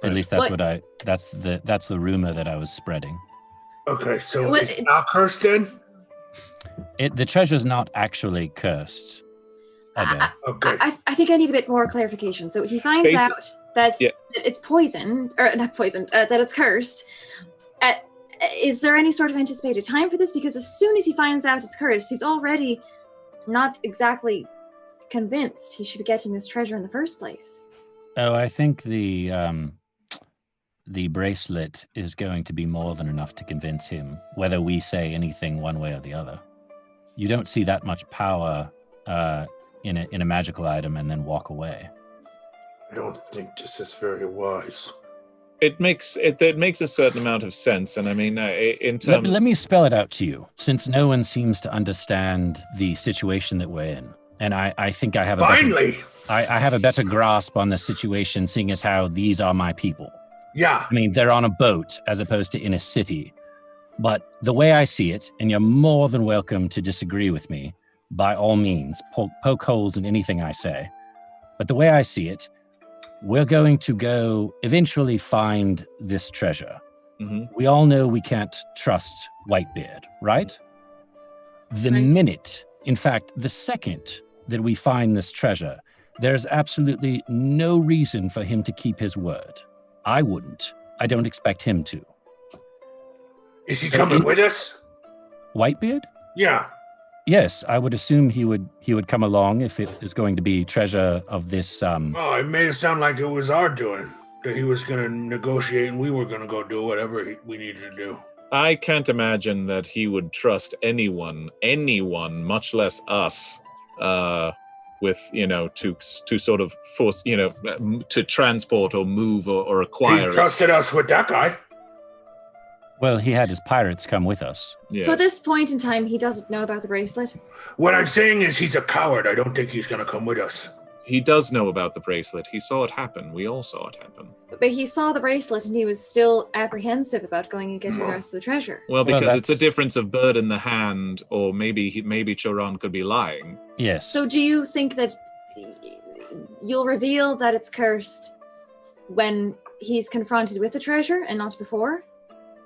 At least that's What? that's the rumor that I was spreading. Okay, so What- it's not cursed then? The treasure's not actually cursed. Okay. Okay. I think I need a bit more clarification. So he finds out that it's poison, or not poison, that it's cursed. Is there any sort of anticipated time for this? Because as soon as he finds out it's cursed, he's already not exactly convinced he should be getting this treasure in the first place. Oh, I think the bracelet is going to be more than enough to convince him, whether we say anything one way or the other. You don't see that much power in a magical item and then walk away. I don't think this is very wise. It makes a certain amount of sense, and I mean, in terms. Let me spell it out to you, since no one seems to understand the situation that we're in, and I think I have I have a better grasp on the situation, seeing as how these are my people. Yeah. I mean, they're on a boat as opposed to in a city. But the way I see it, and you're more than welcome to disagree with me, by all means, poke holes in anything I say. But the way I see it, we're going to go eventually find this treasure. Mm-hmm. We all know we can't trust Whitebeard, right? The minute, in fact, the second that we find this treasure, there's absolutely no reason for him to keep his word. I wouldn't. I don't expect him to. Is he coming with us? Whitebeard? Yeah. Yes, I would assume he would come along if it is going to be treasure of this. Oh, it made it sound like it was our doing. That he was going to negotiate and we were going to go do whatever we needed to do. I can't imagine that he would trust anyone, much less us, with, to sort of force, to transport or move or acquire. He trusted us with that guy. Well, he had his pirates come with us. Yes. So at this point in time, he doesn't know about the bracelet? What I'm saying is he's a coward. I don't think he's going to come with us. He does know about the bracelet. He saw it happen. We all saw it happen. But he saw the bracelet and he was still apprehensive about going and getting the rest of the treasure. Well, because it's a difference of bird in the hand, or maybe Choran could be lying. Yes. So do you think that you'll reveal that it's cursed when he's confronted with the treasure and not before?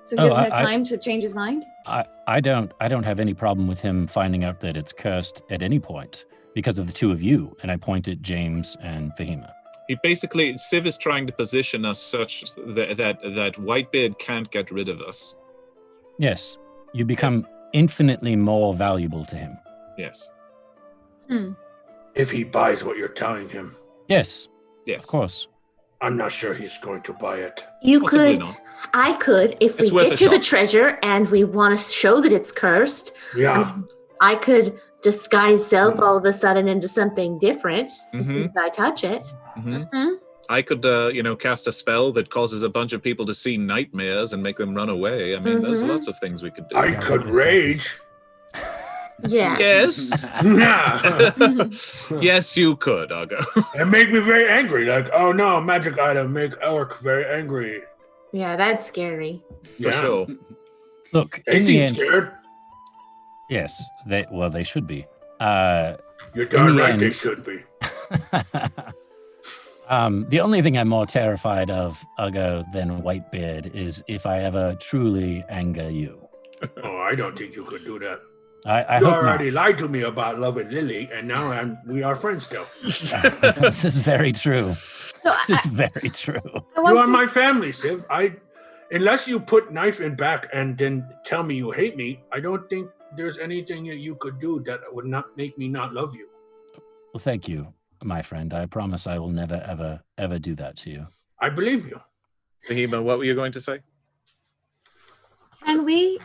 So he doesn't have time to change his mind? I don't have any problem with him finding out that it's cursed at any point because of the two of you. And I point at James and Fahima. He basically, Civ is trying to position us such that Whitebeard can't get rid of us. Yes. You become infinitely more valuable to him. Yes. If he buys what you're telling him. Yes. Yes. Of course. I'm not sure he's going to buy it. I could, if we get to the treasure and we want to show that it's cursed. Yeah. I could disguise self all of a sudden into something different as soon as I touch it. Mm-hmm. I could, cast a spell that causes a bunch of people to see nightmares and make them run away. I mean, there's lots of things we could do. I could rage. Yeah. Yes. Yeah. Yes, you could, Argo. It make me very angry. Like, oh no, magic item make Elric very angry. Yeah, that's scary. For sure. Look, They in the seem end, scared. yes, they should be. You're darn right they should be. The only thing I'm more terrified of, Ugo, than Whitebeard is if I ever truly anger you. Oh, I don't think you could do that. I you hope already not. lied to me about loving Lily, and now we are friends still. This is very true. This is very true. You are my family, Civ. Unless you put knife in back and then tell me you hate me, I don't think there's anything that you could do that would not make me not love you. Well, thank you, my friend. I promise I will never, ever, ever do that to you. I believe you. Fahima, what were you going to say? Can we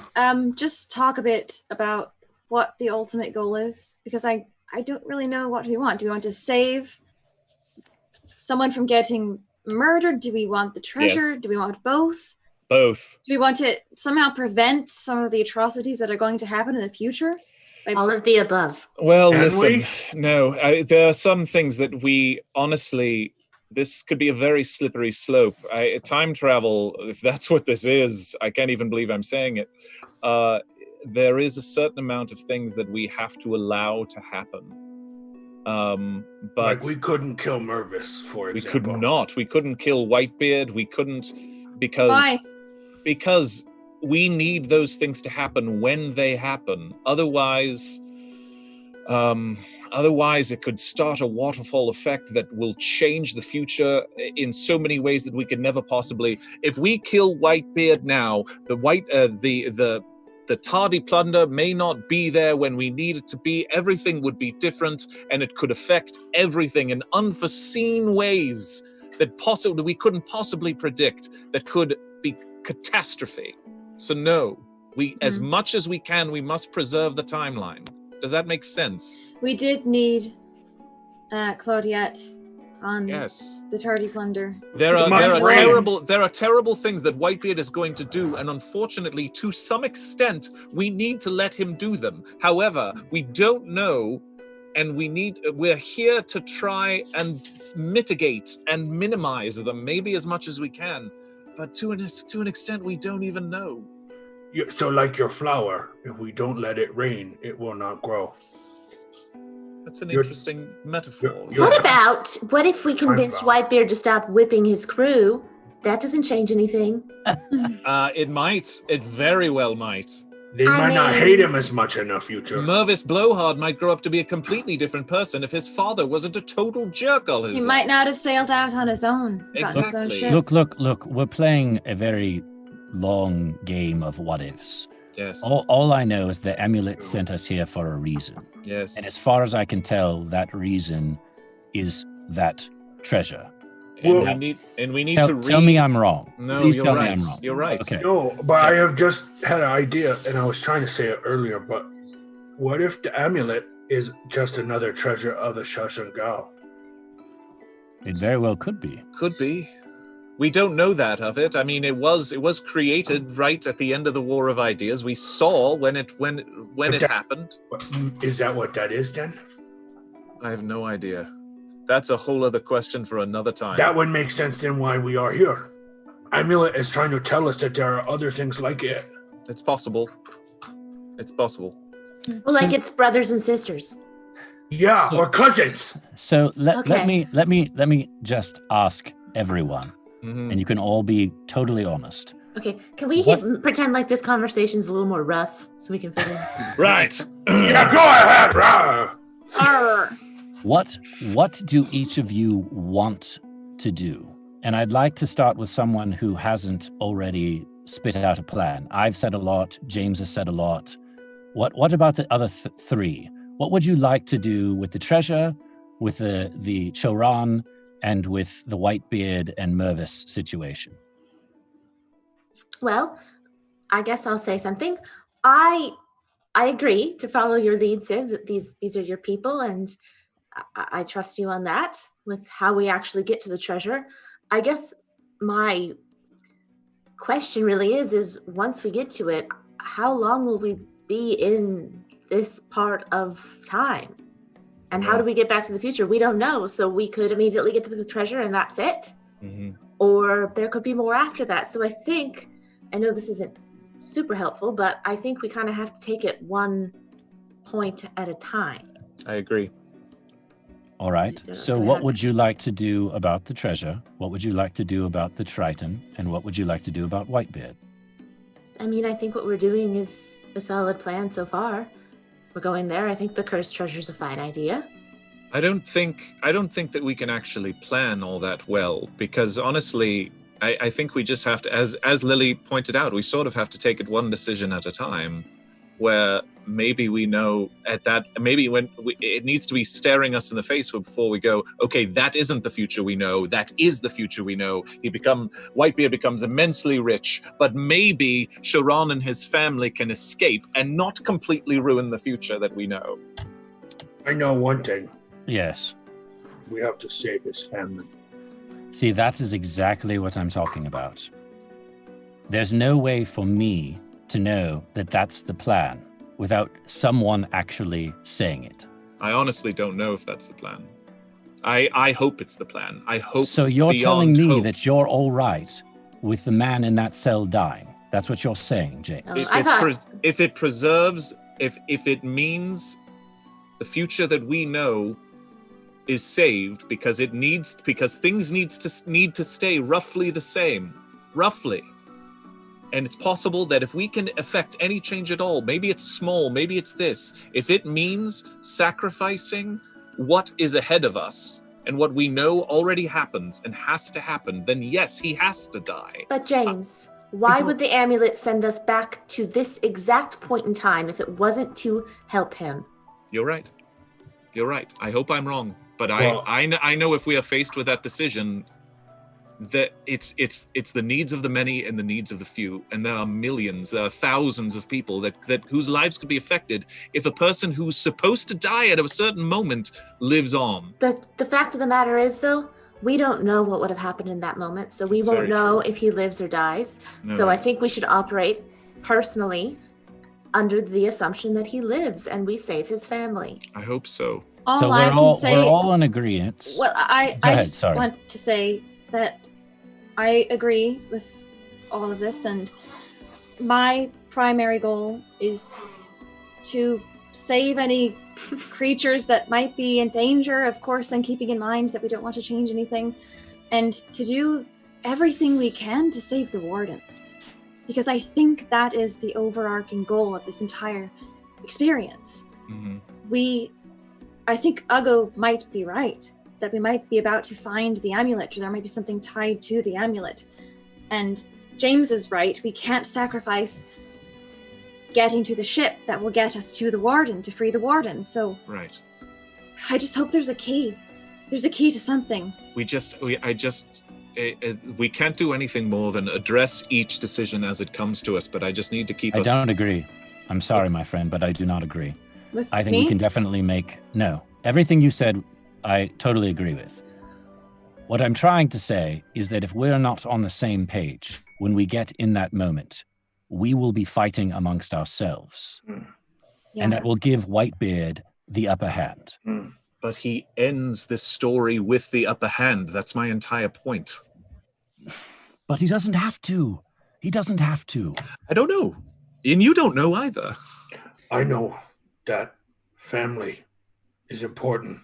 just talk a bit about what the ultimate goal is? Because I don't really know what we want. Do we want to save someone from getting murdered? Do we want the treasure? Yes. Do we want both? Both. Do we want to somehow prevent some of the atrocities that are going to happen in the future? All of the above. Well, Can listen, we? no, there are some things that we honestly, this could be a very slippery slope. Time travel, if that's what this is, I can't even believe I'm saying it. There is a certain amount of things that we have to allow to happen. But Like we couldn't kill Mervis, for we example. could not. We couldn't kill Whitebeard. We couldn't because Why? because we need those things to happen when they happen. Otherwise, it could start a waterfall effect that will change the future in so many ways that we could never possibly. If we kill Whitebeard now, the tardy plunder may not be there when we need it to be. Everything would be different, and it could affect everything in unforeseen ways that possibly we couldn't possibly predict. That could be catastrophe. So no, as much as we can, we must preserve the timeline. Does that make sense? We did need Claudette on Yes. the tardy plunder. There are Must terrible things that Whitebeard is going to do, and unfortunately, to some extent, we need to let him do them. However, we don't know, and we're here to try and mitigate and minimize them, maybe as much as we can. But to an extent, we don't even know. So like your flower, if we don't let it rain, it will not grow. That's an interesting metaphor. What if we convince Whitebeard to stop whipping his crew? That doesn't change anything. It might. It very well might. They might not hate him as much in the future. Mervis Blowhard might grow up to be a completely different person if his father wasn't a total jerk all his He life. might not have sailed out on his own. Gotten his own Exactly. ship. Look, we're playing a very long game of what ifs. Yes. All I know is the amulet sent us here for a reason. Yes. And as far as I can tell, that reason is that treasure. And we need to tell me I'm wrong. No, Please you're tell me right. I'm wrong. You're right. Okay. No, but I have just had an idea, and I was trying to say it earlier, but what if the amulet is just another treasure of the Shashangal? It very well could be. Could be. We don't know that of it. I mean, it was created right at the end of the War of Ideas. We saw when it happened. Is that what that is then? I have no idea. That's a whole other question for another time. That would make sense then why we are here. Amulet is trying to tell us that there are other things like it. It's possible. It's possible. Well, like it's brothers and sisters. Yeah, or cousins. So let Okay. me just ask everyone, Mhm. and you can all be totally honest. Okay, can we pretend like this conversation's a little more rough so we can fit in? Right. Yeah, go ahead, bro. Arr. What do each of you want to do? And I'd like to start with someone who hasn't already spit out a plan. I've said a lot. James has said a lot. What about the other three? What would you like to do with the treasure, with the Choran, and with the Whitebeard and Mervis situation? Well, I guess I'll say something. I agree to follow your lead, Civ, that these are your people, and I trust you on that with how we actually get to the treasure. I guess my question really is once we get to it, how long will we be in this part of time? And how do we get back to the future? We don't know. So we could immediately get to the treasure and that's it. Mm-hmm. Or there could be more after that. So I know this isn't super helpful, but I think we kind of have to take it one point at a time. I agree. All right. So what would you like to do about the treasure? What would you like to do about the Triton? And what would you like to do about Whitebeard? I mean, I think what we're doing is a solid plan so far. We're going there. I think the cursed treasure's a fine idea. I don't think that we can actually plan all that well, because honestly, I think we just have to, as Lily pointed out, we sort of have to take it one decision at a time, where maybe we know at that, maybe it needs to be staring us in the face before we go, okay, that isn't the future we know, that is the future we know. Whitebeard becomes immensely rich, but maybe Sharon and his family can escape and not completely ruin the future that we know. I know one thing. Yes. We have to save his family. See, that is exactly what I'm talking about. There's no way for me to know that that's the plan without someone actually saying it. I honestly don't know if that's the plan. I hope it's the plan. I hope. So you're telling me hope. that you're all right with the man in that cell dying? That's what you're saying, James. If it preserves, if it means the future that we know is saved because things need to stay roughly the same, roughly. And it's possible that if we can affect any change at all, maybe it's small, maybe it's this, if it means sacrificing what is ahead of us and what we know already happens and has to happen, then yes, he has to die. But James, why would the amulet send us back to this exact point in time if it wasn't to help him? You're right. You're right. I hope I'm wrong. But I know if we are faced with that decision, that it's the needs of the many and the needs of the few, and there are millions, there are thousands of people that whose lives could be affected if a person who's supposed to die at a certain moment lives on. The fact of the matter is, though, we don't know what would have happened in that moment, so we won't know if he lives or dies. No. So I think we should operate personally under the assumption that he lives and we save his family. I hope so. So we're all in agreement. Well, I just want to say that I agree with all of this, and my primary goal is to save any creatures that might be in danger, of course, and keeping in mind that we don't want to change anything, and to do everything we can to save the wardens, because I think that is the overarching goal of this entire experience. Mm-hmm. I think Uggo might be right, that we might be about to find the amulet, or there might be something tied to the amulet. And James is right, we can't sacrifice getting to the ship that will get us to the warden, to free the warden. So right. I just hope there's a key. There's a key to something. We can't do anything more than address each decision as it comes to us, but I just need to keep I don't agree. I'm sorry, my friend, but I do not agree. I think we can definitely everything you said, I totally agree with. What I'm trying to say is that if we're not on the same page, when we get in that moment, we will be fighting amongst ourselves. Yeah. And that will give Whitebeard the upper hand. But he ends this story with the upper hand. That's my entire point. But he doesn't have to. He doesn't have to. I don't know. And you don't know either. I know that family is important,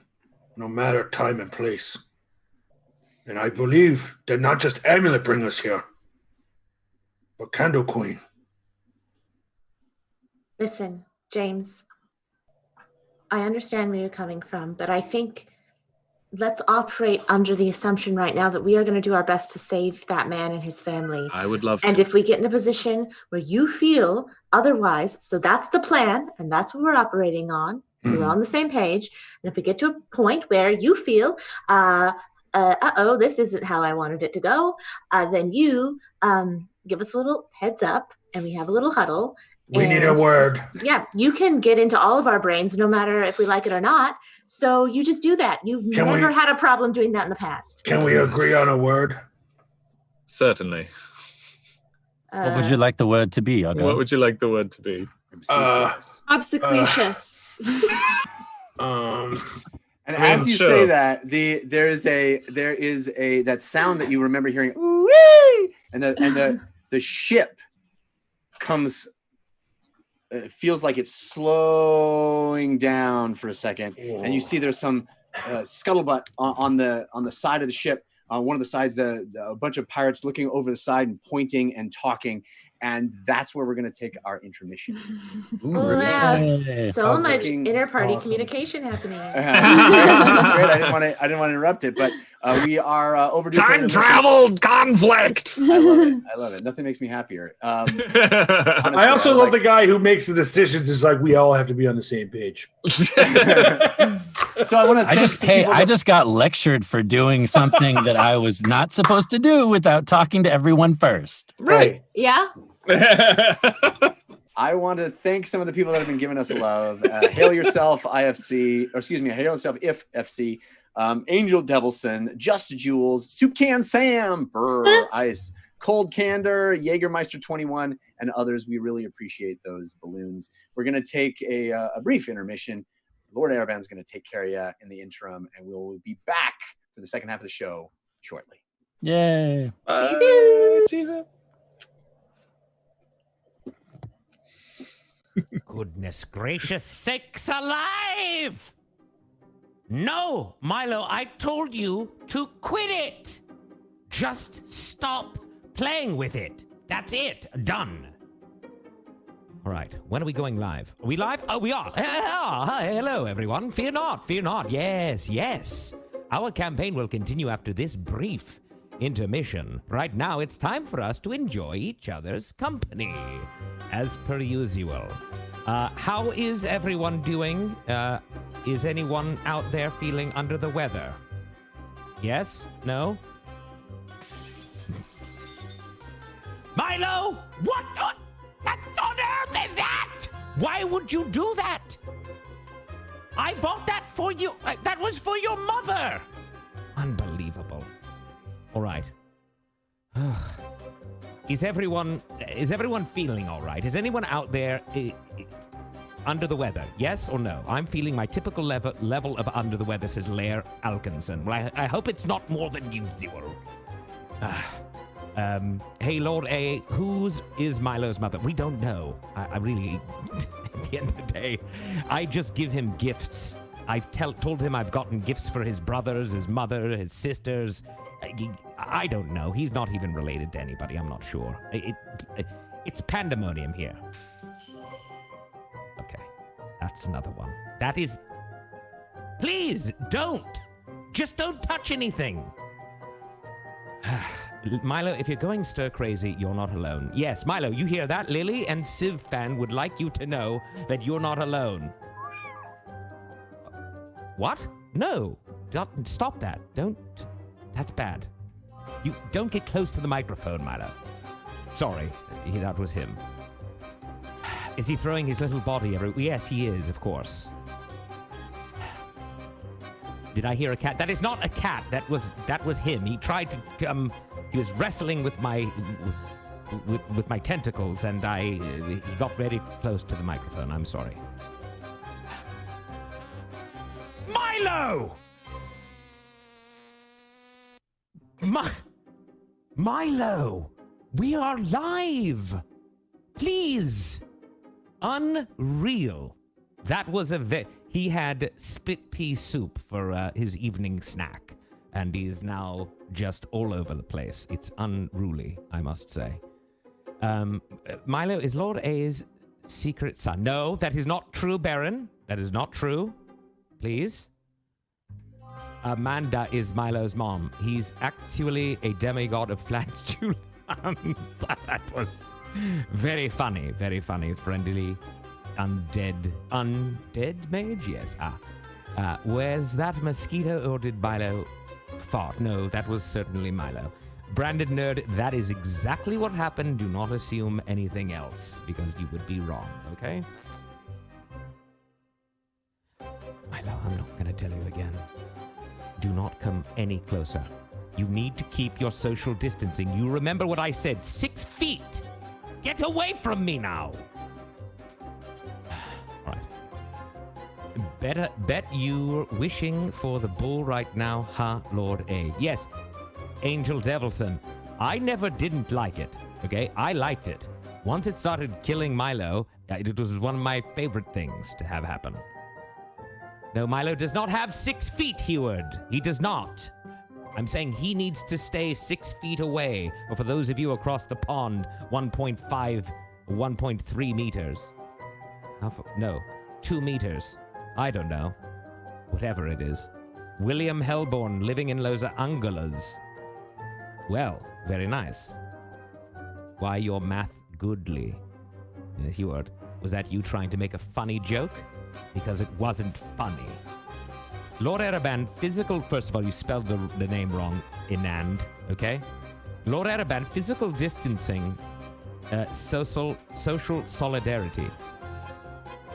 no matter time and place. And I believe that not just Amulet bring us here, but Candle Queen. Listen, James, I understand where you're coming from, but I think let's operate under the assumption right now that we are going to do our best to save that man and his family. I would love to. And if we get in a position where you feel otherwise, so that's the plan, and that's what we're operating on, so we're on the same page. And if we get to a point where you feel, this isn't how I wanted it to go, then you give us a little heads up, and we have a little huddle. We need a word. Yeah, you can get into all of our brains, no matter if we like it or not. So you just do that. You've never had a problem doing that in the past. Can we agree on a word? Certainly. What would you like the word to be, Uggo? What would you like the word to be? Obsequious. And as you say that, there is a that sound that you remember hearing, and the ship comes. It feels like it's slowing down for a second, and you see there's some scuttlebutt on the side of the ship. One of the sides, a bunch of pirates looking over the side and pointing and talking, and that's where we're going to take our intermission. So much inter-party communication happening. That's great. I didn't want to interrupt it, but We are overdue. for Time intermission. travel conflict. I love it. I love it. Nothing makes me happier. Honestly, I also was love like- the guy who makes the decisions. Is like we all have to be on the same page. So I want to. I just got lectured for doing something that I was not supposed to do without talking to everyone first. Right. Yeah. I want to thank some of the people that have been giving us love. Hail Yourself IFC, or excuse me, Hail Yourself If FC, Angel Devilson, Just Jules, Soup Can Sam, Burr Ice, Cold Candor, Jägermeister 21, and others. We really appreciate those balloons. We're going to take a brief intermission. Lord Airband's going to take care of you in the interim, and we'll be back for the second half of the show shortly. Yay. Season. Goodness gracious sakes alive! No, Milo, I told you to quit it. Just stop playing with it. That's it. Done. All right, when are we going live? Are we live? Oh, we are. Hi, hello, everyone. Fear not, fear not. Yes, yes. Our campaign will continue after this brief intermission. Right now, it's time for us to enjoy each other's company, as per usual. How is everyone doing? Is anyone out there feeling under the weather? Yes? No? Milo! What on earth is that? Why would you do that? I bought that for you. That was for your mother. Unbelievable. All right. Is everyone feeling all right? Is anyone out there under the weather? Yes or no? I'm feeling my typical level of under the weather, says Lair Alkinson. Well, I hope it's not more than usual. Hey, Lord A, whose is Milo's mother? We don't know. I really, at the end of the day, I just give him gifts. I've told him I've gotten gifts for his brothers, his mother, his sisters. I don't know. He's not even related to anybody. I'm not sure. It's pandemonium here. Okay, that's another one. That is... Please, don't! Just don't touch anything! Milo, if you're going stir-crazy, you're not alone. Yes, Milo, you hear that? Lily and Civ Fan would like you to know that you're not alone. What? No. Stop that. Don't... That's bad. You don't get close to the microphone, Milo. Sorry, that was him. Is he throwing his little body everywhere? Yes, he is, of course. Did I hear a cat? That is not a cat. That was him. He tried to he was wrestling with my tentacles, and he got very close to the microphone. I'm sorry. Milo! Milo! We are live! Please! Unreal. That was he had split pea soup for his evening snack, and he is now just all over the place. It's unruly, I must say. Milo is Lord A's secret son. No, that is not true, Baron. That is not true. Please. Amanda is Milo's mom. He's actually a demigod of flatulence. That was very funny, friendly. Undead mage? Yes. Was that mosquito or did Milo fart? No, that was certainly Milo. Branded nerd, that is exactly what happened. Do not assume anything else, because you would be wrong, okay? Milo, I'm not going to tell you again. Do not come any closer. You need to keep your social distancing. You remember what I said, 6 feet. Get away from me now. All right. Bet you're wishing for the bull right now, huh, Lord A? Yes, Angel Devilson. I never didn't like it, okay? I liked it. Once it started killing Milo, it was one of my favorite things to have happen. No, Milo does not have 6 feet, Heward. He does not. I'm saying he needs to stay 6 feet away. Or for those of you across the pond, 1.5, 1.3 meters. No, 2 meters. I don't know. Whatever it is. William Hellborn, living in Los Angeles. Well, very nice. Why your math goodly? Heward, was that you trying to make a funny joke? Because it wasn't funny. Lord Ereban, physical... First of all, you spelled the name wrong, Inand, okay? Lord Ereban, physical distancing, social solidarity.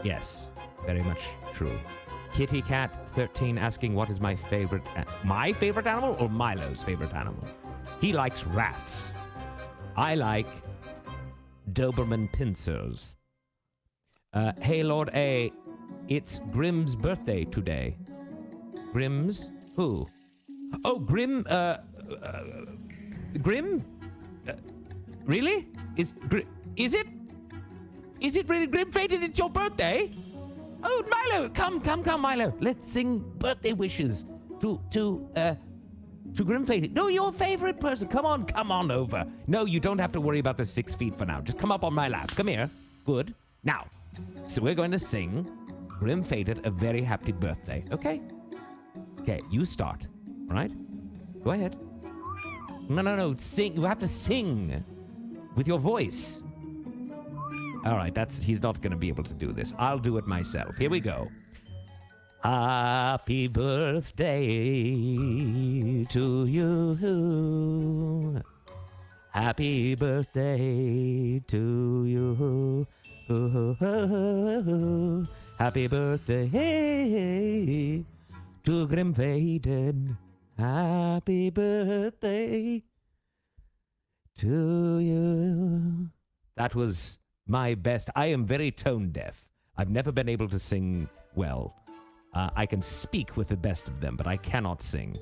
Yes, very much true. Kitty Cat 13 asking what is my favorite animal or Milo's favorite animal? He likes rats. I like Doberman pincers. Hey Lord A, it's Grimm's birthday today. Grimm's? Who? Oh, Grimm, Grimm? Really? Is it? Is it really Grimm fated it's your birthday? Oh, Milo, come, Milo. Let's sing birthday wishes to Grimm fated. No, your favorite person. Come on over. No, you don't have to worry about the 6 feet for now. Just come up on my lap. Come here. Good. Now, so we're going to sing Grimm fated a very happy birthday, okay? Okay, you start, all right? Go ahead. No, sing. You have to sing with your voice. All right, he's not going to be able to do this. I'll do it myself. Here we go. Happy birthday to you. Happy birthday to you. Happy birthday to Grimm Faden. Happy birthday to you. That was my best. I am very tone deaf. I've never been able to sing well. I can speak with the best of them, but I cannot sing.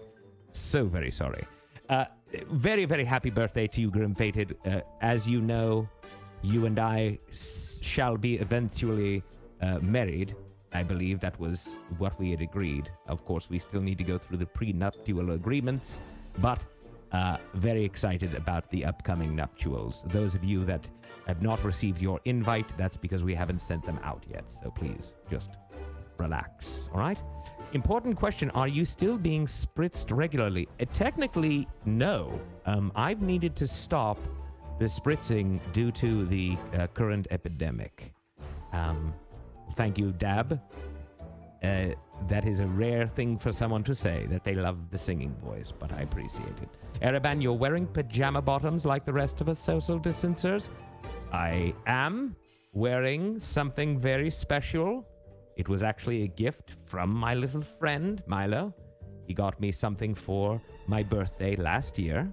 So very sorry. Very, very happy birthday to you, Grimm Fated. As you know, you and I shall be eventually married. I believe that was what we had agreed. Of course, we still need to go through the prenuptial agreements, but very excited about the upcoming nuptials. Those of you that have not received your invite, that's because we haven't sent them out yet. So please, just relax, all right? Important question, are you still being spritzed regularly? Technically, no. I've needed to stop the spritzing due to the current epidemic. Thank you, Dab. That is a rare thing for someone to say, that they love the singing voice, but I appreciate it. Ereban, you're wearing pajama bottoms like the rest of us social distancers? I am wearing something very special. It was actually a gift from my little friend, Milo. He got me something for my birthday last year.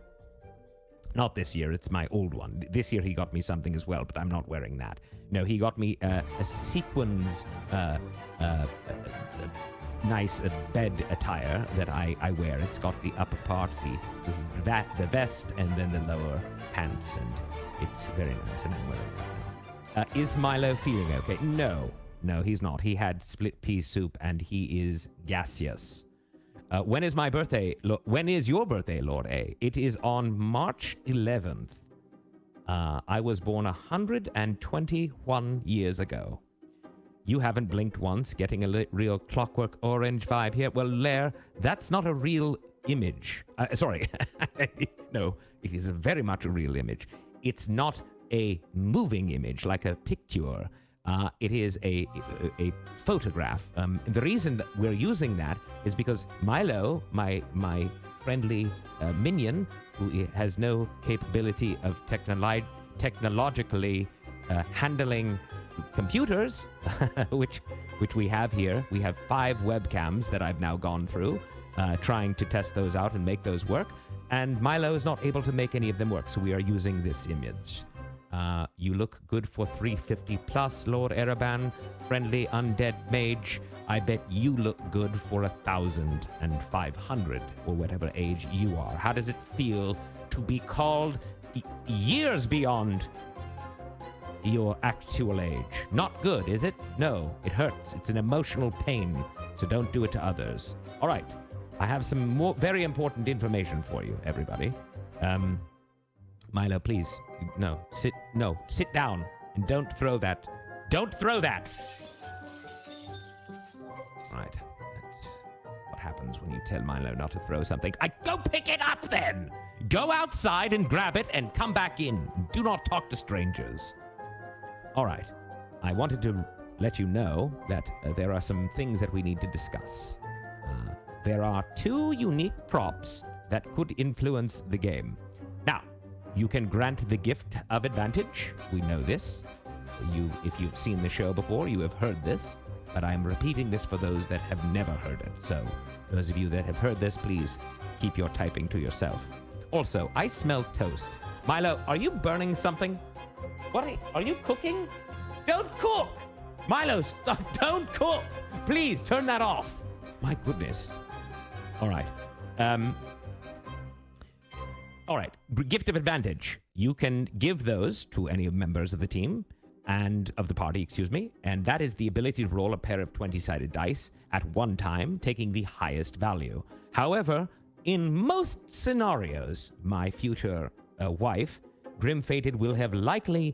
Not this year, it's my old one. This year he got me something as well, but I'm not wearing that. No, he got me a sequins, nice bed attire that I wear. It's got the upper part, the vest, and then the lower pants, and it's very nice, and I'm wearing that now. Is Milo feeling okay? No, he's not. He had split pea soup, and he is gaseous. When is my birthday? When is your birthday, Lord A? It is on March 11th. I was born 121 years ago. You haven't blinked once, getting a real Clockwork Orange vibe here. Well, Lair, that's not a real image. Sorry. No, it is very much a real image. It's not a moving image like a picture. It is a photograph. The reason that we're using that is because Milo, my friendly minion, who has no capability of technologically handling computers, which we have here. We have 5 webcams that I've now gone through, trying to test those out and make those work. And Milo is not able to make any of them work, so we are using this image. You look good for 350 plus, Lord Ereban. Friendly undead mage. I bet you look good for 1,500 or whatever age you are. How does it feel to be called years beyond your actual age? Not good, is it? No, it hurts. It's an emotional pain, so don't do it to others. All right, I have some more very important information for you, everybody. Milo, please. Sit down and don't throw that. Don't throw that! Right. That's what happens when you tell Milo not to throw something. Go pick it up then! Go outside and grab it and come back in. Do not talk to strangers. All right. I wanted to let you know that there are some things that we need to discuss. There are 2 unique props that could influence the game. Now, you can grant the gift of advantage. We know this. If you've seen the show before, you have heard this. But I'm repeating this for those that have never heard it. So, those of you that have heard this, please keep your typing to yourself. Also, I smell toast. Milo, are you burning something? What are you cooking? Don't cook! Milo, stop, don't cook! Please, turn that off. My goodness. All right. All right. Gift of advantage. You can give those to any members of the team and of the party, excuse me, and that is the ability to roll a pair of 20-sided dice at one time, taking the highest value. However, in most scenarios, my future wife, Grim-Fated, will have likely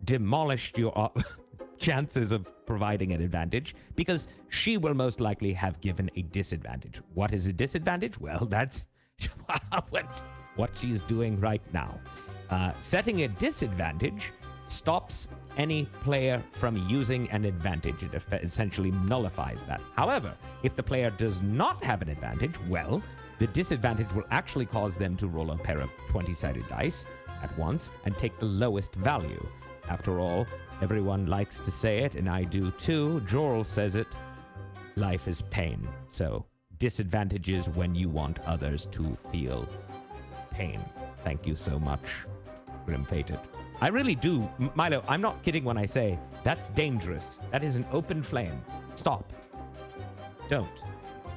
demolished your chances of providing an advantage because she will most likely have given a disadvantage. What is a disadvantage? Well, that's what she's doing right now. Setting a disadvantage stops any player from using an advantage. It essentially nullifies that. However, if the player does not have an advantage, well, the disadvantage will actually cause them to roll a pair of 20-sided dice at once and take the lowest value. After all, everyone likes to say it, and I do too. Jorl says it. Life is pain. So, disadvantages when you want others to feel pain. Thank you so much, Grim-Fated. I really do. Milo, I'm not kidding when I say that's dangerous. That is an open flame. Stop. Don't.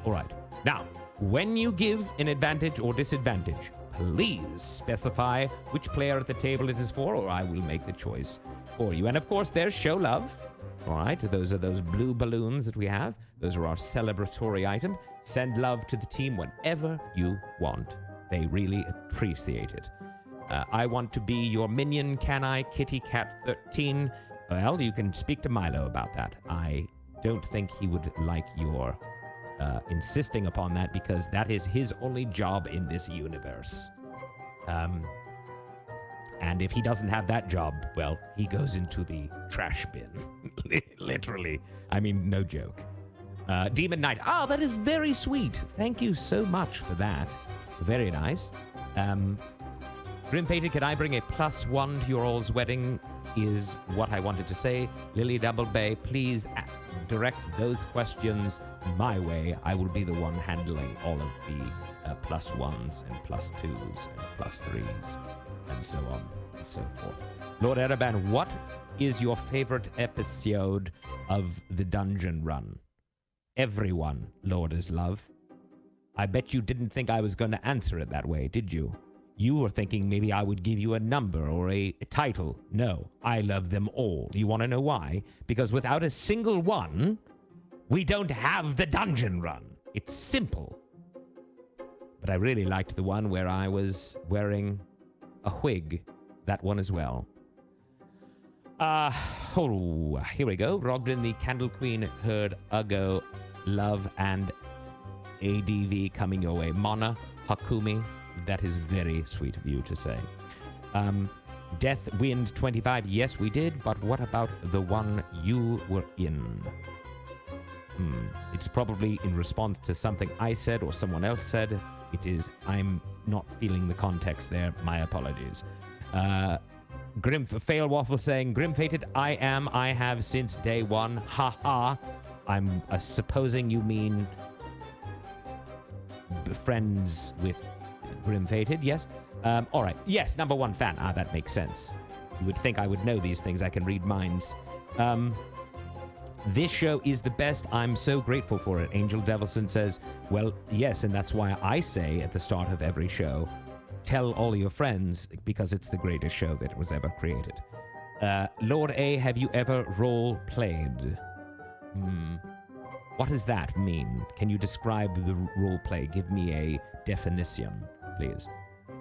All right. Now, when you give an advantage or disadvantage, please specify which player at the table it is for, or I will make the choice for you. And of course, there's show love. All right. Those are those blue balloons that we have. Those are our celebratory item. Send love to the team whenever you want. They really appreciate it. I want to be your minion, can I, Kitty Cat 13? Well, you can speak to Milo about that. I don't think he would like your insisting upon that because that is his only job in this universe. And if he doesn't have that job, well, he goes into the trash bin. Literally. I mean, no joke. Demon Knight. Oh, that is very sweet. Thank you so much for that. Very nice. Grim-Fated, can I bring a +1 to your all's wedding? Is what I wanted to say. Lily Double Bay, please direct those questions my way. I will be the one handling all of the +1s and +2s and +3s and so on and so forth. Lord Ereban, what is your favorite episode of the dungeon run? Everyone, Lord is love. I bet you didn't think I was going to answer it that way, did you? You were thinking maybe I would give you a number or a title. No, I love them all. You want to know why? Because without a single one, we don't have the dungeon run. It's simple. But I really liked the one where I was wearing a wig. That one as well. Here we go. Rogden, the Candle Queen, heard Ugo, love, and ADV coming your way. Mana, Hakumi, that is very sweet of you to say. Death Wind 25, yes, we did, but what about the one you were in? It's probably in response to something I said or someone else said. It is, I'm not feeling the context there. My apologies. Fail Waffle saying, Grim-Fated, I have since day one. Ha ha. I'm supposing you mean friends with Grim-Fated, yes? All right. Yes, #1 fan. That makes sense. You would think I would know these things. I can read minds. This show is the best. I'm so grateful for it. Angel Devilson says, well, yes, and that's why I say at the start of every show, tell all your friends, because it's the greatest show that was ever created. Lord A, have you ever role-played? What does that mean? Can you describe the role-play? Give me a definition, please.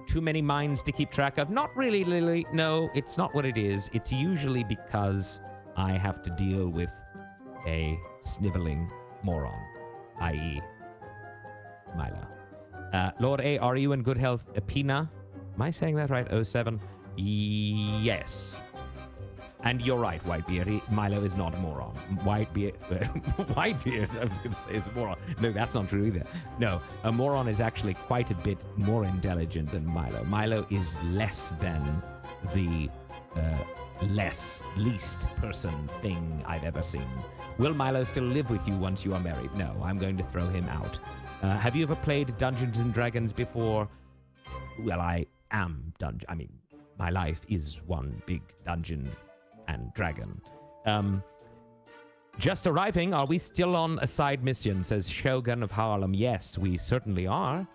Too many minds to keep track of? Not really, Lily. No, it's not what it is. It's usually because I have to deal with a sniveling moron, i.e. Milo. Lord A, are you in good health? Pina? Am I saying that right? 07? Yes. And you're right, Whitebeard. Milo is not a moron. Whitebeard, I was going to say is a moron. No, that's not true either. No, a moron is actually quite a bit more intelligent than Milo. Milo is less than the least person thing I've ever seen. Will Milo still live with you once you are married? No, I'm going to throw him out. Have you ever played Dungeons and Dragons before? Well, I am dungeon. I mean, my life is one big dungeon and dragon. Just arriving. Are we still on a side mission? Says Shogun of Harlem. Yes, we certainly are.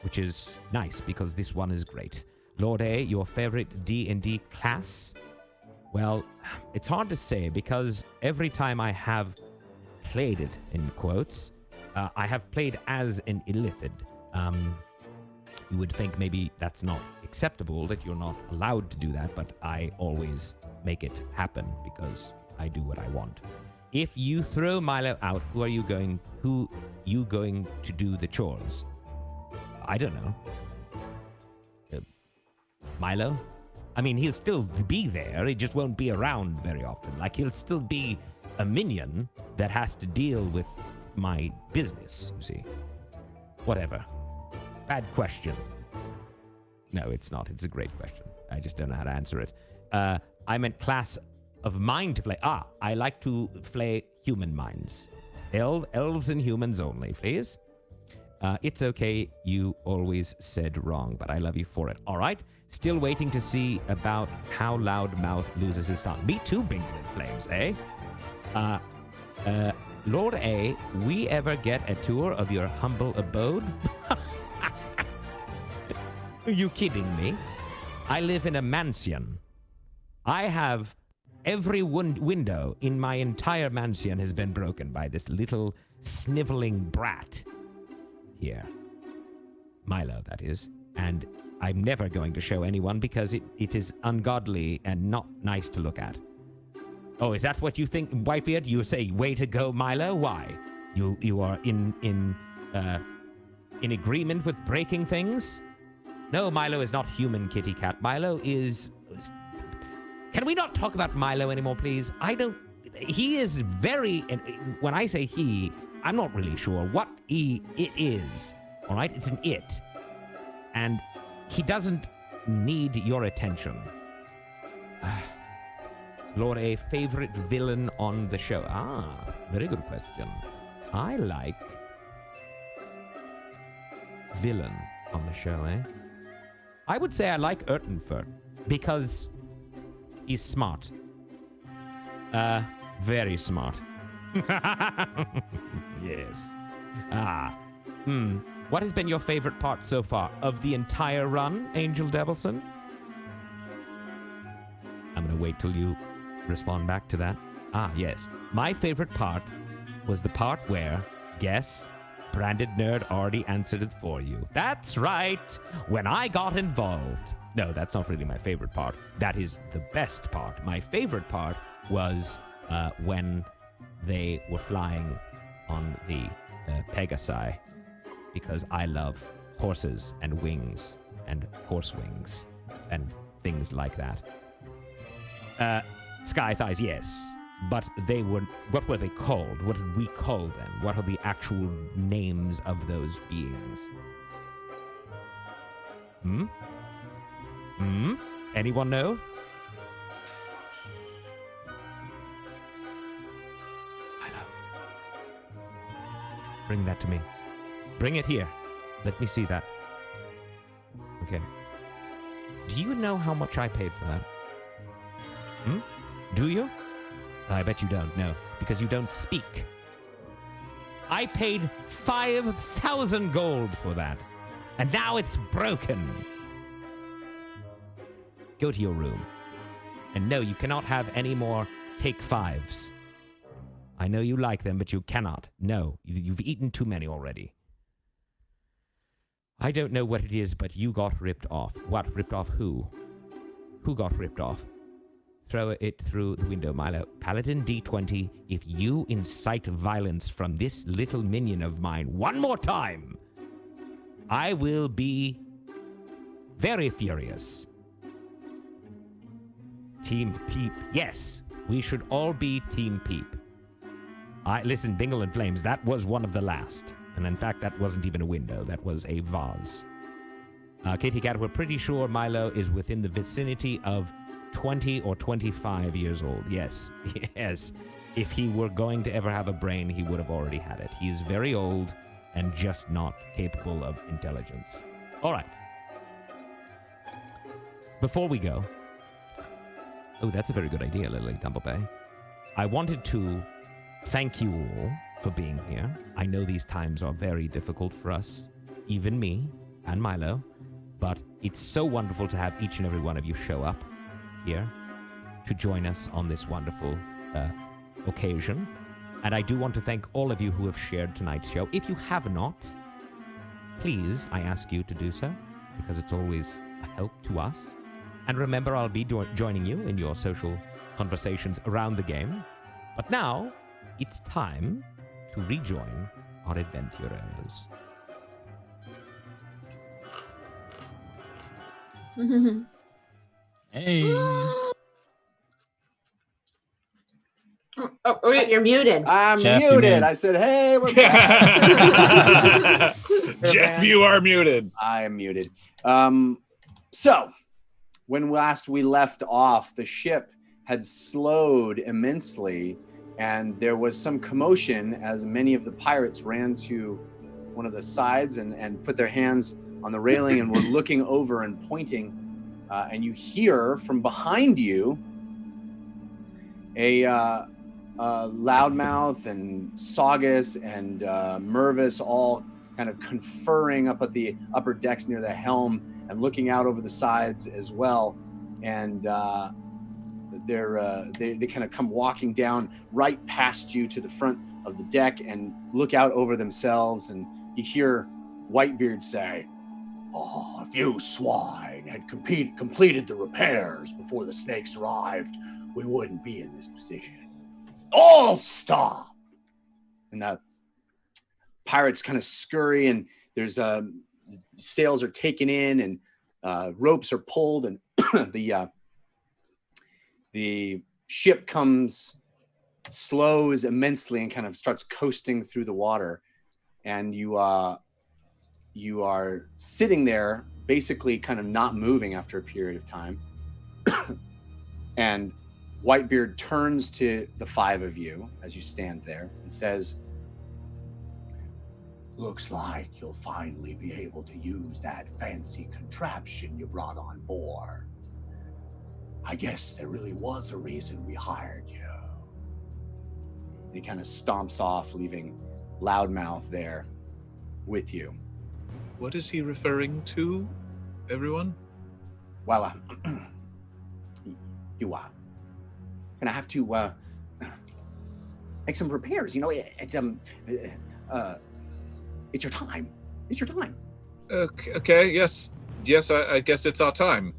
Which is nice because this one is great. Lord A, your favorite D&D class? Well, it's hard to say because every time I have played it, in quotes, I have played as an illithid. You would think maybe that's not acceptable, that you're not allowed to do that, but I always make it happen because I do what I want. If you throw Milo out, who you going to do the chores? I don't know. Milo? I mean, he'll still be there. He just won't be around very often. Like, he'll still be a minion that has to deal with my business, you see. Whatever. Bad question. No, it's not. It's a great question. I just don't know how to answer it. I meant class of mind to play. I like to play human minds. Elves and humans only, please. It's okay. You always said wrong, but I love you for it. All right. Still waiting to see about how Loudmouth loses his tongue. Me too, Bingle Flames, eh? Lord A, we ever get a tour of your humble abode? Are you kidding me? I live in a mansion. I have every window in my entire mansion has been broken by this little sniveling brat here. Milo, that is. And I'm never going to show anyone because it is ungodly and not nice to look at. Oh, is that what you think, Whitebeard? You say, way to go, Milo? Why? You are in agreement with breaking things? No, Milo is not human, kitty cat. Milo is... Can we not talk about Milo anymore, please? He is very... And when I say he, I'm not really sure what it is. All right? It's an it. And he doesn't need your attention. Lord A, favorite villain on the show? Very good question. I like villain on the show, eh? I would say I like Urtenfurt because he's smart. Very smart. Yes. What has been your favorite part so far of the entire run, Angel Devilson? I'm gonna wait till you respond back to that. Yes. My favorite part was the part where, guess, Branded Nerd already answered it for you. That's right! When I got involved. No, that's not really my favorite part. That is the best part. My favorite part was when they were flying on the Pegasi, because I love horses and wings and horse wings and things like that. Sky Thighs, yes. But they were... What were they called? What did we call them? What are the actual names of those beings? Anyone know? I know. Bring that to me. Bring it here. Let me see that. Okay. Do you know how much I paid for that? Do you? I bet you don't know, because you don't speak. I paid 5,000 gold for that, and now it's broken. Go to your room. And no, you cannot have any more take fives. I know you like them, but you cannot. No, you've eaten too many already. I don't know what it is, but you got ripped off. What? Ripped off who? Who got ripped off? throw it through the window, Milo. Paladin D20, if you incite violence from this little minion of mine one more time, I will be very furious. Team Peep. Yes, we should all be Team Peep. Listen, Bingle and Flames, that was one of the last. And in fact, that wasn't even a window. That was a vase. Kitty Cat, we're pretty sure Milo is within the vicinity of 20 or 25 years old. Yes, yes. If he were going to ever have a brain, he would have already had it. He's very old and just not capable of intelligence. All right. Before we go... Oh, that's a very good idea, Lily Dumblebay. I wanted to thank you all for being here. I know these times are very difficult for us, even me and Milo, but it's so wonderful to have each and every one of you show up here to join us on this wonderful occasion. And I do want to thank all of you who have shared tonight's show. If you have not, please, I ask you to do so, because it's always a help to us. And remember, I'll be joining you in your social conversations around the game. But now, it's time to rejoin our adventurers. Hey. Oh, wait, you're muted. I'm Jeff, you're muted. muted. I said, hey, we're back. Jeff, you are muted. I am muted. So, when last we left off, the ship had slowed immensely, and there was some commotion as many of the pirates ran to one of the sides and put their hands on the railing and were looking over and pointing. And you hear from behind you a Loudmouth and Saugus and Mervis all kind of conferring up at the upper decks near the helm and looking out over the sides as well. And they kind of come walking down right past you to the front of the deck and look out over themselves. And you hear Whitebeard say, "Oh, if you swine had completed the repairs before the snakes arrived, we wouldn't be in this position. All stop!" And the pirates kind of scurry, and there's sails are taken in, and ropes are pulled, and the ship slows immensely and kind of starts coasting through the water, and you are sitting there basically kind of not moving after a period of time. And Whitebeard turns to the five of you as you stand there and says, "Looks like you'll finally be able to use that fancy contraption you brought on board. I guess there really was a reason we hired you." And he kind of stomps off, leaving Loudmouth there with you. What is he referring to, everyone? Well, you are gonna have to make some repairs. You know, it's your time. It's your time. Okay. Yes. I guess it's our time.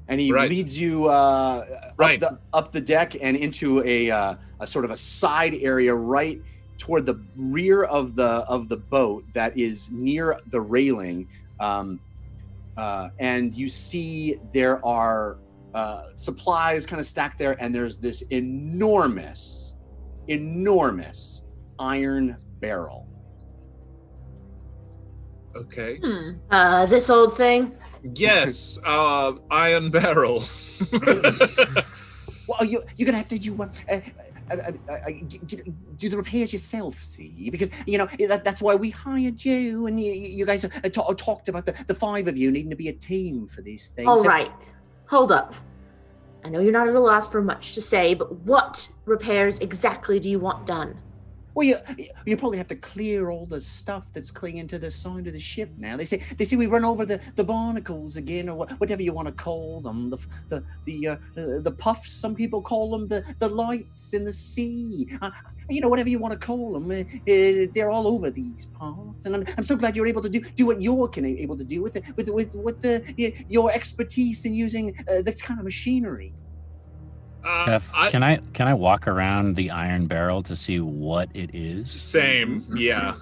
And he leads you up the deck and into a sort of a side area right toward the rear of the boat that is near the railing, and you see there are supplies kind of stacked there, and there's this enormous iron barrel. Okay. This old thing? Yes, iron barrel. Well, you're gonna have to do the repairs yourself, see? Because that's why we hired you, and you guys talked about the five of you needing to be a team for these things. All right, hold up. I know you're not at a loss for much to say, but what repairs exactly do you want done? Well, you probably have to clear all the stuff that's clinging to the side of the ship now. They say we run over the barnacles again, or whatever you want to call them. The puffs, some people call them the lights in the sea. Whatever you want to call them. They're all over these parts, and I'm so glad you're able to do what you're able to do with your expertise in using this kind of machinery. Jeff, can I walk around the iron barrel to see what it is? Same, yeah.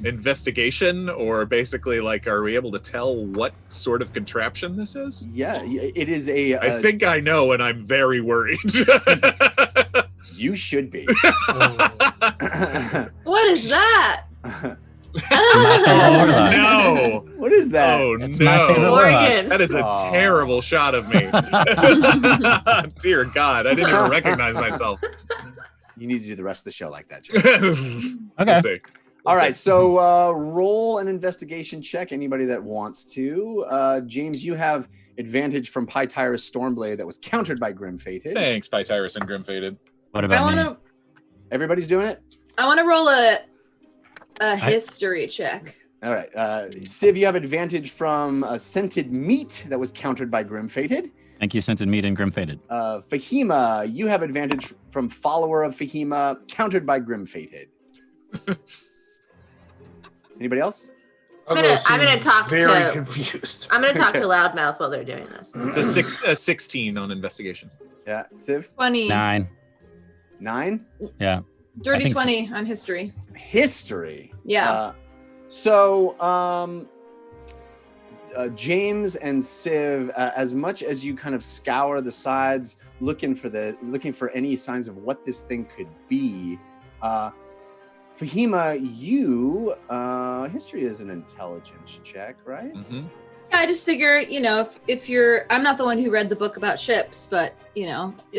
Investigation, or basically, like, are we able to tell what sort of contraption this is? Yeah, it is a. I think I know, and I'm very worried. You should be. What is that? No. What is that? Oh, It's no. my favorite Morgan. That is a terrible shot of me. Dear God, I didn't even recognize myself. You need to do the rest of the show like that, Joe. Okay. We'll see. All right, so roll an investigation check. Anybody that wants to. James, you have advantage from Pytyrus Stormblade that was countered by Grim Fated. Thanks, Pytyrus and Grim Fated. What I about want me? to. Everybody's doing it? I want to roll a history check. All right. Civ, you have advantage from Scented Meat that was countered by Grim Fated. Thank you, Scented Meat and Grim Fated. Fahima, you have advantage from Follower of Fahima, countered by Grim Fated. Anybody else? I'm gonna talk very to. confused. I'm gonna talk to Loudmouth while they're doing this. It's a 16 on investigation. Yeah, Civ? 20. 9. 9? Yeah. Dirty I think- 20 on history. History. Yeah. James and Civ, as much as you kind of scour the sides looking for any signs of what this thing could be, Fahima, you history is an intelligence check, right? Mm-hmm. Yeah, I just figure, if you're, I'm not the one who read the book about ships, but it's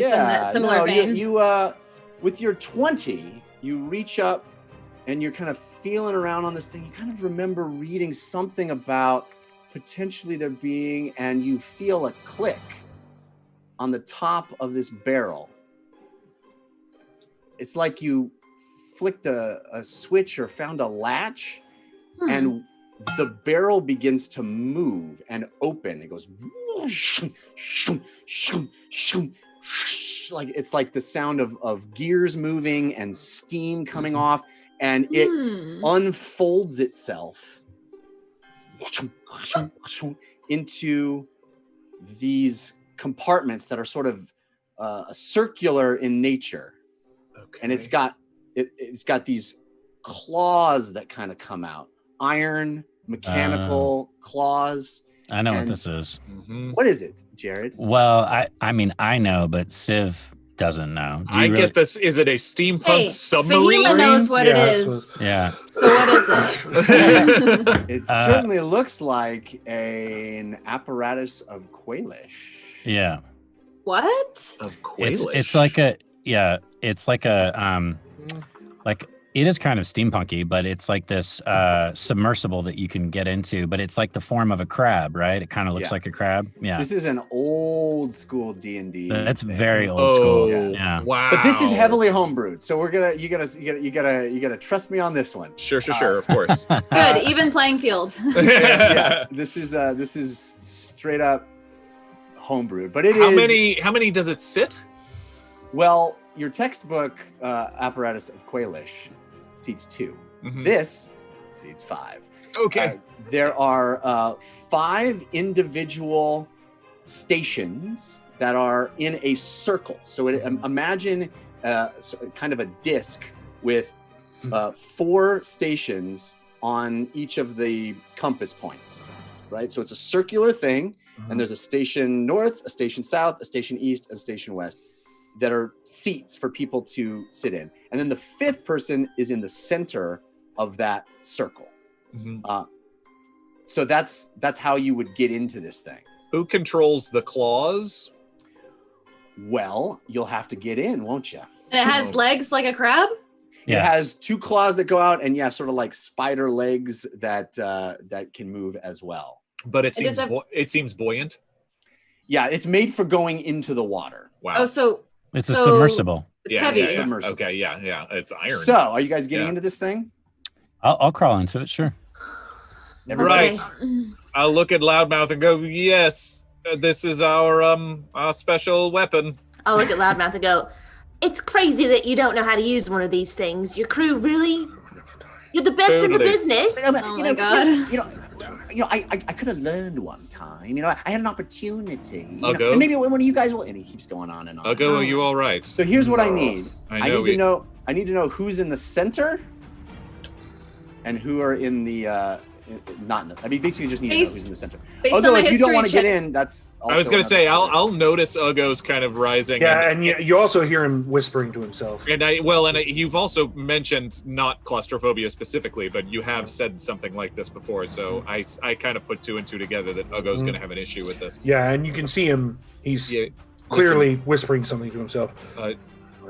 in that similar vein. You with your 20, you reach up and you're kind of feeling around on this thing. You kind of remember reading something about potentially there being, and you feel a click on the top of this barrel. It's like you flicked a switch or found a latch, and the barrel begins to move and open. It goes whoosh, shoo, shoo, shoo, like it's like the sound of gears moving and steam coming off, and it unfolds itself into these compartments that are sort of circular in nature. Okay. And it's got these claws that kind of come out, iron mechanical claws. I know what this is. Mm-hmm. What is it, Jared? Well, I mean, I know, but Civ doesn't know. Do you I really- get this. Is it a steampunk Hey, submarine? Fahima knows what it Yeah, is. Yeah. So what is it? It certainly looks like an apparatus of Quailish. Yeah. What? Of Quailish. It's like a like it is kind of steampunky, but it's like this submersible that you can get into, but it's like the form of a crab, right? It kind of looks Yeah. like a crab. Yeah. This is an old school D&D. That's thing. very old school. yeah. Yeah. Wow. But this is heavily homebrewed, so you gotta trust me on this one. Sure, of course. Good, even playing field. Yeah, this is straight up homebrewed, but it is. How many does it sit? Well, your textbook apparatus of Quailish seats 2. Mhm. This seats 5. Okay. There are 5 individual stations that are in a circle. So imagine kind of a disc with 4 stations on each of the compass points, right? So it's a circular thing, and there's a station north, a station south, a station east, and a station west that are seats for people to sit in. And then the 5th person is in the center of that circle. Mhm. So that's how you would get into this thing. Who controls the claws? Well, you'll have to get in, won't you? And it has legs like a crab? It has 2 claws that go out, and sort of like spider legs that can move as well. But it It does seems have- it seems buoyant. Yeah, it's made for going into the water. Wow. Oh, so It's a So- submersible. it's heavy. Yeah. Submersible. Okay, yeah. It's iron. So, are you guys getting Yeah. into this thing? I'll crawl into it, sure. Right. I'll look at Loudmouth and go, yes, this is our special weapon. I'll look at Loudmouth and go, "It's crazy that you don't know how to use one of these things. Your crew really, you're the best in the Totally. business." Oh my God. I could have learned one time. I had an opportunity. Ugo? And maybe one of you guys will. And he keeps going on and on. Ugo, are you all right? So here's what I need. I need to know who's in the center, and who are in the. Not in the. I mean, basically, just need to know who's in the center. Although, if you don't want to get in, that's. Also I was gonna say I'll notice Ugo's kind of rising. Yeah, and you also hear him whispering to himself. And you've also mentioned not claustrophobia specifically, but you have said something like this before, so I kind of put 2 and 2 together that Ugo's gonna have an issue with this. Yeah, and you can see him. He's clearly whispering something to himself.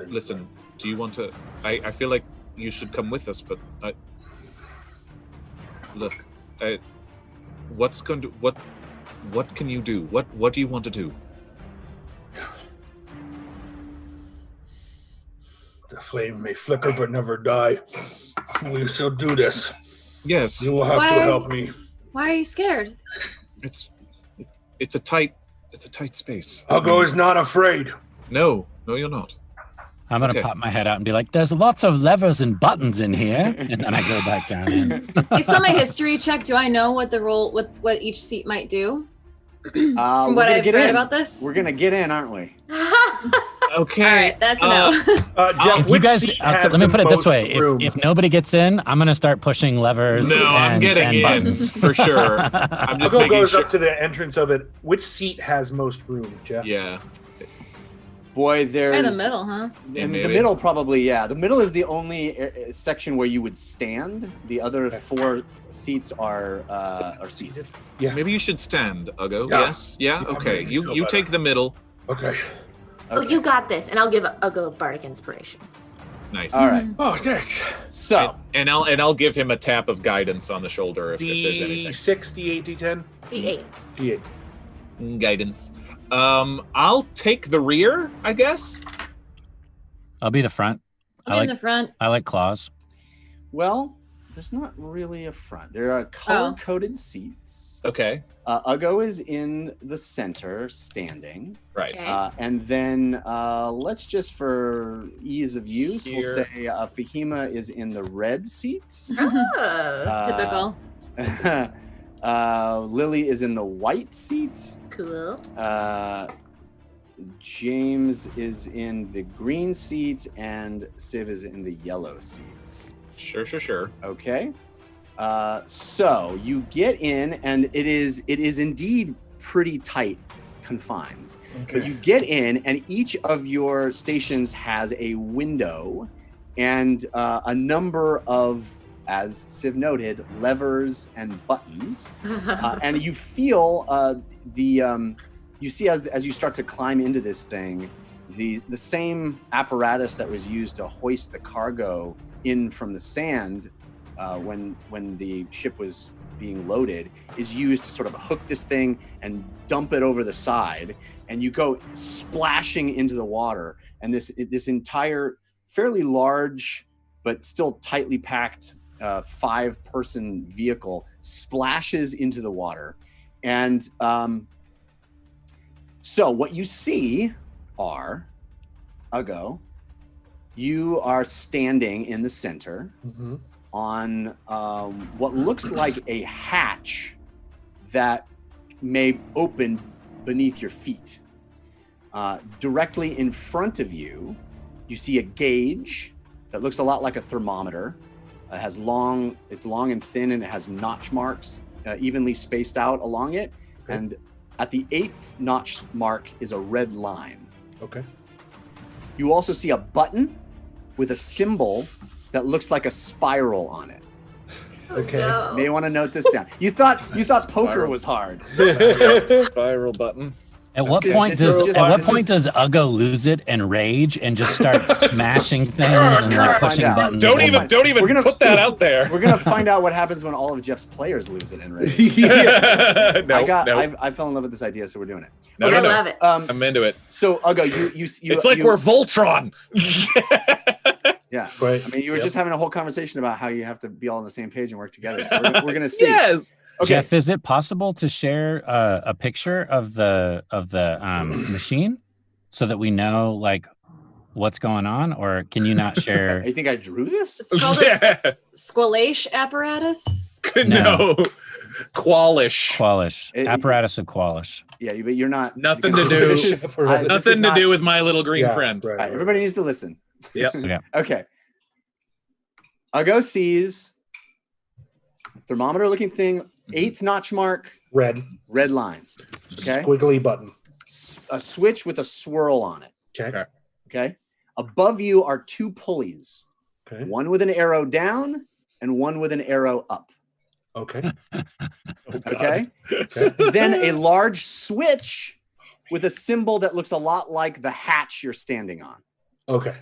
Listen, do you want to? I feel like you should come with us, but look, what can you do? What do you want to do? The flame may flicker but never die. We shall do this. Yes. You will have to help me. Why are you scared? It's a tight space. Ugo is not afraid. No, you're not. I'm going to pop my head out and be like, there's lots of levers and buttons in here. And then I go back down in. Based on my history check, do I know what what each seat might do? From what I've read about this? We're going to get in, aren't we? Okay. All right, that's a no. Jeff, you guys, let me put it this way. If nobody gets in, I'm going to start pushing levers. No, I'm getting in buttons. for sure. I'm just Ugo making goes sure. up to the entrance of it. Which seat has most room, Jeff? Yeah. Boy, there's In the middle, huh? In the middle, probably, yeah. The middle is the only section where you would stand. The other 4 seats are seats. Yeah. Maybe you should stand, Ugo. Yeah. Yes. Yeah. Okay. You take the middle. Okay. Oh, you got this, and I'll give Ugo bardic inspiration. Nice. All right. Oh, thanks. So. And I'll give him a tap of guidance on the shoulder if there's anything. D6, D8, D10? D8. D8. Guidance. I'll take the rear, I guess. I'll be the front. I'll be in the front. I like claws. Well, there's not really a front. There are color-coded seats. Okay. Ugo is in the center, standing. Right. Okay. And then let's just, for ease of use, we'll say Fahima is in the red seat. Oh. Typical. Lily is in the white seat. Cool. James is in the green seat, and Civ is in the yellow seat. Sure. Okay. So you get in, and it is indeed pretty tight confines. Okay. But you get in, and each of your stations has a window and a number of, as Civ noted, levers and buttons. And you feel you see as you start to climb into this thing, the same apparatus that was used to hoist the cargo in from the sand when the ship was being loaded is used to sort of hook this thing and dump it over the side, and you go splashing into the water, and this entire fairly large but still tightly packed 5-person vehicle splashes into the water. And so what you see are, Ugo, you are standing in the center on what looks like a hatch that may open beneath your feet. Directly in front of you, you see a gauge that looks a lot like a thermometer. It's long and thin, and it has notch marks evenly spaced out along it. Okay. And at the 8th notch mark is a red line. Okay. You also see a button with a symbol that looks like a spiral on it. Okay. No. You may want to note this down. You thought poker was hard. Spiral button. At what point does Ugo lose it and rage and just start smashing things and like pushing buttons? Don't even put that out there. We're gonna find out what happens when all of Jeff's players lose it and rage. I fell in love with this idea, so we're doing it. No, I no. love it. I'm into it. So Ugo, you it's like we're Voltron. Yeah. Right. I mean, you were just having a whole conversation about how you have to be all on the same page and work together. So we're gonna see. Yes. Okay. Jeff, is it possible to share a picture of the machine so that we know like what's going on, or can you not share? You think I drew this? It's called a squalache apparatus. No. Qualish. Apparatus of Qualish. Yeah, but you're not. Nothing to do. This is Nothing to not- do with my little green Yeah, friend. right, All right, everybody needs to listen. Yep. Okay. Okay. Ugo sees thermometer looking thing, 8th notch mark, Red. red line. Okay. Squiggly button. A switch with a swirl on it. Okay. Okay. Above you are 2 pulleys, Okay. one with an arrow down and one with an arrow up. Okay. Okay. Then a large switch with a symbol that looks a lot like the hatch you're standing on. Okay.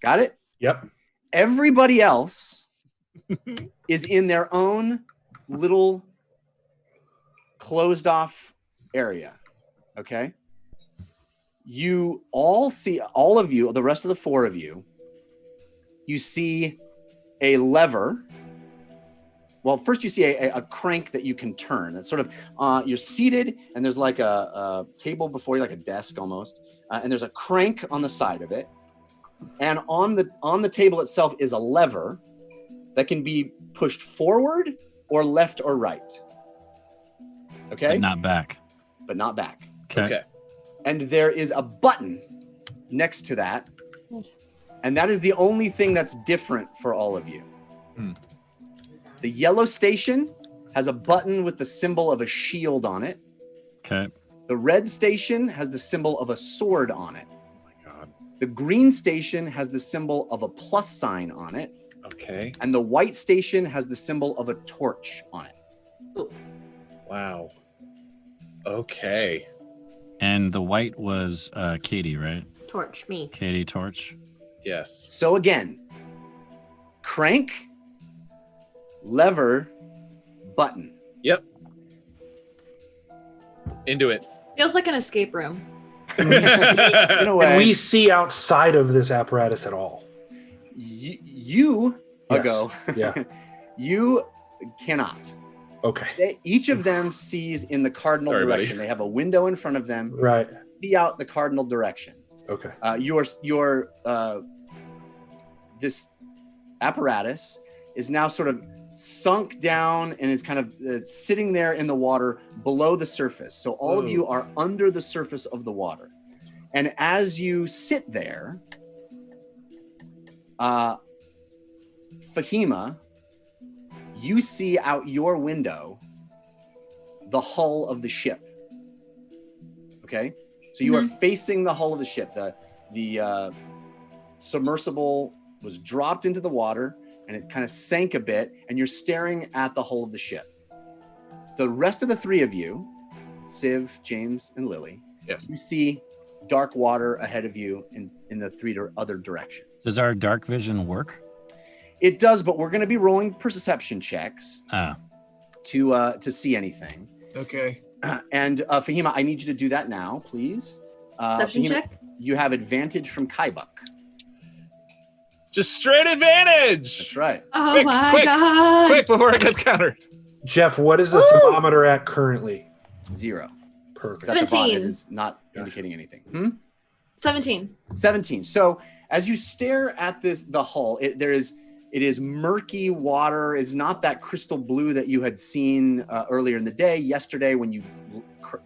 Got it? Yep. Everybody else is in their own little closed off area. Okay. You all see, all of you, the rest of the 4 of you, you see a lever. Well, first you see a crank that you can turn. It's sort of, you're seated and there's like a table before you, like a desk almost. And there's a crank on the side of it. And on the table itself is a lever that can be pushed forward or left or right. Okay? But not back. But not back. Okay. And there is a button next to that. And that is the only thing that's different for all of you. The yellow station has a button with the symbol of a shield on it. Okay. The red station has the symbol of a sword on it. Oh my God. The green station has the symbol of a plus sign on it. Okay. And the white station has the symbol of a torch on it. Wow. Okay. And the white was Katie, right? Torch, me. Katie Torch. Yes. So again, crank, lever, button. Yep. Into it. Feels like an escape room. In a way, Can we see outside of this apparatus at all? you Yes. Ugo, Yeah. you cannot. Okay. Each of them sees in the cardinal Sorry, buddy. direction. They have a window in front of them. Right. See out the cardinal direction. Okay. This apparatus is now sort of sunk down and is kind of sitting there in the water below the surface. So all of you are under the surface of the water. And as you sit there, Fahima, you see out your window the hull of the ship. Okay? So you are facing the hull of the ship. The submersible was dropped into the water and it kind of sank a bit, and you're staring at the hull of the ship. The rest of the 3 of you, Civ, James, and Lily, Yes. you see dark water ahead of you in the 3 other directions. Does our dark vision work? It does, but we're going to be rolling perception checks Ah. to see anything. Okay. And Fahima, I need you to do that now, please. Perception Fahima, check? You have advantage from Kaibuk. Just straight advantage. That's right. Oh Quick, my quick, god. Quick before it gets countered. Jeff, what is the thermometer at currently? 0. Perfect. At the bottom, 17. it is not indicating anything. 17. 17. So as you stare at the hull, it is murky water. It's not that crystal blue that you had seen earlier in the day. Yesterday, when you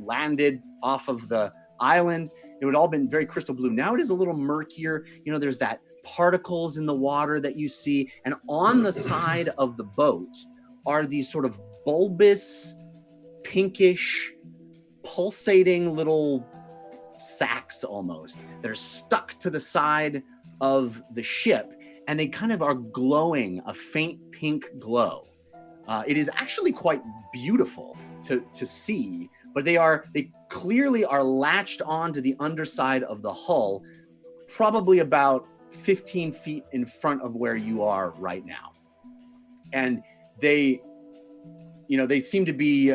landed off of the island, it would all been very crystal blue. Now it is a little murkier. You know, there's that particles in the water that you see. And on the side of the boat are these sort of bulbous, pinkish, pulsating little sacks almost that are stuck to the side of the ship. And they kind of are glowing a faint pink glow. It is actually quite beautiful to see, but they clearly are latched onto the underside of the hull, probably about 15 feet in front of where you are right now. And they seem to be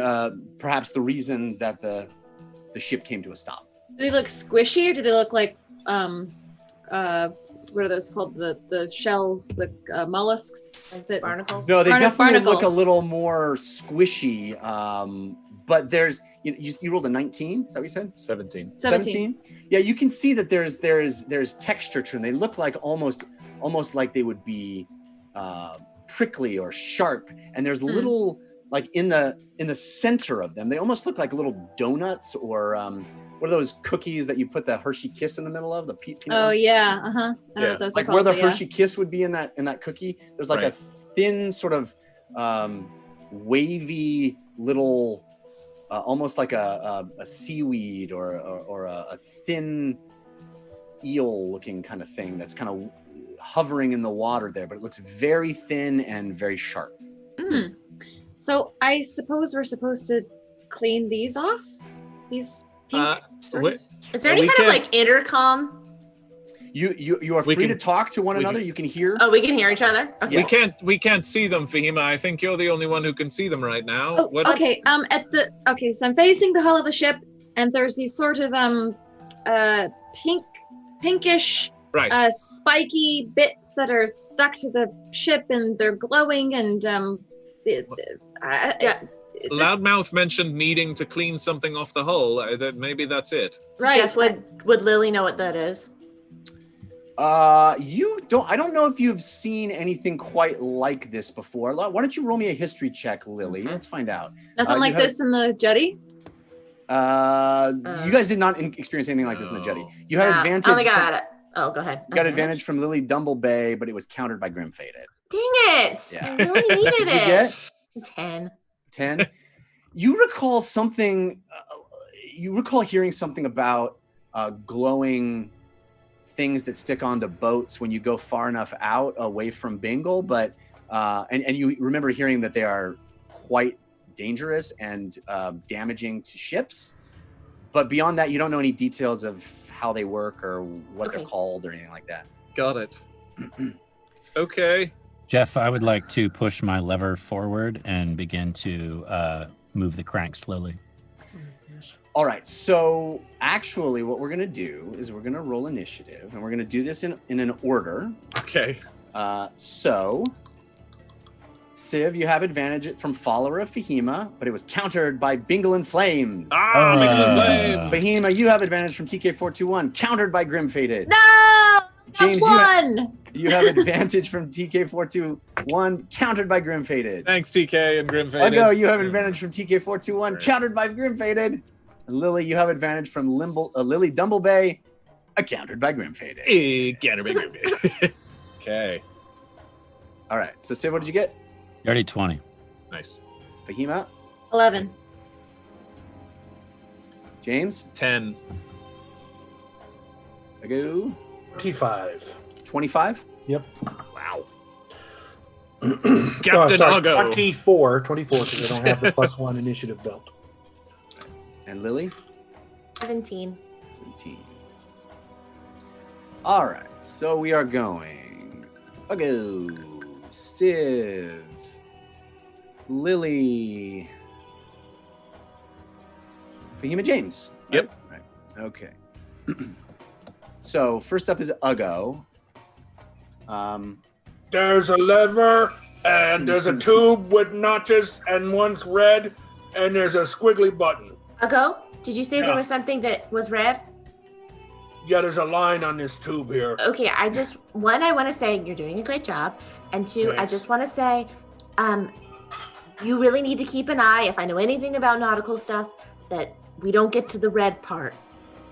perhaps the reason that the ship came to a stop. Do they look squishy or do they look like what are those called? The shells, the mollusks? Is it Barnacles? No, they definitely look a barnacles. little more squishy. But there's you rolled a 19. Is that what you said? 17. 17. Yeah, you can see that there's texture to them. They look like almost like they would be prickly or sharp. And there's little like in the center of them, they almost look like little donuts or what are those cookies that you put the Hershey Kiss in the middle of? The peanut Oh one? yeah, I don't know what those Like are where called, the but Hershey Kiss would be in that cookie. There's like a thin sort of wavy little, almost like a seaweed or a thin eel-looking kind of thing that's kind of hovering in the water there, but it looks very thin and very sharp. Mm. So I suppose we're supposed to clean these off. These pink. Is there any kind of like intercom? You are free to talk to one another. You can hear. Oh, we can hear each other. Okay. We can't see them, Fahima. I think you're the only one who can see them right now. Oh, okay. So I'm facing the hull of the ship, and there's these sort of pinkish, spiky bits that are stuck to the ship, and they're glowing, and Loudmouth mentioned needing to clean something off the hull. Maybe that's it. Right. Jess, would Lily know what that is? You don't. I don't know if you've seen anything quite like this before. Why don't you roll me a history check, Lily? Let's find out. Nothing like this in the jetty. You guys did not experience anything like this in the jetty. You had advantage. Oh my god. Oh, go ahead. You got advantage from Lily Dumblebay, but it was countered by Grim Faded. Dang it! Yeah. I really needed Did you get 10. 10. You recall something. You recall hearing something about glowing things that stick onto boats when you go far enough out away from Bingle, but and you remember hearing that they are quite dangerous and damaging to ships. But beyond that, you don't know any details of how they work or what they're called or anything like that. Got it. Okay. Jeff, I would like to push my lever forward and begin to move the crank slowly. All right, so actually what we're going to do is we're going to roll initiative, and we're going to do this in an order. Okay. So, Civ, you have advantage from Follower of Fahima, but it was countered by Bingle and Flames. Bingle and Flames! Fahima, you have advantage from TK421, countered by Grim Faded. No! James, one! You have advantage from TK421, countered by Grim Faded. Thanks, TK and Grim Faded. Ugo, you have advantage from TK421, countered by Grim Faded. Lily, you have advantage from Lily Dumblebay, countered by Grim Faded. Countered by Grim Faded. Okay. All right. So, Civ, what did you get? Already 20. Nice. Fahima? 11. James? 10. Ugo? 25. 25? Yep. Wow. Captain Ugo. 24 because I don't have the +1 initiative belt. And Lily? 17. 17. All right. So we are going. Ugo, Civ, Lily, Fahima, James. Yep. Right. Okay. So first up is Ugo. There's a lever, and there's a tube with notches, and one's red, and there's a squiggly button. Ugo, did you say there was something that was red? Yeah, there's a line on this tube here. Okay, I want to say you're doing a great job. And two, I just want to say, you really need to keep an eye, if I know anything about nautical stuff, that we don't get to the red part.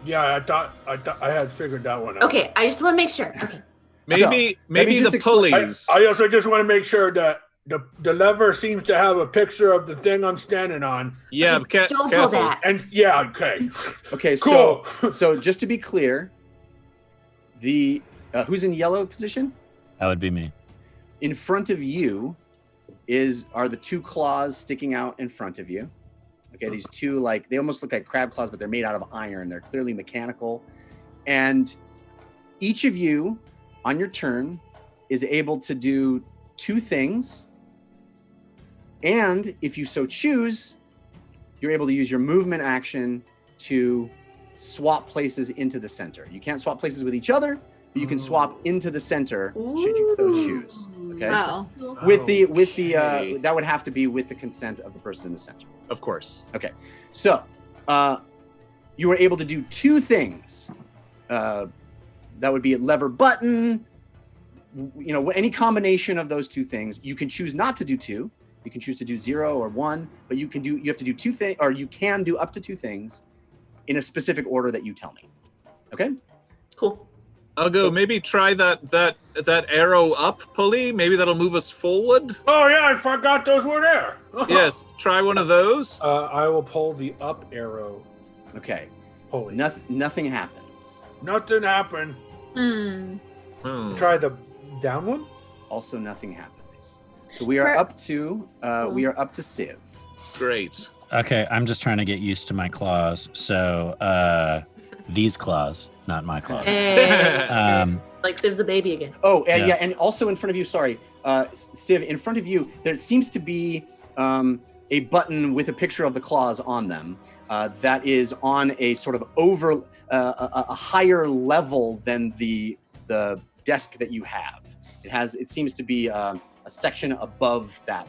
Yeah, I thought I had figured that one out. Okay, I just want to make sure. Okay. Maybe the pulleys. I also just want to make sure that the lever seems to have a picture of the thing I'm standing on. Yeah, don't pull careful. that. And yeah, okay. Okay, Cool. so just to be clear, the who's in yellow position? That would be me. In front of you are the two claws sticking out in front of you. Okay, these two, like, they almost look like crab claws, but they're made out of iron. They're clearly mechanical. And each of you on your turn is able to do two things. And if you so choose, you're able to use your movement action to swap places into the center. You can't swap places with each other, but you can swap into the center should you so choose. Okay. Wow. With the that would have to be with the consent of the person in the center. Of course. Okay. So you were able to do two things. That would be a lever button. You know, any combination of those two things. You can choose not to do two. You can choose to do 0 or 1, but you have to do 2 things, or you can do up to 2 things in a specific order that you tell me. Okay? Cool. I'll go. Maybe try that arrow up pulley. Maybe that'll move us forward. Oh yeah, I forgot those were there. Yes, try one of those. I will pull the up arrow. Okay. Pulley. Nothing happens. Nothing happened. Try the down one. Also, nothing happens. So we are up to Civ. Great. Okay, I'm just trying to get used to my claws. So these claws, not my claws. Like Civ's a baby again. Oh, and yeah, and also in front of you, sorry, Civ, in front of you, there seems to be a button with a picture of the claws on them that is on a sort of a higher level than the desk that you have. It seems to be a section above that.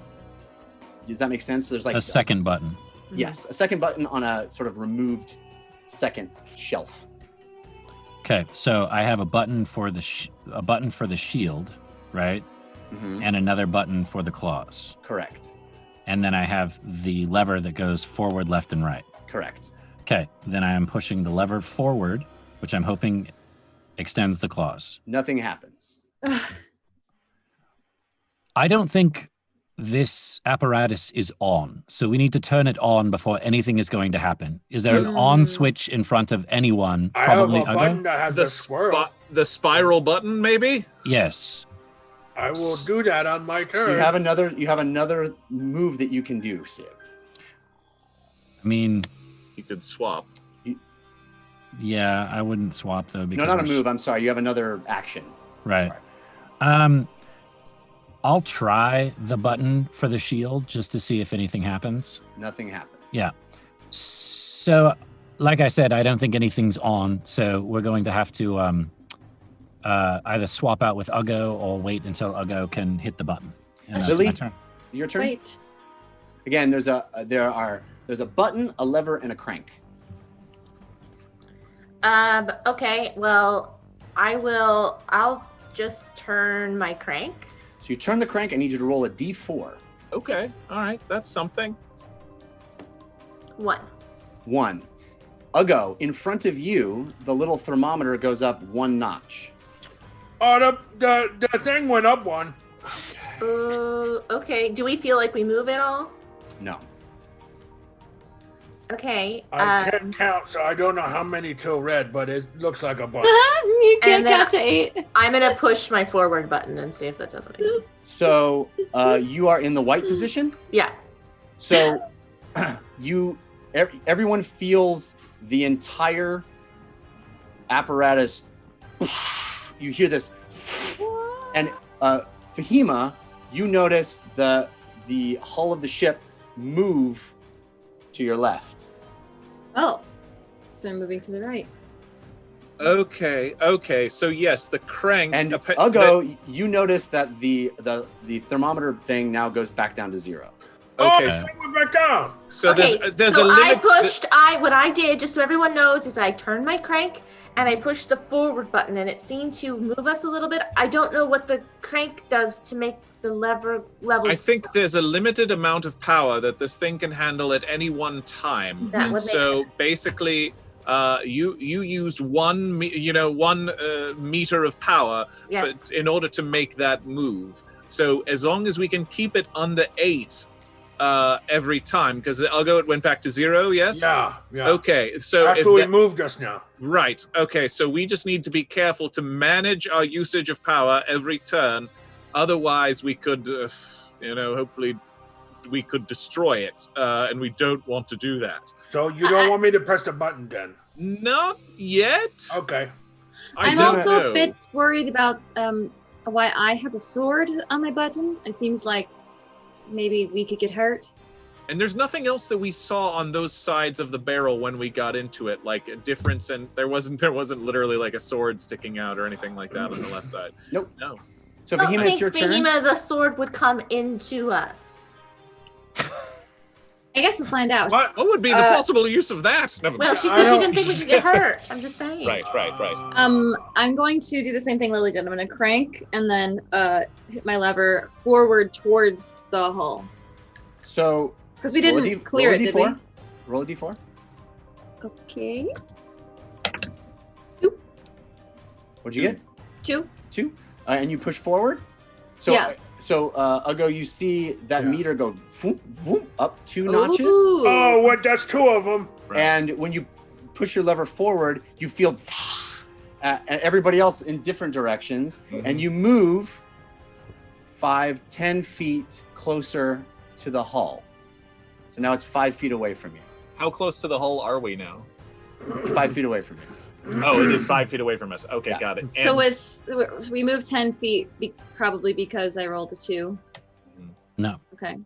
Does that make sense? So there's like a second button. Yes, a second button on a sort of removed second shelf. Okay, so I have a button for the shield, right? Mm-hmm. And another button for the claws. Correct. And then I have the lever that goes forward, left, and right. Correct. Okay, then I am pushing the lever forward, which I'm hoping extends the claws. Nothing happens. I don't think this apparatus is on, so we need to turn it on before anything is going to happen. Is there an on switch in front of anyone? Probably I have a button that has a squirrel. The spiral button, maybe? Yes. I will do that on my turn. You have another move that you can do, Civ. I mean, you could swap. Yeah, I wouldn't swap though. Because no, not a move. I'm sorry. You have another action. Right. Sorry. I'll try the button for the shield just to see if anything happens. Nothing happens. Yeah. So, like I said, I don't think anything's on. So we're going to have to either swap out with Uggo or wait until Uggo can hit the button. And that's Lily, my turn. your turn. Wait. Again, there's a button, a lever, and a crank. Okay. Well, I'll just turn my crank. So you turn the crank. I need you to roll a d4. Okay. All right. That's something. 1. Uggo, in front of you, the little thermometer goes up 1 notch. Oh, the thing went up 1. Okay. Do we feel like we move at all? No. Okay. I can't count, so I don't know how many till red, but it looks like a bunch. You can't count to 8. I'm gonna push my forward button and see if that does anything. So you are in the white position. Yeah. So everyone feels the entire apparatus. You hear this, and Fahima, you notice the hull of the ship move to your left. Oh, so I'm moving to the right. Okay. So yes, the crank. And Uggo, you notice that the thermometer thing now goes back down to 0. Okay. So we're back down. So okay, there's a limit. What I did, just so everyone knows, is I turned my crank and I pushed the forward button, and it seemed to move us a little bit. I don't know what the crank does to make the level. I think there's a limited amount of power that this thing can handle at any one time. That and would so make sense. basically, you used one meter of power Yes. in order to make that move. So as long as we can keep it under 8 every time, because it went back to 0. Yes. Yeah. Okay. So After we moved us now. Right. Okay. So we just need to be careful to manage our usage of power every turn. Otherwise, we could, hopefully, we could destroy it, and we don't want to do that. So you don't want me to press the button then? Not yet. Okay. I'm also a bit worried about why I have a sword on my button. It seems like maybe we could get hurt. And there's nothing else that we saw on those sides of the barrel when we got into it, like a difference, and there wasn't literally like a sword sticking out or anything like that on the left side. Nope. No. So Fahima, it's your turn. Fahima, the sword would come into us. I guess we'll find out. What would be the possible use of that? Well, she said she didn't think we could get hurt. I'm just saying. Right. I'm going to do the same thing Lily did. I'm going to crank and then hit my lever forward towards the hull. So Because we didn't clear it, did we? Roll a d4. Okay. What'd you get? 2. 2. And you push forward. So Yeah. Ugo, you see that meter go voom, voom, up 2 notches. Ooh. Oh, what? That's 2 of them. And when you push your lever forward, you feel and everybody else in different directions, and you move 5-10 feet closer to the hull. So now it's 5 feet away from you. How close to the hull are we now? 5 feet away from you. Oh, it is 5 feet away from us. Okay, Yeah. got it. So we moved 10 feet, probably because I rolled a 2. No. Okay.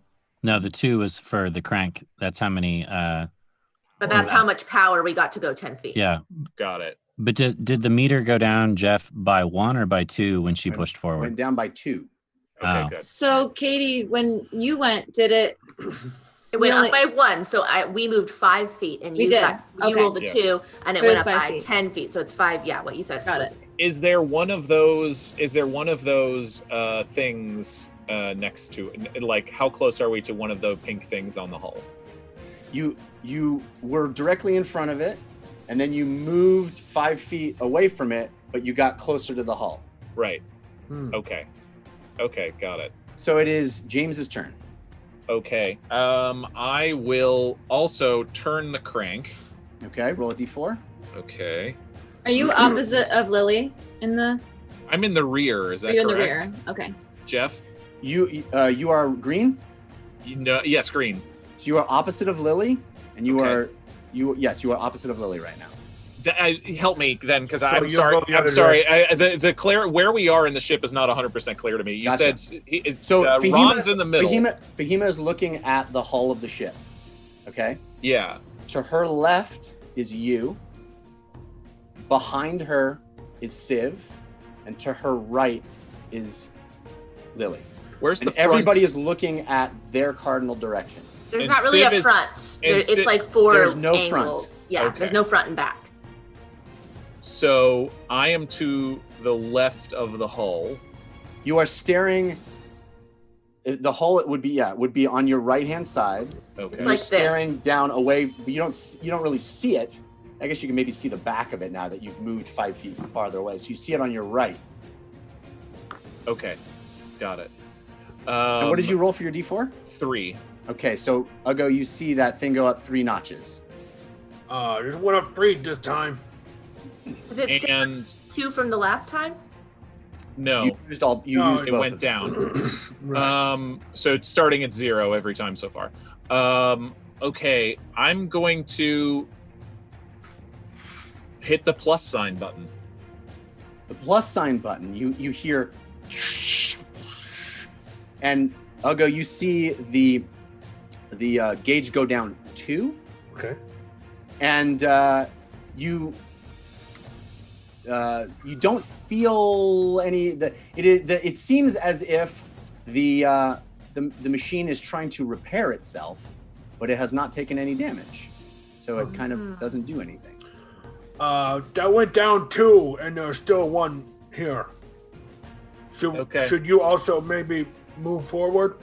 No, the 2 is for the crank. That's how many. But that's how much power we got to go 10 feet. Yeah. Got it. But did the meter go down, Jeff, by 1 or by 2 when she pushed forward? Went down by 2. Okay, Oh. good. So Katie, when you went, did it? It went We up by 1, so we moved 5 feet, and We you did. you Okay. rolled a Yes. 2, and So it it went was up 5 by feet. 10 feet. So it's 5. Yeah, what you said. Got it. Is there one of those? Is there one of those things next to? Like, how close are we to one of the pink things on the hull? You were directly in front of it, and then you moved 5 feet away from it, but you got closer to the hull. Right. Okay. Okay, got it. So it is James's turn. Okay. I will also turn the crank. Okay, roll a d4. Okay. Are you opposite of Lily in the? I'm in the rear. Is Are that you in the correct? rear? Okay. Jeff? You are green. You know, yes, green. So you are opposite of Lily, and you Okay. are you opposite of Lily right now. Help me then, because So I'm you sorry. go the I'm other sorry. The clear where we are in the ship is not 100% clear to me. You Gotcha. said So Ron's in the middle. Fahima is looking at the hull of the ship. Okay. Yeah. To her left is you. Behind her is Civ, and to her right is Lily. Where's the And front? everybody is looking at their cardinal direction. There's And not really Civ a is- front. and It's Civ- like 4 There's no angles. front. Yeah, Okay. there's no front and back. So I am to the left of the hull. You are staring. The hull would be on your right hand side. Okay. You're Like this. staring down away, but you don't really see it. I guess you can maybe see the back of it now that you've moved 5 feet farther away. So you see it on your right. Okay. Got it. And what did you roll for your d4? 3. Okay, so Ugo, you see that thing go up 3 notches. Just went up 3 this time. Is it still And 2 from the last time? no, You used No, used it both went of them. down. So it's starting at 0 every time so far. Okay, I'm going to hit the plus sign button. The plus sign button, you hear, and Ugo, you see the gauge go down 2, Okay. and you don't feel any. It seems as if the machine is trying to repair itself, but it has not taken any damage, so it kind of doesn't do anything. That went down 2, and there's still 1 here. Okay. Should you also maybe move forward?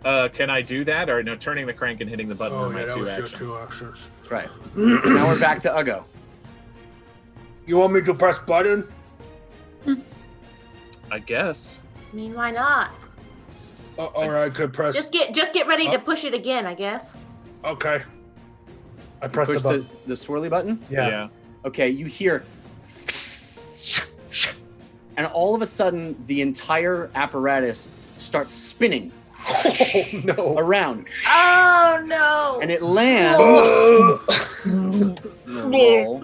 Can I do that? Or no, turning the crank and hitting the button are my that 2 was your actions. 2 actions. That's right. Now we're back to Ugo. You want me to press button? I guess. I mean, why not? Or I could press. Just get ready to push it again, I guess. Okay. I press Push the button. the swirly button. Yeah. Okay, you hear, and all of a sudden, the entire apparatus starts spinning Oh no. around, Oh no! and it lands. Roll.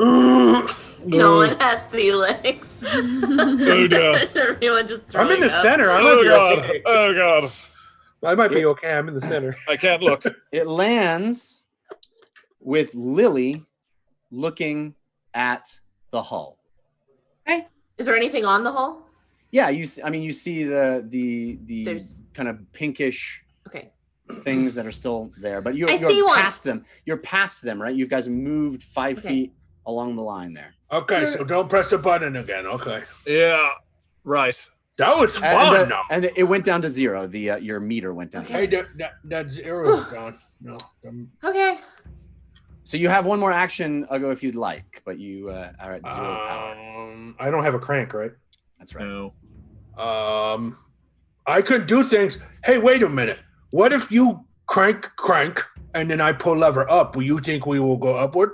No one has 3 legs. Oh god. Everyone just I'm in the throwing up. center. I might Oh be god. okay. Oh god. I might be okay. I'm in the center. I can't look. It lands with Lily looking at the hull. Is there anything on the hull? Yeah, you see the There's- kind of pinkish Okay. things that are still there, but you're I see one. past them. You're past them, right? You guys moved 5 Okay. feet along the line there. Okay, so don't press the button again. Okay. Yeah. Right. That was fun. And it went down to 0. The your meter went down. Hey, that 0 is gone. No. Okay. So you have one more action, I'll go if you'd like, but you are at 0 power. I don't have a crank, right? That's right. No. I could do things. Hey, wait a minute. What if you crank, and then I pull lever up? Will you think we will go upward?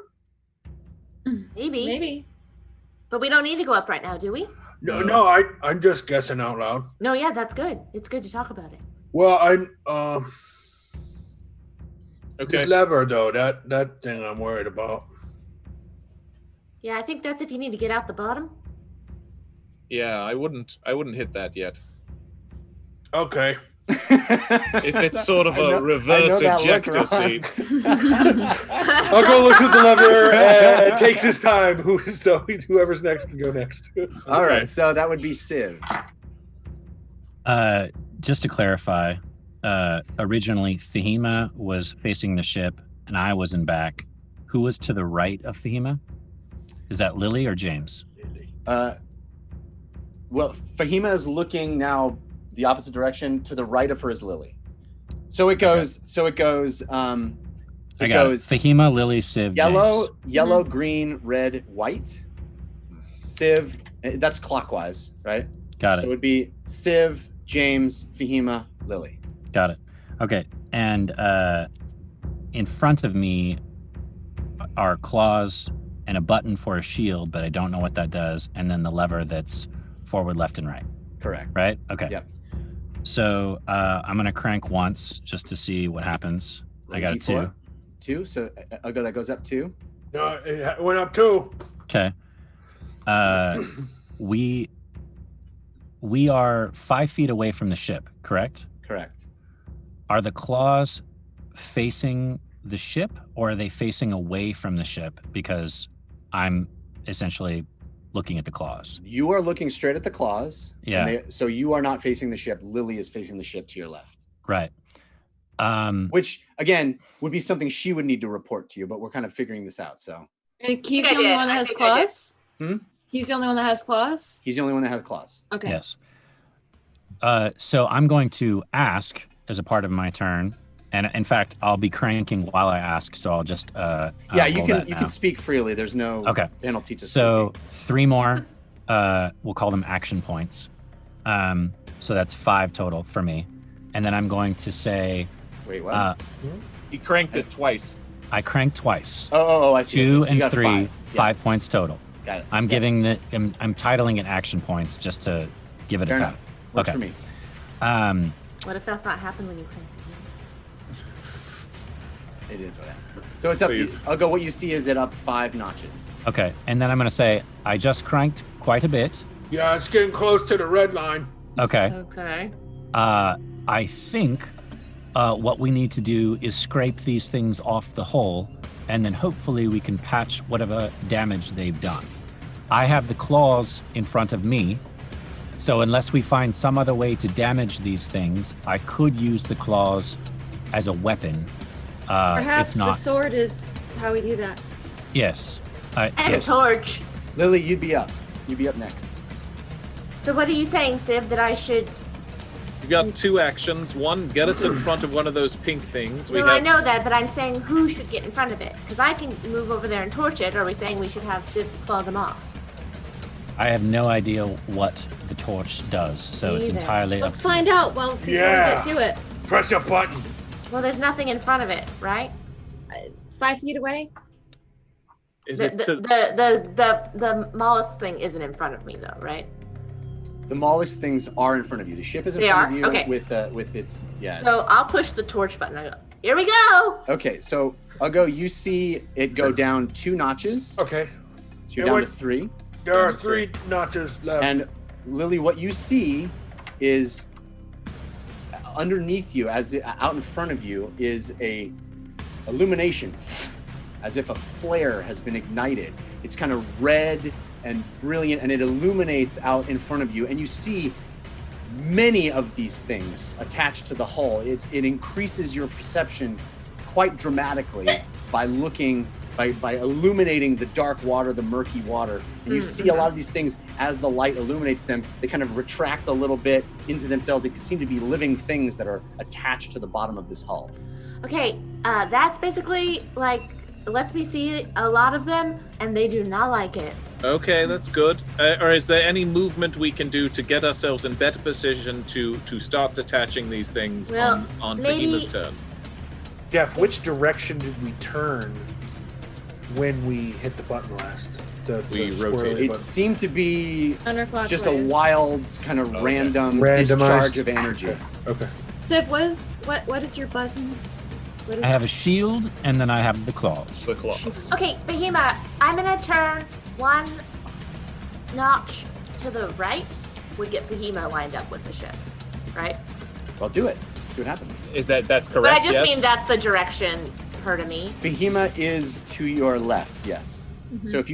Maybe. But we don't need to go up right now, do we? No, I'm just guessing out loud. No, yeah, that's good. It's good to talk about it. Well, Okay. this lever though, that thing I'm worried about. Yeah, I think that's if you need to get out the bottom. Yeah, I wouldn't hit that yet. Okay. If it's sort of a reverse ejector seat. I'll go look at the lever and takes his time. So whoever's next can go next. All right, so that would be Civ. Just to clarify, originally Fahima was facing the ship and I was in back. Who was to the right of Fahima? Is that Lily or James? Well, Fahima is looking now the opposite direction. To the right of her is Lily. So it goes. Okay. So it goes. I got it. Fahima, Lily, Civ, yellow, James. yellow, green, red, white. Civ. That's clockwise, right? Got So it. it would be Civ, James, Fahima, Lily. Got it. Okay. And in front of me are claws and a button for a shield, but I don't know what that does. And then the lever that's forward, left, and right. Correct. Right? Okay. Yep. So I'm going to crank once just to see what happens. I got a 2. 2. So I'll go. That goes up 2. No, it went up 2. Okay. We are 5 feet away from the ship, correct? Correct. Are the claws facing the ship or are they facing away from the ship? Because I'm essentially looking at the claws. You are looking straight at the claws. Yeah. So you are not facing the ship. Lily is facing the ship to your left. Right. Which again would be something she would need to report to you, but we're kind of figuring this out. So And he's the only one that has claws? Hmm? He's the only one that has claws? He's the only one that has claws. Okay. Yes. So I'm going to ask as a part of my turn. And in fact, I'll be cranking while I ask. So I'll just yeah, you roll can that you now. can speak freely. There's no penalty to So 3 more, we'll call them action points. So that's 5 total for me. And then I'm going to say, wait, what? He cranked it twice. I cranked twice. Oh, I see. 2 So you and got 3, 5. 5 points total. Got it. I'm giving I'm titling it action points just to give it Fair a time. enough. Works for me. What if that's not happened when you cranked it? It is what happened. So it's up. I'll go. What you see is it up 5 notches. Okay, and then I'm going to say I just cranked quite a bit. Yeah, it's getting close to the red line. Okay. Okay. I think what we need to do is scrape these things off the hull, and then hopefully we can patch whatever damage they've done. I have the claws in front of me, so unless we find some other way to damage these things, I could use the claws as a weapon. Perhaps if not, the sword is how we do that. Yes. I have yes. a torch. Lily, you'd be up. You'd be up next. So what are you saying, Civ? That I should? You've got 2 actions. One, get us in front of one of those pink things. No, I know that, but I'm saying who should get in front of it? Because I can move over there and torch it. Or are we saying we should have Civ claw them off? I have no idea what the torch does, so it's Neither. entirely Let's up. find out while we get to it. Press the button. Well, there's nothing in front of it, right? 5 feet away? Is The, it to... the mollusk thing isn't in front of me, though, right? The mollusk things are in front of you. The ship is in They front are? of you Okay. with its So I'll push the torch button. I go, here we go. Okay, so I'll go. You see it go down 2 notches. Okay. So you're down to 3. There are 3 notches left. And Lily, what you see is underneath you, out in front of you, is a illumination, as if a flare has been ignited. It's kind of red and brilliant, and it illuminates out in front of you, and you see many of these things attached to the hull. It increases your perception quite dramatically by looking by illuminating the dark water, the murky water. And you see a lot of these things as the light illuminates them, they kind of retract a little bit into themselves. They seem to be living things that are attached to the bottom of this hull. Okay, that's basically like lets me see a lot of them, and they do not like it. Okay, that's good. Or is there any movement we can do to get ourselves in better position to start detaching these things on Fahima's turn? Jeff, which direction did we turn when we hit the button last? We squirrely rotated. It button? seemed to be Counterclockwise. just a wild kind of random Randomized. discharge of energy. Okay. Sib, what is your button? What is I have a shield, and then I have the claws. The claws. Okay, Fahima, I'm gonna turn one notch to the right. Would get Fahima lined up with the ship, right? Well, do it. See what happens. That's correct? But I just yes? mean that's the direction her to me. Fahima is to your left, yes. So if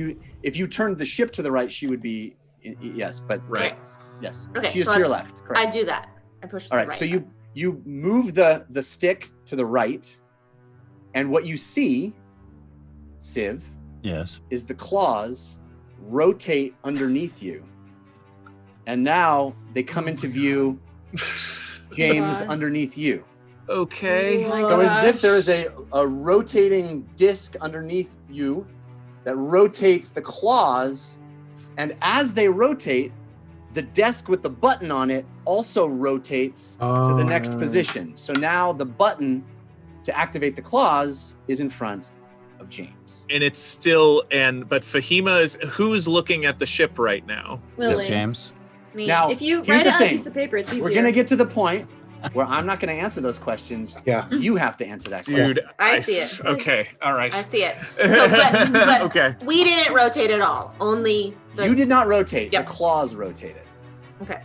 you turned the ship to the right, she would be yes, but Right. yes. Okay, She is so to your left, correct. I do that. I push to All the right, right. so you move the stick to the right, and what you see, Civ, Yes. is the claws rotate underneath you. And now they come into view, James, God. underneath you. Okay. Oh my So as if gosh. there is a rotating disc underneath you that rotates the claws, and as they rotate, the desk with the button on it also rotates to the next position. So now the button to activate the claws is in front of James. And it's still but Fahima is who's looking at the ship right now? Lily. Yes, James. Me. Now, If you here's write the it on a thing. piece of paper, it's easier. We're gonna get to the point where I'm not gonna answer those questions. Yeah. You have to answer that question. Dude, I see it. Okay, all right. I see it. So, but Okay. we didn't rotate at all. Only the. You did not rotate. Yep. The claws rotated. Okay.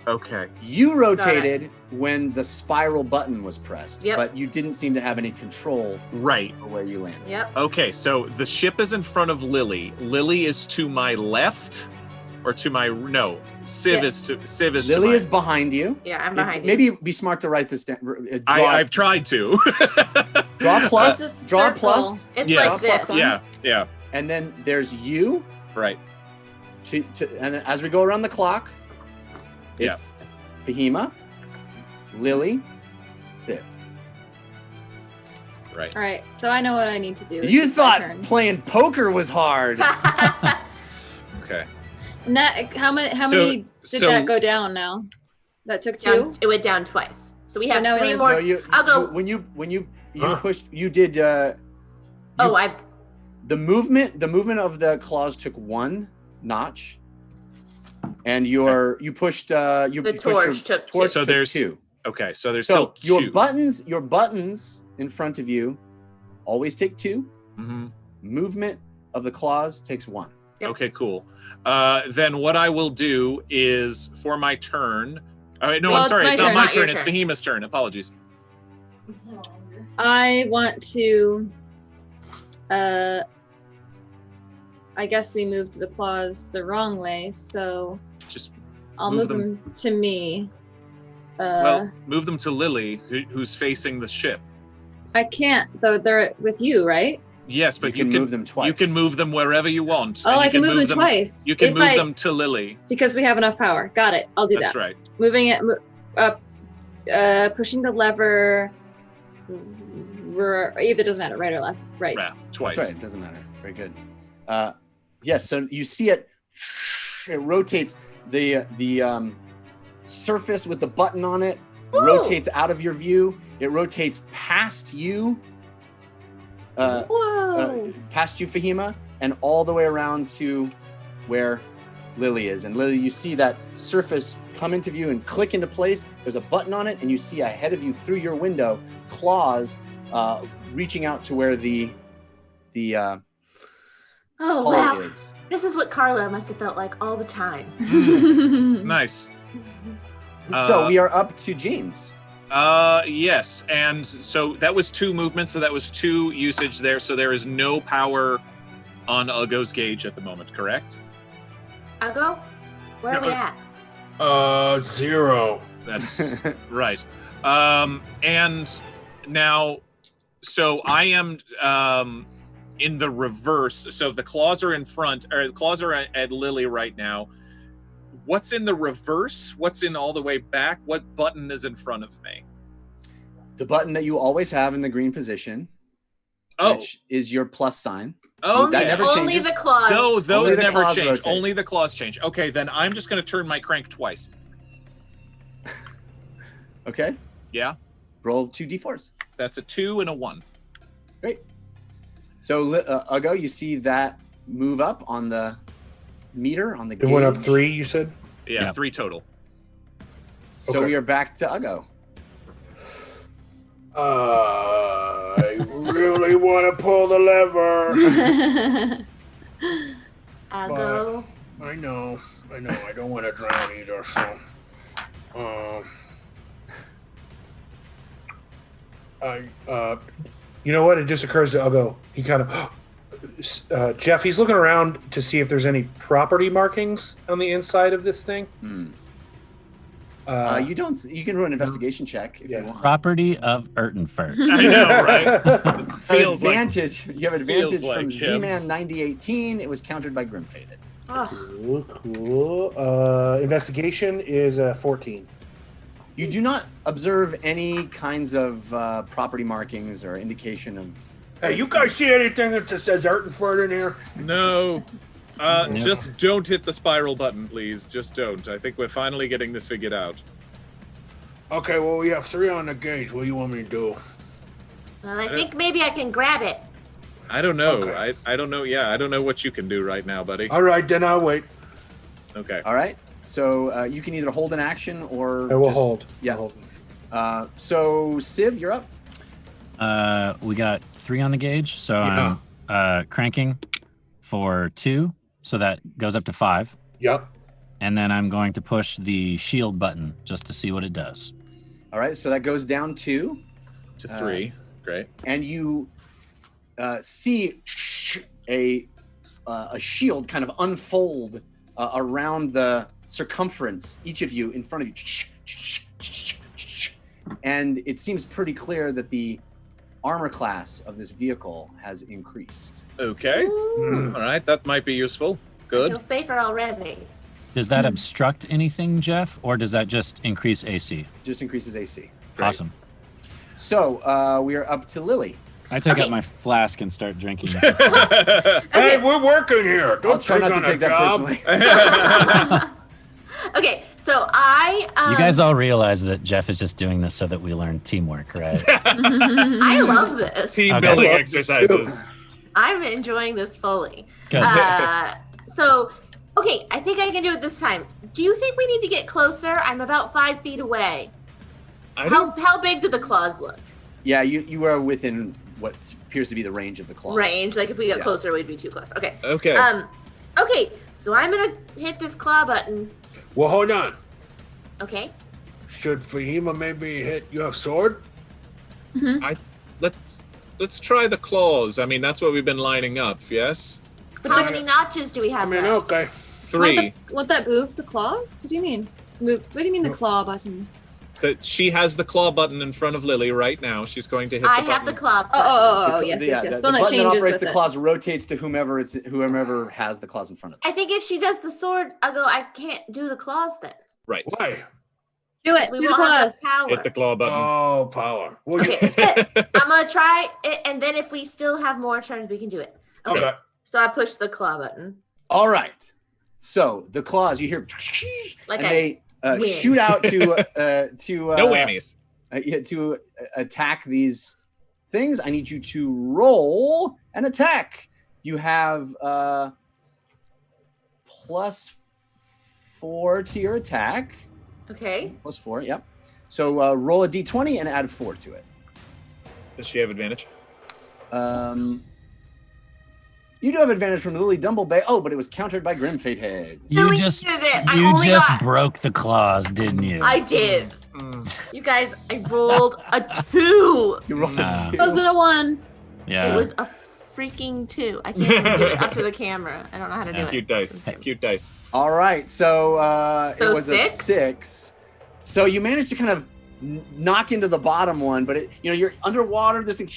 Okay. You rotated when the spiral button was pressed, Yep. but you didn't seem to have any control Right. over where you landed. Yep. Okay, so the ship is in front of Lily. Lily is to my left, or to my no. Civ Yeah. is to Lily my, is behind you. Yeah, I'm behind you. Maybe it'd be smart to write this down. I've tried to. Draw plus. It's a Draw circle. plus. It's Yes. like this. Sign. yeah. And then there's you. Right. And then as we go around the clock, it's Fahima, Lily, Civ. Right. All right, so I know what I need to do. You It's my thought turn. playing poker was hard. Okay. How many did that go down now? That took two? Down, it went down twice. So we have now three we're- more. No, I'll go. When you Huh? pushed, you did. I The movement of the claws took one notch, and you pushed. You The pushed torch your took two. torch So took there's two. Okay, so there's So still your two. buttons in front of you always take 2. Mm-hmm. Movement of the claws takes 1. Yep. Okay, cool. Then what I will do is for my turn. No, Well, I'm it's sorry. my It's turn. not my Not your turn. It's turn. Fahima's turn. Apologies. I want to. I guess we moved the claws the wrong way, so Just I'll Move move them to me. well, move them to Lily, who's facing the ship. I can't though. They're with you, right? Yes, but You can move them twice. You can move them wherever you want. Oh, and I you can move them twice. You can If move them to Lily. because we have enough power. Got it. I'll do That's that. right. Moving it up, pushing the lever. Either doesn't matter, right or left. Right. Yeah, twice. That's right. It doesn't matter. Very good. Yes. So you see it. It rotates. The surface with the button on it Woo! rotates out of your view. It rotates past you. Whoa. Past you, Fahima, and all the way around to where Lily is. And Lily, you see that surface come into view and click into place. There's a button on it, and you see ahead of you through your window claws reaching out to where the Oh hull wow! is. This is what Carla must have felt like all the time. Nice. So we are up to James. Yes, and so that was 2 movements, so that was 2 usage there. So there is no power on Ugo's gauge at the moment, correct? I'll go. Where are we at? 0. That's right. And now So I am in the reverse. So if the claws are in front, or the claws are at Lily right now, what's in the reverse? What's in all the way back? What button is in front of me? The button that you always have in the green position, which is your plus sign. Oh, that never Only changes. the claws. No, those Only the never claws change. rotate. Only the claws change. Okay, then I'm just going to turn my crank twice. Okay. Yeah. Roll 2 d4s. That's a 2 and a 1. Great. So, Ugo, you see that move up on the meter, on the It gauge. went up 3, you said? Yeah, Yep. 3 total. So Okay. we are back to Ugo. I really want to pull the lever. I'll go. I know. I don't want to drown either. So, You know what? It just occurs to Ugo. He kind of, Jeff. He's looking around to see if there's any property markings on the inside of this thing. You don't. You can run an investigation check if you want. Property of Urtenfurt. I know, right? It feels like Advantage. You have advantage like from him. Z-Man 9018. It was countered by Grimfaded. Oh, Cool. Investigation is 14. You do not observe any kinds of property markings or indication of. hey, you guys see anything that just says Urtenfurt in here? no. Just don't hit the spiral button, please. Just don't. I think we're finally getting this figured out. Okay, well, we have 3 on the gauge. What do you want me to do? well, I think maybe I can grab it. I don't know. Okay. I don't know. Yeah, I don't know what you can do right now, buddy. All right, then I'll wait. Okay. All right. So you can either hold an action or. I will just- hold. Yeah. I'll hold. So Civ, you're up. We got 3 on the gauge, so I'm cranking for 2, so that goes up to 5. Yep. And then I'm going to push the shield button just to see what it does. All right. So that goes down 2. To 3. Great. And you see a shield kind of unfold around the circumference, each of you in front of you. And it seems pretty clear that the armor class of this vehicle has increased. Okay. Ooh, All right. That might be useful. I Good. feel safer already. Does that obstruct anything, Jeff, or does that just increase AC? Just increases AC. Great. Awesome. So we are up to Lily. I take Okay. out my flask and start drinking. Hey, we're working here. Don't I'll try not to on a take that job. personally. Okay, so I You guys all realize that Jeff is just doing this so that we learn teamwork, right? I love this. Team Okay. building exercises. I'm enjoying this fully. Good. So, okay, I think I can do it this time. Do you think we need to get closer? I'm about 5 feet away. How big do the claws look? Yeah, you are within what appears to be the range of the claws. Range, like if we got Yeah. closer, we'd be too close. Okay. Okay. Okay, so I'm gonna hit this claw button. Well, hold on. Okay. Should Fahima maybe hit? You have sword? Let's try the claws. I mean, that's what we've been lining up. Yes. How many notches do we have? I mean, left? okay. 3. Won't that move the claws? What do you mean? Move? What do you mean the claw button? That she has the claw button in front of Lily right now. She's going to hit I the have the button. claw button. Oh, The- yes, yeah, yes, the- yes. The The one that button that changes operates with the it. claws rotates to whomever has the claws in front of them. I think if she does the sword, I'll go. I can't do the claws then. Right. Why? Do it. We Do the won't have claws. the power. Hit the claw button. Oh, power. Well, you, Okay, I'm gonna try it, and then if we still have more turns, we can do it. Okay. okay. So I push the claw button. All right. So the claws, you hear, Like and I they win. shoot out to No whammies. to attack these things. I need you to roll an attack. You have +4 to your attack. Okay. +4, yep. So roll a d20 and add 4 to it. Does she have advantage? You do have advantage from Lily Dumblebay. Oh, but it was countered by Grim Fatehead. You Billy just did it. I you only just got- broke the claws, didn't you? I did. You guys, I rolled a 2. You rolled Nah. a 2. Was it a 1? Yeah. It was a freaking 2. I can't even do it up to the camera. I don't know how to do it. Cute dice. Cute dice. All right, so it So was 6? a 6. So you managed to kind of knock into the bottom one, but you're underwater. This thing,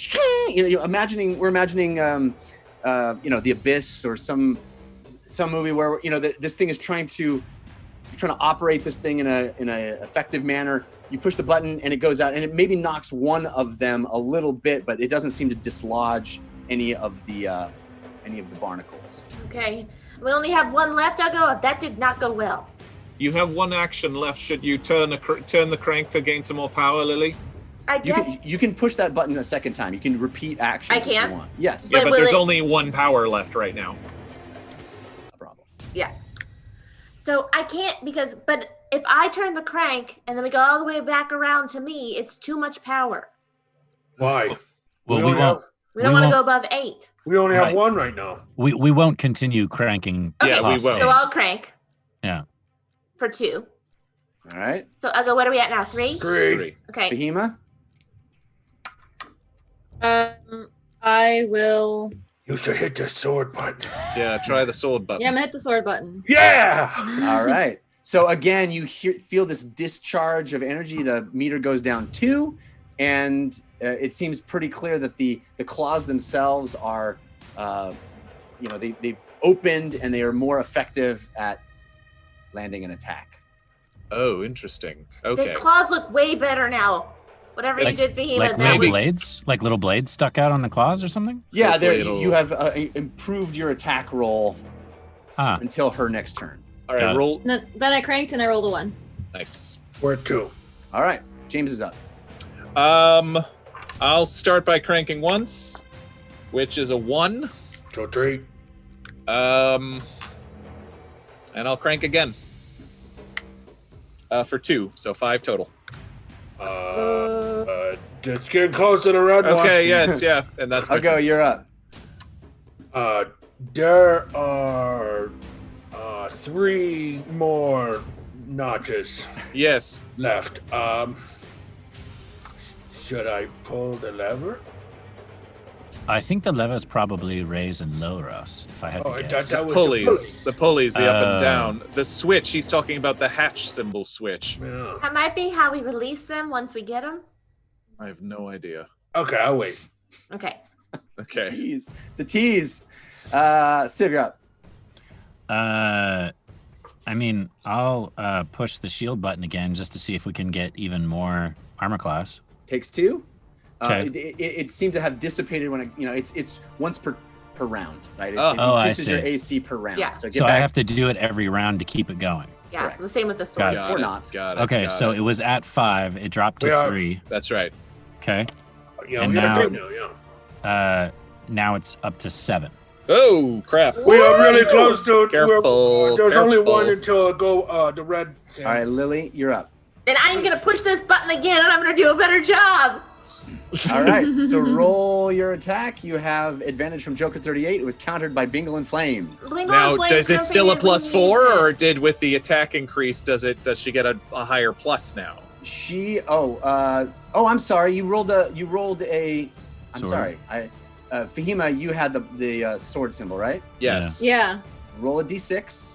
we're imagining, the Abyss or some movie where this thing is trying to operate this thing in a effective manner. You push the button and it goes out, and it maybe knocks one of them a little bit, but it doesn't seem to dislodge any of the barnacles. Okay, we only have one left. That did not go well. You have one action left. Should you turn the crank to gain some more power, Lily? I guess you can push that button a second time. You can repeat actions. I can? If you want. Yes. Yeah, but there's only one power left right now. That's a problem. Yeah. So I can't but if I turn the crank and then we go all the way back around to me, it's too much power. Why? Well, we won't. We don't want to go above 8. We only have one right now. We won't continue cranking. Okay, Yeah, we won't. So I'll crank. Yeah. For 2. All right. So Uggo, what are we at now? 3? 3. Okay. Fahima? I will. You should hit the sword button. Yeah, try the sword button. Yeah, I'm gonna hit the sword button. Yeah. All right. So again, you feel this discharge of energy. The meter goes down 2, and it seems pretty clear that the claws themselves are, they've opened and they are more effective at landing an attack. Oh, interesting. Okay. The claws look way better now. Whatever you did, Fahima, Like that was... blades? Like little blades stuck out on the claws or something? Yeah, Hopefully you have improved your attack roll until her next turn. All right, roll. Then I cranked and I rolled a 1. Nice. We're at 2. All right, James is up. I'll start by cranking once, which is a 1. So 3. And I'll crank again. For 2, so 5 total. Just getting close to the red one. Okay, yes, yeah, and that's my I'll go. turn. You're up. There are 3 more notches Yes. left. Should I pull the lever? I think the levers probably raise and lower us, if I had to guess. That was Pulleys. The pulleys, the up and Oh. down. The switch, he's talking about the hatch symbol switch. Yeah. That might be how we release them once we get them. I have no idea. Okay, I'll wait. Okay. Okay. The tease. Civ, you're up. I mean, I'll push the shield button again just to see if we can get even more armor class. Takes 2. Okay. It seemed to have dissipated when it's once per round, right? It I increases your see. AC per round. Yeah. So, So I have to do it every round to keep it going. Yeah, Correct. the same with the sword. Got it. Got Or it. not. Got it. Okay, got so it. it was at 5. It dropped to We are- 3. That's right. Okay. Yeah, And we got now- big now, yeah. Now it's up to 7. Oh, crap. We are really close to it. Careful, There's only careful. one until it go the red. All right, Lily, you're up. Then I'm going to push this button again and I'm going to do a better job. All right, so roll your attack. You have advantage from Joker 38. It was countered by Bingle and Flames. Bingle Now, and Flame does it still a company plus releases 4, it. or did with the attack increase, does she get a higher plus now? I'm sorry. You rolled a. I'm Sword. sorry. Fahima, you had the sword symbol, right? Yes. Yeah. Roll a d6.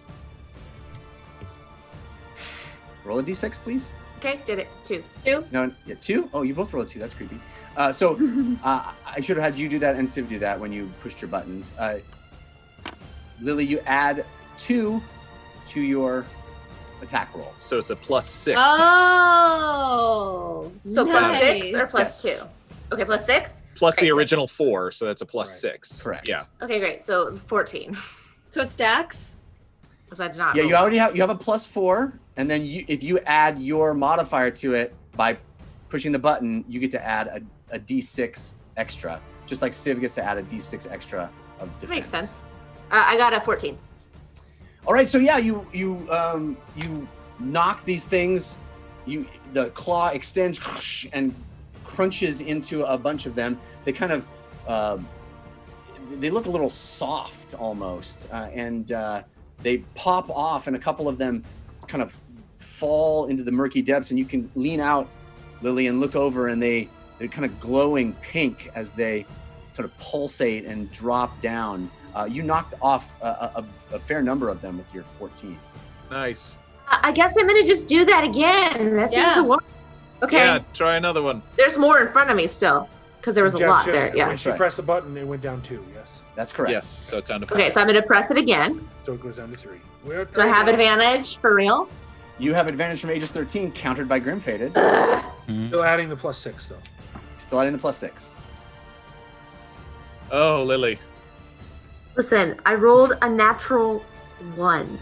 Roll a d6, please. Okay, did it. 2. No, yeah, 2. Oh, you both rolled a 2. That's creepy. I should have had you do that and Civ do that when you pushed your buttons. Lily, you add 2 to your attack roll. So it's a plus 6. Oh. So plus 6 or nice. plus Yes. 2? Okay, plus 6? Plus the Okay, original 4, so that's a plus Right. 6. Correct. Yeah. Okay, great. So 14. So it stacks? Because I did not Yeah, roll. you already have a plus 4, and then if you add your modifier to it by pushing the button, you get to add a d6 extra, just like Civ gets to add a d6 extra of defense. Makes sense. I got a 14. All right, so yeah, you knock these things. The claw extends and crunches into a bunch of them. They kind of they look a little soft almost, and they pop off, and a couple of them kind of fall into the murky depths. And you can lean out, Lily, and look over, and they're kind of glowing pink as they sort of pulsate and drop down. You knocked off a fair number of them with your 14. Nice. I guess I'm going to just do that again. That seems Yeah. to work. Okay. Yeah, try another one. There's more in front of me still, because there was a lot there. Yeah. When she pressed the button, it went down 2. Yes. That's correct. Yes, so it's down to 5. Okay, so I'm gonna press it again. So it goes down to 3. Do I have advantage for real? You have advantage from Aegis 13, countered by Grim Fated. Still adding the +6 though. Still adding the +6. Oh, Lily. Listen, I rolled a natural 1.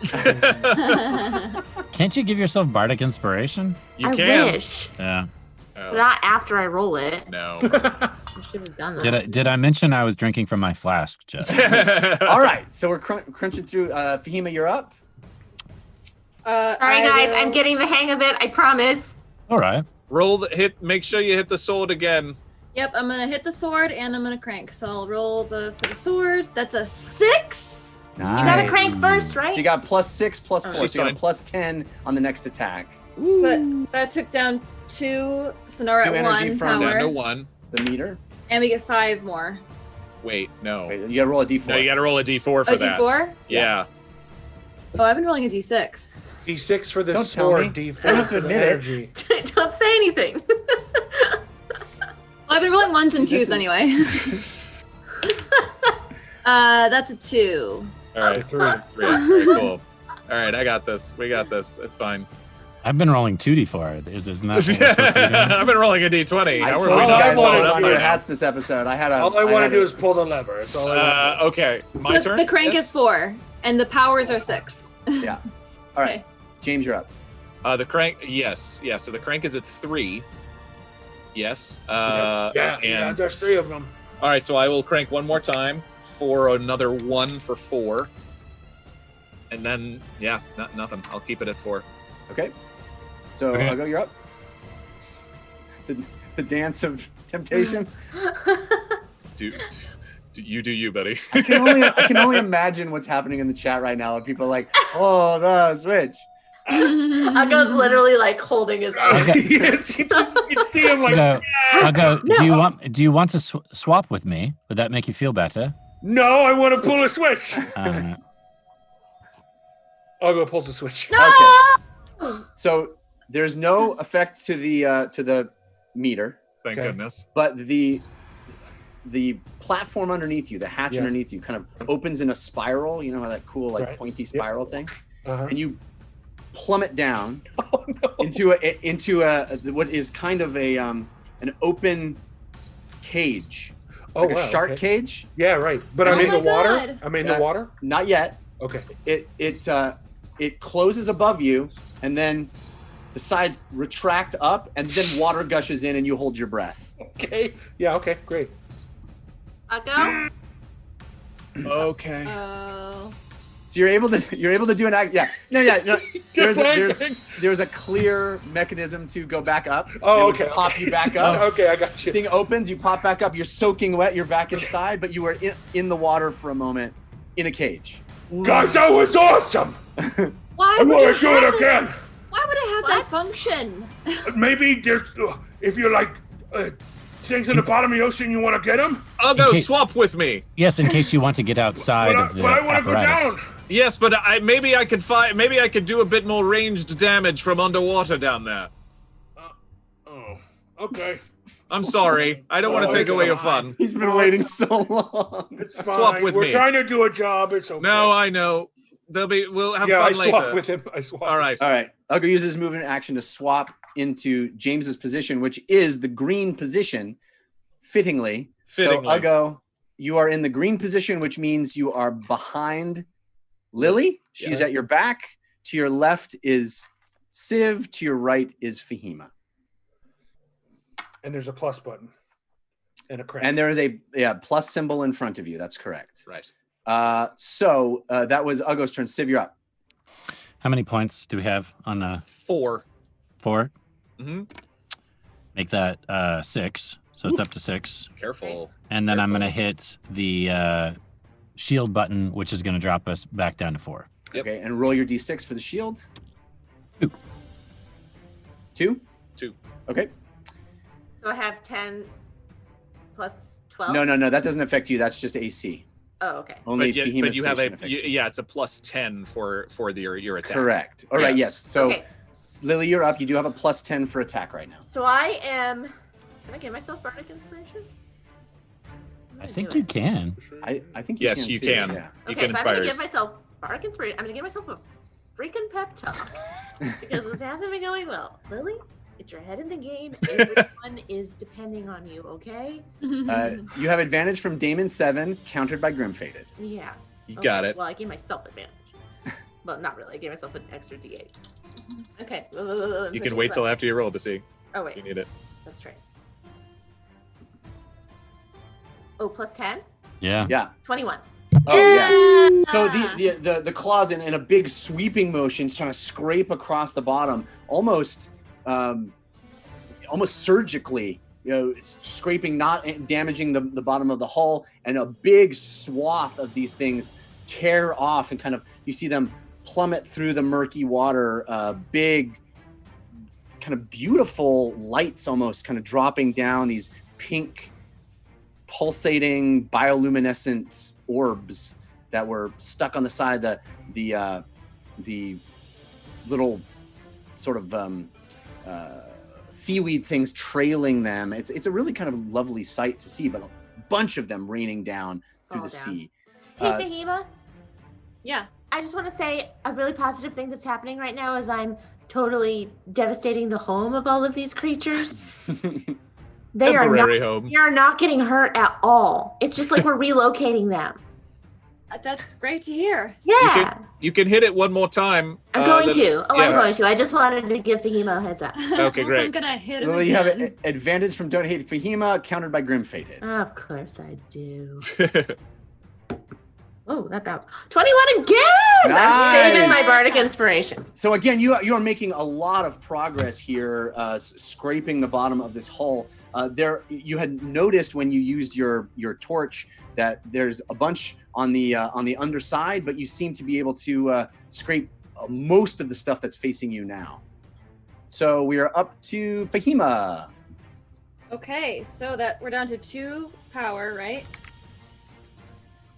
Can't you give yourself bardic inspiration? You I can. wish, Yeah. but not after I roll it. No. I should have done that. Did I mention I was drinking from my flask, Jess? All right, so we're crunching through. Fahima, you're up. All right, guys, I'm getting the hang of it. I promise. All right. Roll the hit. Make sure you hit the sword again. Yep, I'm gonna hit the sword and I'm gonna crank. So I'll roll for the sword. That's a 6. Nice. You gotta crank first, right? So you got +6, +4. She's So you got fine. a +10 on the next attack. So that took down 2. So now we're 2 at energy 1 from- power. Down to 1. The meter. And we get 5 more. Wait, no. Wait, you gotta roll a D4. No, you got to roll a D4 for Oh, that. D4? Yeah. Oh, I've been rolling a D6. D6 for the Don't tell sword, me. D4 I don't have to for the admit it. energy. Don't say anything. Well, I've been rolling 1s and 2s anyway. That's a 2. All right. 3. 3. Very cool. All right, I got this. We got this. It's fine. I've been rolling 2d4. Isn't that what we're supposed to be doing? I've been rolling a D20. I Now told we're you all I guys to wanted hold to on do to your is- hats this episode. I had a. All I want to had do a- is pull the lever. That's all I want. Okay, my turn. The crank Yes? is 4, and the powers are 6. Yeah. All right, Okay. James, you're up. The crank. Yes. Yeah. So the crank is at 3. Yes. Yeah, And there's 3 of them. all right. So I will crank one more time for another 1 for 4. And then nothing. I'll keep it at 4. Okay. So Okay. I'll go. You're up. The dance of temptation. Do you do you, buddy? I can only imagine what's happening in the chat right now. People are like, oh, the switch. Ugo's literally like holding his arm. Yes, you can see him like. I'll go. Do you want to swap with me? Would that make you feel better? No, I want to pull a switch. Uh, I'll go pull the switch. Okay. So there's no effect to the meter, Thank Okay. goodness. but the platform underneath you, the hatch Yeah. underneath you, kind of opens in a spiral. You know how that cool like Right. pointy spiral thing, Uh-huh. and you plummet down Oh, no. into a what is kind of a an open cage, like wow, a shark okay. cage. Yeah, right. But Oh I'm in my the water. God. I'm in Yeah. the water. Not yet. Okay. It closes above you, and then the sides retract up, and then water gushes in, and you hold your breath. Okay. Yeah. Okay. Great. Ugo? Okay. Oh. So you're able to do an act. Yeah. No. Good There's a clear mechanism to go back up. Oh, It would okay, Pop okay. you back up. Okay, I got you. Thing opens, you pop back up. You're soaking wet. You're back inside, but you were in the water for a moment, in a cage. Guys, that was awesome. Why I would want it to do have it again. Why would it have that function? Maybe there's if you like things in the bottom of the ocean, you want to get them. I'll go Okay. swap with me. yes, in case you want to get outside of the But I want to go apparatus. down. Yes, but maybe I could do a bit more ranged damage from underwater down there. Oh, okay. I'm sorry. I don't want Oh, to take away your come on. fun. He's been waiting so long. It's Swap fine. with We're me. trying to do a job. It's okay. No, I know. We'll have yeah, I fun swap later. with him. I swap. All right. All right. Ugo uses his movement action to swap into James's position, which is the green position, fittingly. Fittingly. So Ugo, you are in the green position, which means you are behind Lily. She's Yeah. at your back. To your left is Civ. To your right is Fahima. And there's a plus button and a crank. And there is a plus symbol in front of you. That's correct. Right. So that was Ugo's turn. Civ, you're up. How many points do we have on 4. 4? Mm-hmm. Make that 6, so it's up to 6. Careful. And then I'm going to hit the shield button, which is going to drop us back down to 4. Yep. Okay, and roll your d6 for the shield. 2. 2? 2. Okay. So I have 10 plus 12? No. That doesn't affect you. That's just AC. Oh, okay. Only But Fahima's you have station affects you. yeah, it's a plus 10 for your attack. Correct. All right. Yes. So Okay. Lily, you're up. You do have a +10 for attack right now. So I am. Can I give myself bardic inspiration? I think you can. I think you Yes, can you too, can. Yeah. You Okay, can so I'm inspire. gonna give myself bardic inspiration. I'm gonna give myself a freaking pep talk because this hasn't been going well. Lily, get your head in the game. Everyone is depending on you. Okay? You have advantage from Damon 7, countered by Grim Fated. Yeah. You Okay, got it. Well, I gave myself advantage. Well, not really. I gave myself an extra D8. Okay. You can wait till after you roll to see. Oh if wait, you need it. that's right. Oh, +10? Yeah. Yeah. 21. Oh yeah. So Ah. the claws in a big sweeping motion, trying to scrape across the bottom, almost surgically. Scraping, not damaging the bottom of the hull, and a big swath of these things tear off, and kind of you see them plummet through the murky water. Big, kind of beautiful lights, almost kind of dropping down, these pink, pulsating bioluminescent orbs that were stuck on the side. The little sort of seaweed things trailing them. It's a really kind of lovely sight to see, but a bunch of them raining down through the sea. Hey, Fahima. Yeah. I just want to say a really positive thing that's happening right now is I'm totally devastating the home of all of these creatures. They Temporary home. are not getting hurt at all. It's just like we're relocating them. That's great to hear. Yeah. You can hit it one more time. I'm going then- to. Oh, yes. I'm going to. I just wanted to give Fahima a heads up. Okay, Also, great. I'm gonna hit him Lily, you have again. advantage from Don't Hate Fahima, countered by Grim Fated. Of course I do. Oh, that bounced. 21 again! I'm Nice. saving my bardic inspiration. So again, you are making a lot of progress here, scraping the bottom of this hull. You had noticed when you used your torch that there's a bunch on the underside, but you seem to be able to scrape most of the stuff that's facing you now. So we are up to Fahima. Okay, so that we're down to 2 power, right?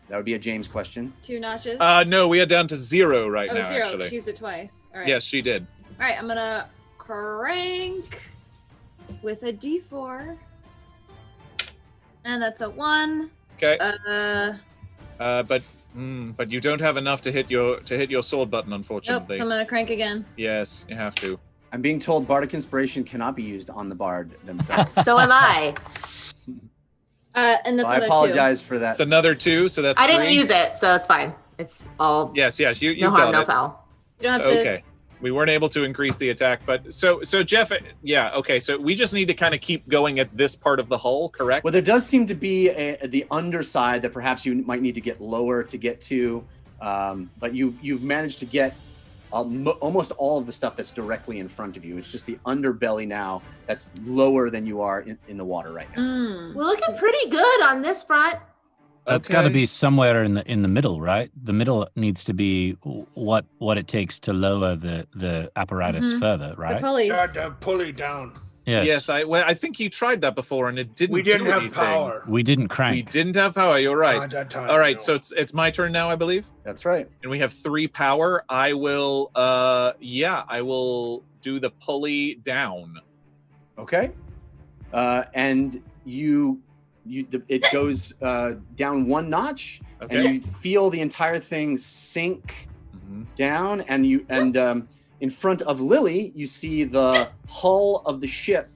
That would be a James question. 2 notches. No, we are down to 0 right Oh, now, 0. actually. She used it twice. All right. Yes, she did. All right, I'm gonna crank with a D4, and that's a 1. Okay. Nope. But you don't have enough to hit your sword button, unfortunately. So I'm gonna crank again. Yes, you have to. I'm being told Bardic Inspiration cannot be used on the bard themselves. So am I. And that's So I another apologize for that. It's another 2, so that's I didn't 3. use it, so it's fine. It's all Yes, you no harm, got no it. foul. two. You don't have So, to. okay. We weren't able to increase the attack, but so Jeff, yeah, okay. So we just need to kind of keep going at this part of the hull, correct? Well, there does seem to be the underside that perhaps you might need to get lower to get to, but you've managed to get almost all of the stuff that's directly in front of you. It's just the underbelly now that's lower than you are in the water right now. We're looking pretty good on this front. That's got to be somewhere in the middle, right? The middle needs to be what it takes to lower the apparatus further, The right? pulleys. God, pulley down. Yes. I think you tried that before and it didn't. We didn't do have anything. power. We didn't We crank. didn't have power. You're right. At that time, All right, no. so it's my turn now, I believe, That's right. and we have 3 power. I will, I will do the pulley down. Okay. And it goes down 1 notch, Okay. and you feel the entire thing sink Mhm. down, and in front of Lily, you see the hull of the ship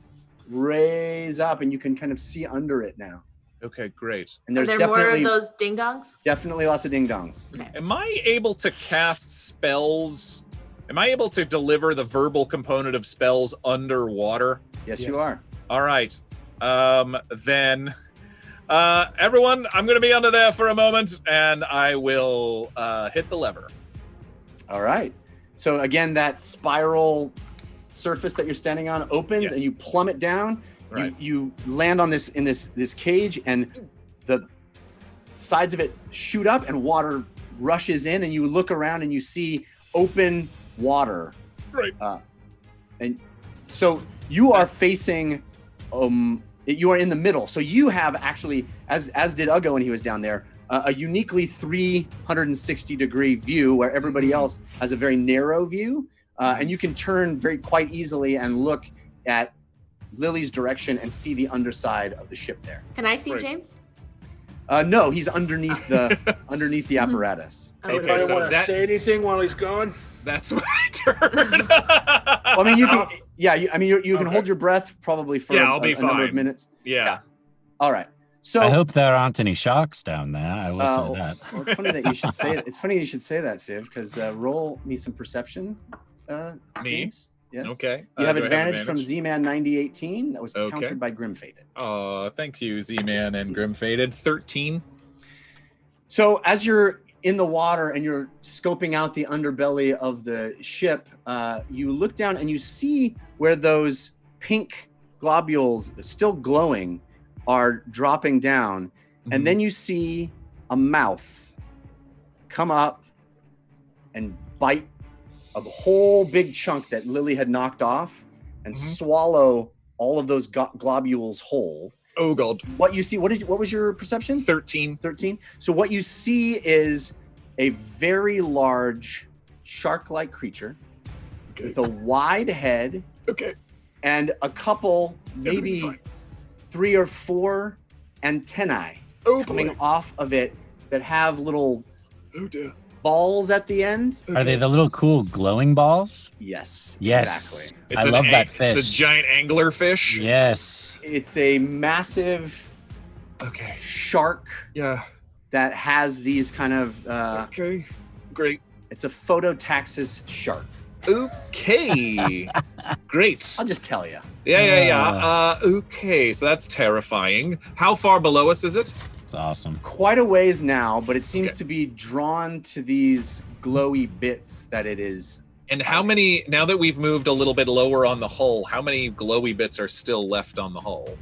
raise up, and you can kind of see under it now. Okay, great. And Are there's there more of definitely those ding dongs? definitely lots of ding dongs. Am I able to cast spells? Am I able to deliver the verbal component of spells underwater? Yes, you are. All right. Then, everyone, I'm going to be under there for a moment, and I will hit the lever. All right. So again, that spiral surface that you're standing on opens, Yes. and you plummet down. Right. You land on this cage, and the sides of it shoot up, and water rushes in, and you look around and you see open water. Right. And so you are facing. You are in the middle. So you have actually, as did Uggo when he was down there, a uniquely 360-degree view where everybody else has a very narrow view. and you can turn quite easily and look at Lily's direction and see the underside of the ship there. Can I see James? No, he's underneath the apparatus. Oh, Okay, I so don't want to that- say anything while he's gone. That's my turn. Well, I mean, you can. Yeah, you can hold your breath probably for Yeah, I'll be a number of fine. minutes. Yeah. All right. So I hope there aren't any sharks down there. I will say that. Well, it's funny that you should say it. It's funny you should say that, Siv, because roll me some perception. Me? James. Yes. Okay. You have do I advantage from Z-Man 9018. That was countered by Grim Faded. Oh, thank you, Z-Man and Grim Faded. 13. So as you're in the water and you're scoping out the underbelly of the ship, you look down and you see where those pink globules, still glowing, are dropping down. Mm-hmm. And then you see a mouth come up and bite a whole big chunk that Lily had knocked off and swallow all of those globules whole. Oh god. What you see, what was your perception? 13. 13. So what you see is a very large shark-like creature with a wide head and a couple, maybe 3 or 4 antennae coming off of it that have little balls at the end. Are they the little cool glowing balls? Yes. Yes. Exactly. I love that fish. It's a giant angler fish. Yes. It's a massive shark that has these kind of great. It's a phototaxis shark. Okay. Great. I'll just tell you. Yeah. Okay, so that's terrifying. How far below us is it? It's awesome. Quite a ways now, but it seems to be drawn to these glowy bits that it is. And how many, now that we've moved a little bit lower on the hull, how many glowy bits are still left on the hull?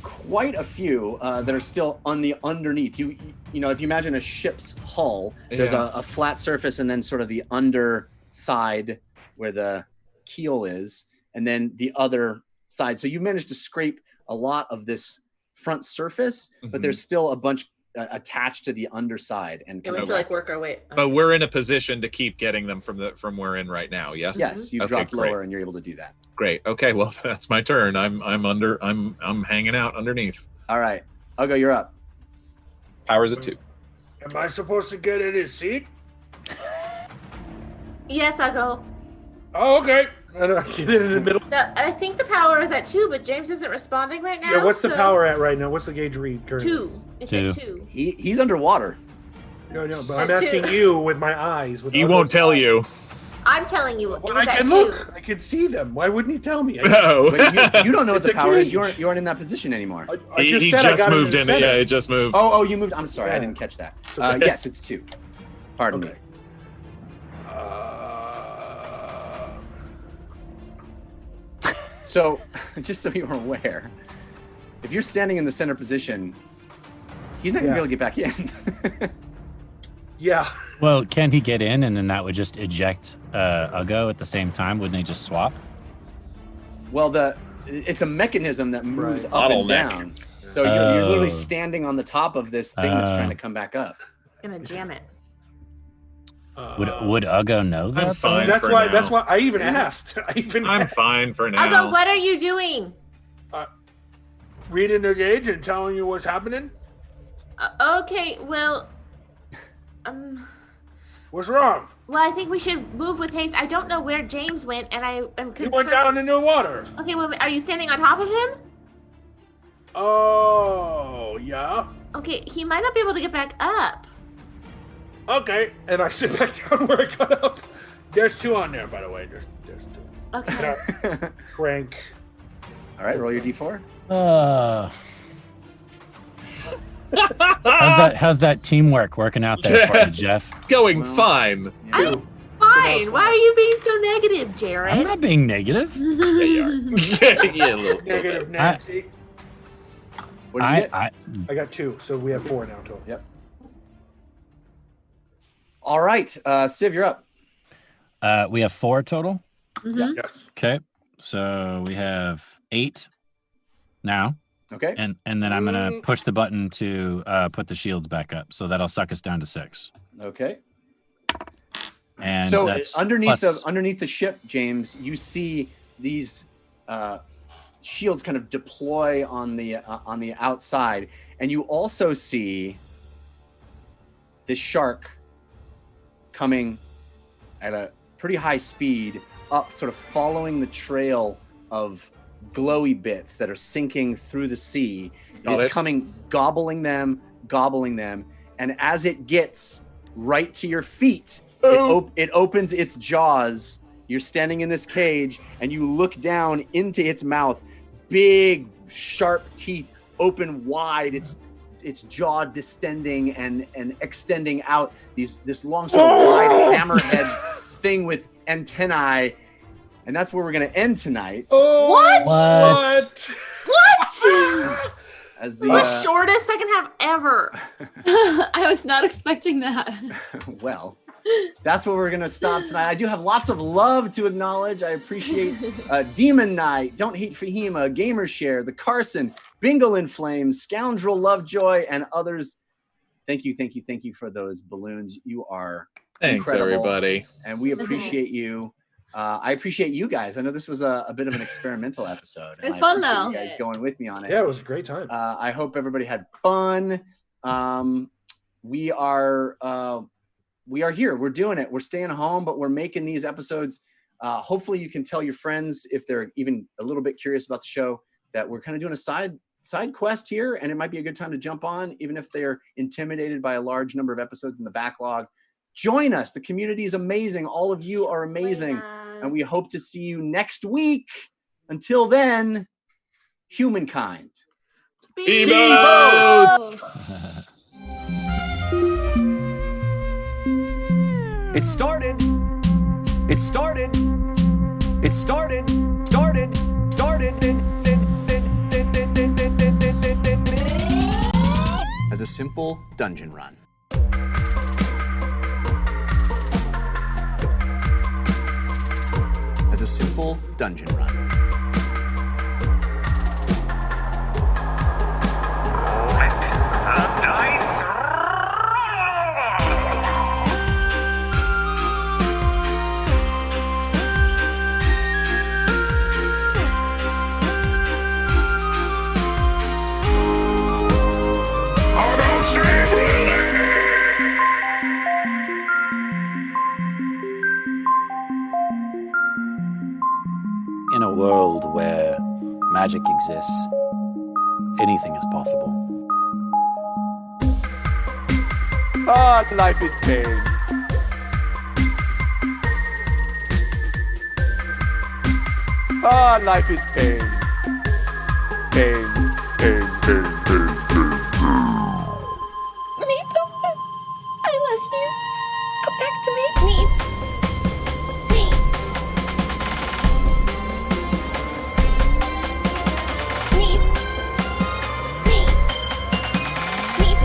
Quite a few that are still on the underneath. You know, if you imagine a ship's hull, there's a flat surface and then sort of the underside where the keel is, and then the other side. So you managed to scrape a lot of this front surface, but there's still a bunch attached to the underside. And we have to like work our way. But we're in a position to keep getting them from where we're in right now. Yes. Yes, you dropped lower and you're able to do that. Great. Okay. Well, that's my turn. I'm hanging out underneath. All right. I'll go. You're up. Powers at 2. Am I supposed to get in his seat? Yes, I'll go. Oh, okay. And I get in the middle. No, I think the power is at 2, but James isn't responding right now. Yeah, what's the power at right now? What's the gauge read currently? 2. It's at 2. He's underwater. No, but I'm asking you with my eyes. He won't tell you. I'm telling you, it was I at can 2. look. I can see them. Why wouldn't he tell me? No. But you don't know what It's the a power is. gauge. You aren't in that position anymore. I He said I just got moved in. in. Yeah, it just moved. Oh, you moved. I'm sorry, I Yeah. didn't catch that. Okay. Yes, it's 2. Pardon me. So, just so you're aware, if you're standing in the center position, he's not gonna be able to get back in. Yeah. Well, can he get in and then that would just eject Ugo at the same time? Wouldn't they just swap? Well, it's a mechanism that moves Right. up and Bottleneck. down. So you're literally Oh. standing on the top of this thing that's trying to come back up. Gonna jam it. Would Ugo know that? I'm fine. That's for why. now. That's why I even asked. I'm fine for now. I'll go, what are you doing? reading the gauge and telling you what's happening. Okay, well, What's wrong? well, I think we should move with haste. I don't know where James went, and I am He concerned. went down in the water. Okay, well, are you standing on top of him? Oh, yeah. Okay, he might not be able to get back up. Okay. And I sit back down where I got up. There's 2 on there, by the way. There's 2. Okay. Crank. All right, roll your d4. How's that teamwork working out there for you, Jeff? Going fine. I'm fine. Why are you being so negative, Jared? I'm not being negative. Yeah, you are. Yeah, a little Negative bit. Nancy. What did you get? I got 2, so we have 4 now total. Yep. All right, Siv, you're up. We have 4 total. Mhm. Yes. Okay, so we have 8 now, Okay. and then I'm gonna push the button to put the shields back up, so that'll suck us down to 6. Okay. And so that's underneath plus- the ship, James, you see these shields kind of deploy on the outside, and you also see this shark coming at a pretty high speed up, sort of following the trail of glowy bits that are sinking through the sea. It is coming, gobbling them, and as it gets right to your feet, it opens its jaws. You're standing in this cage, and you look down into its mouth. Big, sharp teeth open wide. Its jaw distending and extending out. This long, sort of wide hammerhead thing with antennae. And that's where we're going to end tonight. What? As the shortest second half ever. I was not expecting that. Well, that's where we're going to stop tonight. I do have lots of love to acknowledge. I appreciate Demon Knight, Don't Hate Fahima, Gamershare, The Carson, Bingle in Flames, Scoundrel Lovejoy, and others. Thank you for those balloons. You are incredible, everybody. And we appreciate you. I appreciate you guys. I know this was a bit of an experimental episode. It was fun, though. You guys going with me on it. Yeah, it was a great time. I hope everybody had fun. We are here. We're doing it. We're staying home, but we're making these episodes. Hopefully you can tell your friends, if they're even a little bit curious about the show, that we're kind of doing a side quest here, and it might be a good time to jump on, even if they're intimidated by a large number of episodes in the backlog. Join us. The community is amazing. All of you are amazing. And we hope to see you next week. Until then, humankind. Be both! It started. As a simple dungeon run. As a simple dungeon run. In a world where magic exists, anything is possible. Ah, life is pain. Ah, life is pain. Pain, pain, pain, pain, pain. Meep, I love you. Come back to me. Meep. Meep. Meep. Meep. Meep. Meep.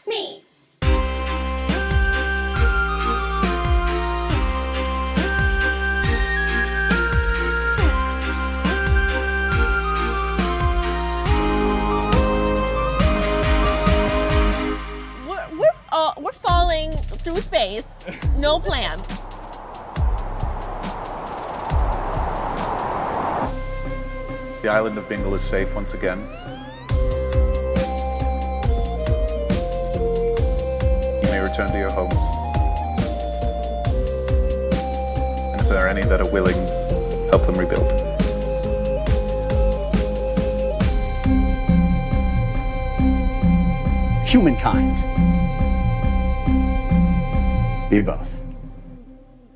Meep. We're falling through space. No plan. The island of Bingle is safe once again. You may return to your homes. And if there are any that are willing, help them rebuild. Humankind. Be both.